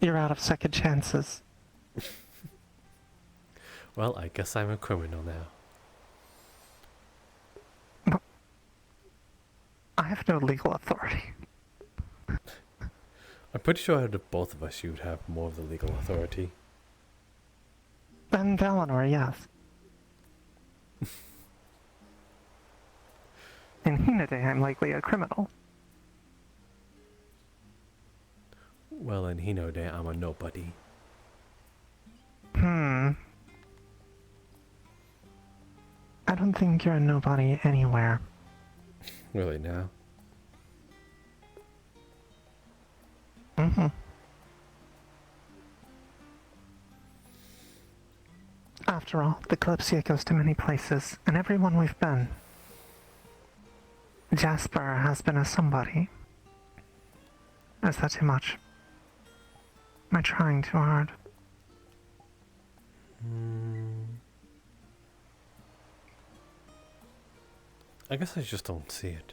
You're out of second chances. Well, I guess I'm a criminal now. I have no legal authority. I'm pretty sure out of both of us you would have more of the legal authority. Ben Valinor, yes. In Hinaday, I'm likely a criminal. Well, in Hinode, I'm a nobody. I don't think you're a nobody anywhere. Really now? After all, the Kalypsia goes to many places, and everyone we've been. Jasper has been a somebody. Is that too much? Am I trying too hard? I guess I just don't see it.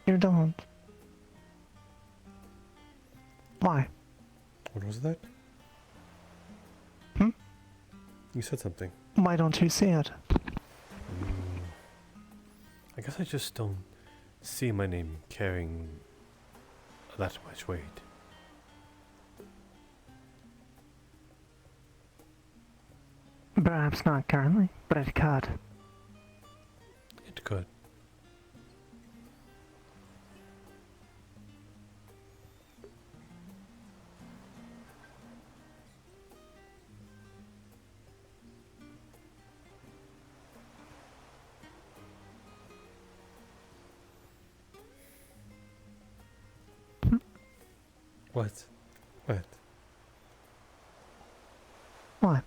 You don't. Why? What was that? You said something. Why don't you see it? I guess I just don't see my name carrying that much weight. Perhaps not currently, but it could. It could. What? What? What?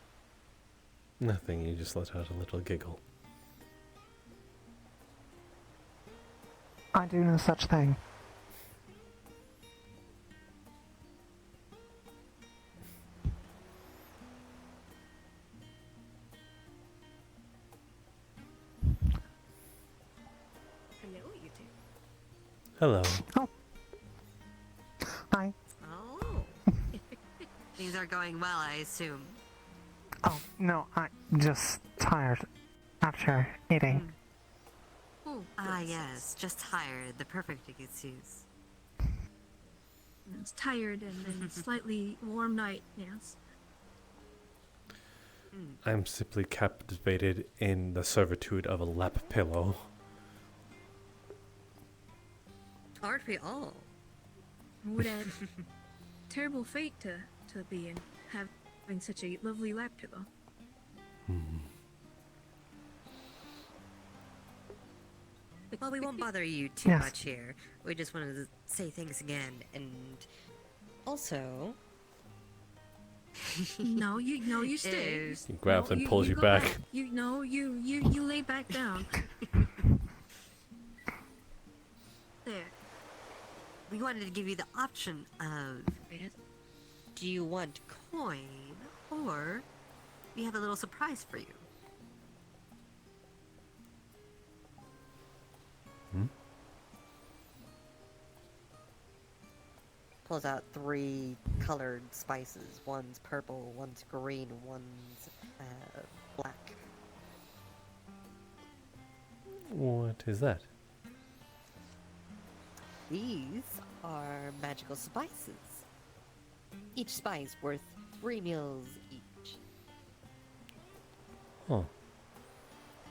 Nothing, you just let out a little giggle. I do no such thing. Hello. Hi. Oh. Things are going well, I assume. Oh, no, I'm just tired after eating. Ah, yes, just tired. The perfect excuse. It's tired and then slightly warm night, yes. I'm simply captivated in the servitude of a lap pillow. Aren't we all? What a terrible fate to be in, having such a lovely lap pillow. Well, we won't bother you too Yes. much here. We just wanted to say things again, and also. No, you stay. Is- He grabs No, and pulls you go back. You lay back down. There. We wanted to give you the option of, do you want coin, or we have a little surprise for you. Pulls out 3 colored spices. One's purple, one's green, one's black. What is that? These are magical spices. Each spice worth 3 meals each. Oh.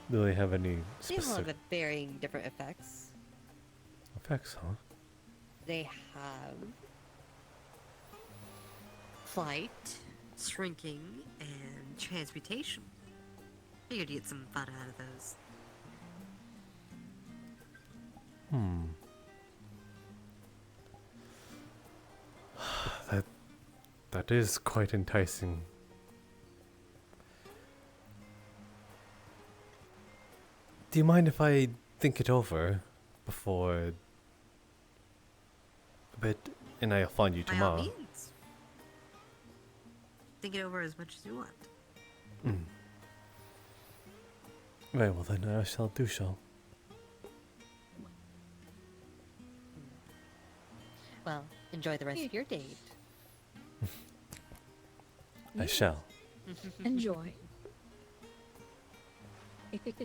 Do they have any They all specific have varying different effects. effects, huh? They have flight, shrinking, and transmutation. Figured to get some fun out of those. That is quite enticing. Do you mind if I think it over before a bit, and I'll find you By all tomorrow? means. Think it over as much as you want. Very well then, I shall do so. Well, enjoy the rest of your date. I shall. Enjoy. I can't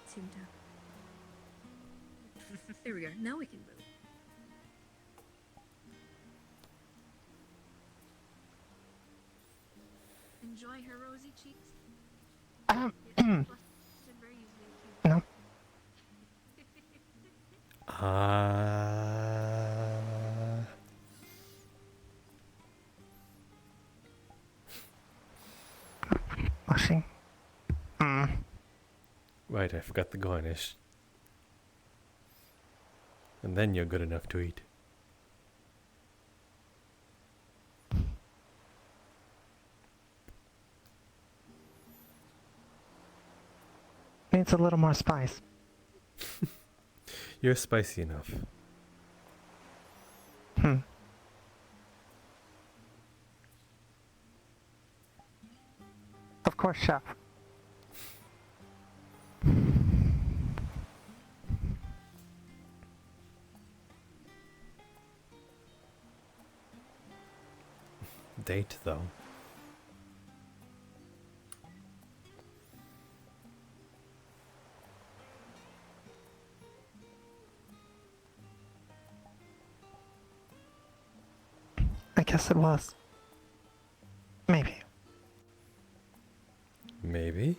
seem to. There we go. Now we can move. Enjoy her rosy cheeks. No. Blushing. Right, I forgot the garnish. And then you're good enough to eat. Needs a little more spice. You're spicy enough. Of course, chef. Date, though. I guess it was. Maybe. Maybe?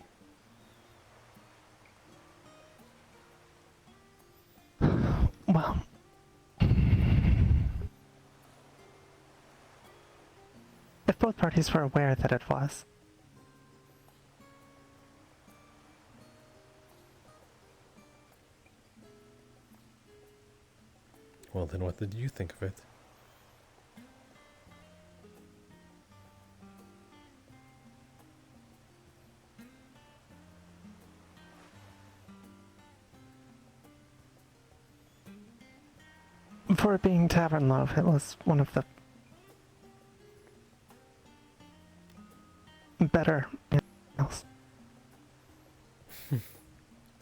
Well. If both parties were aware that it was. Well, then what did you think of it? For it being tavern love, it was one of the better meals.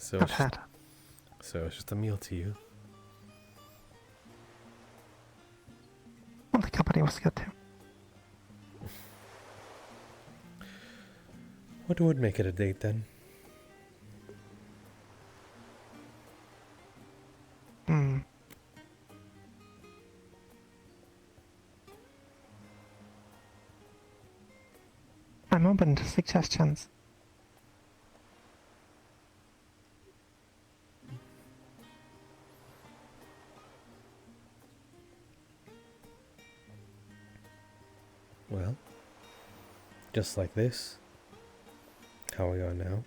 So I've it's had. so it's just a meal to you. Well, the company was good too. What would make it a date then? Hmm. I'm open to suggestions. Well, just like this. How we are now.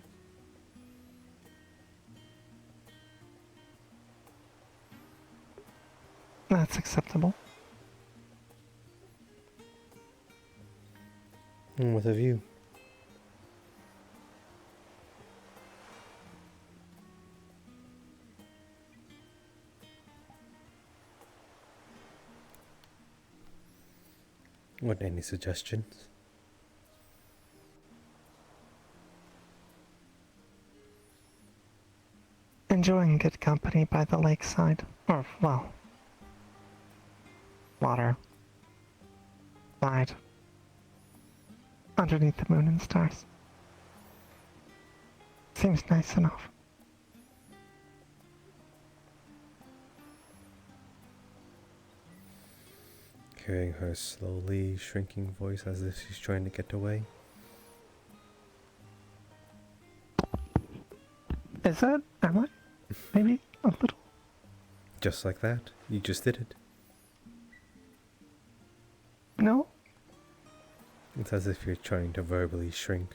That's acceptable. And with a view. What, any suggestions? Enjoying good company by the lakeside. Or, well, water. Side. Underneath the moon and stars. Seems nice enough. Hearing her slowly shrinking voice as if she's trying to get away. Is it? Am I? Maybe a little. Just like that. You just did it. No? It's as if you're trying to verbally shrink.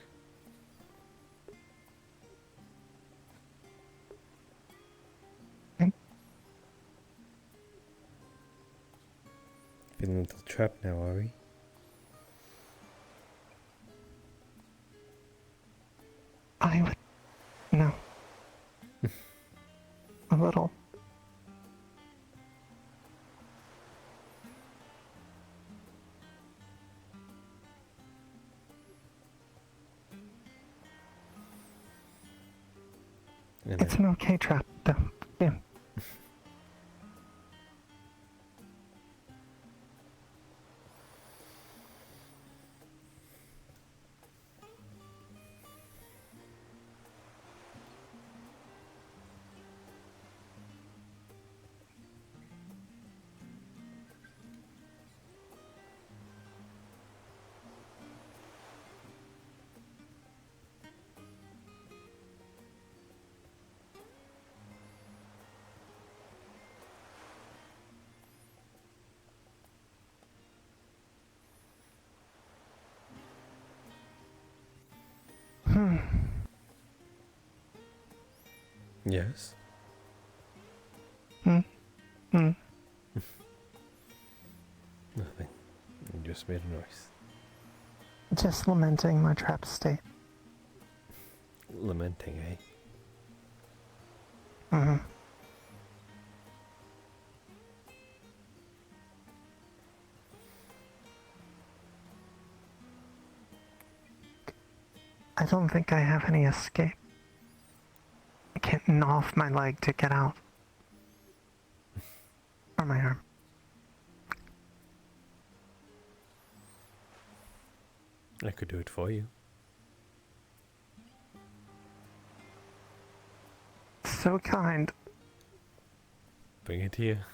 Feeling a little trapped now, are we? I would. No. A little. And It's an okay trap, though. Yeah. Yes. Hmm. Nothing. You just made a noise. Just lamenting my trapped state. Lamenting, eh? Mm-hmm. I don't think I have any escape. I can't gnaw off my leg to get out. Or my arm. I could do it for you. So kind. Bring it here.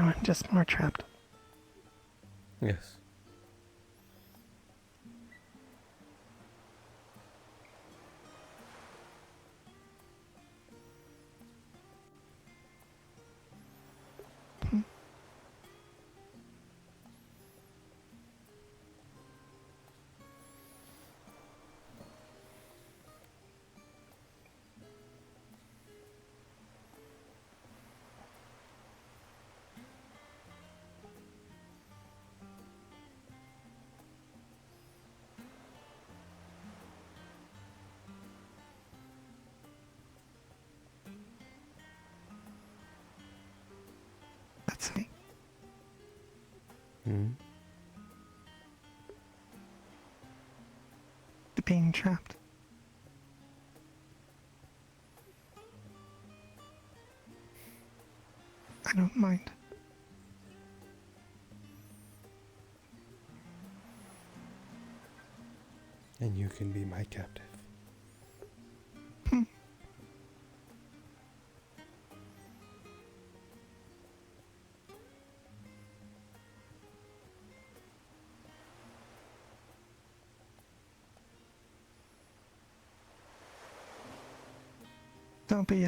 No, just more trapped. Yes. That's me. Hmm. Being trapped. I don't mind. And you can be my captive. Don't be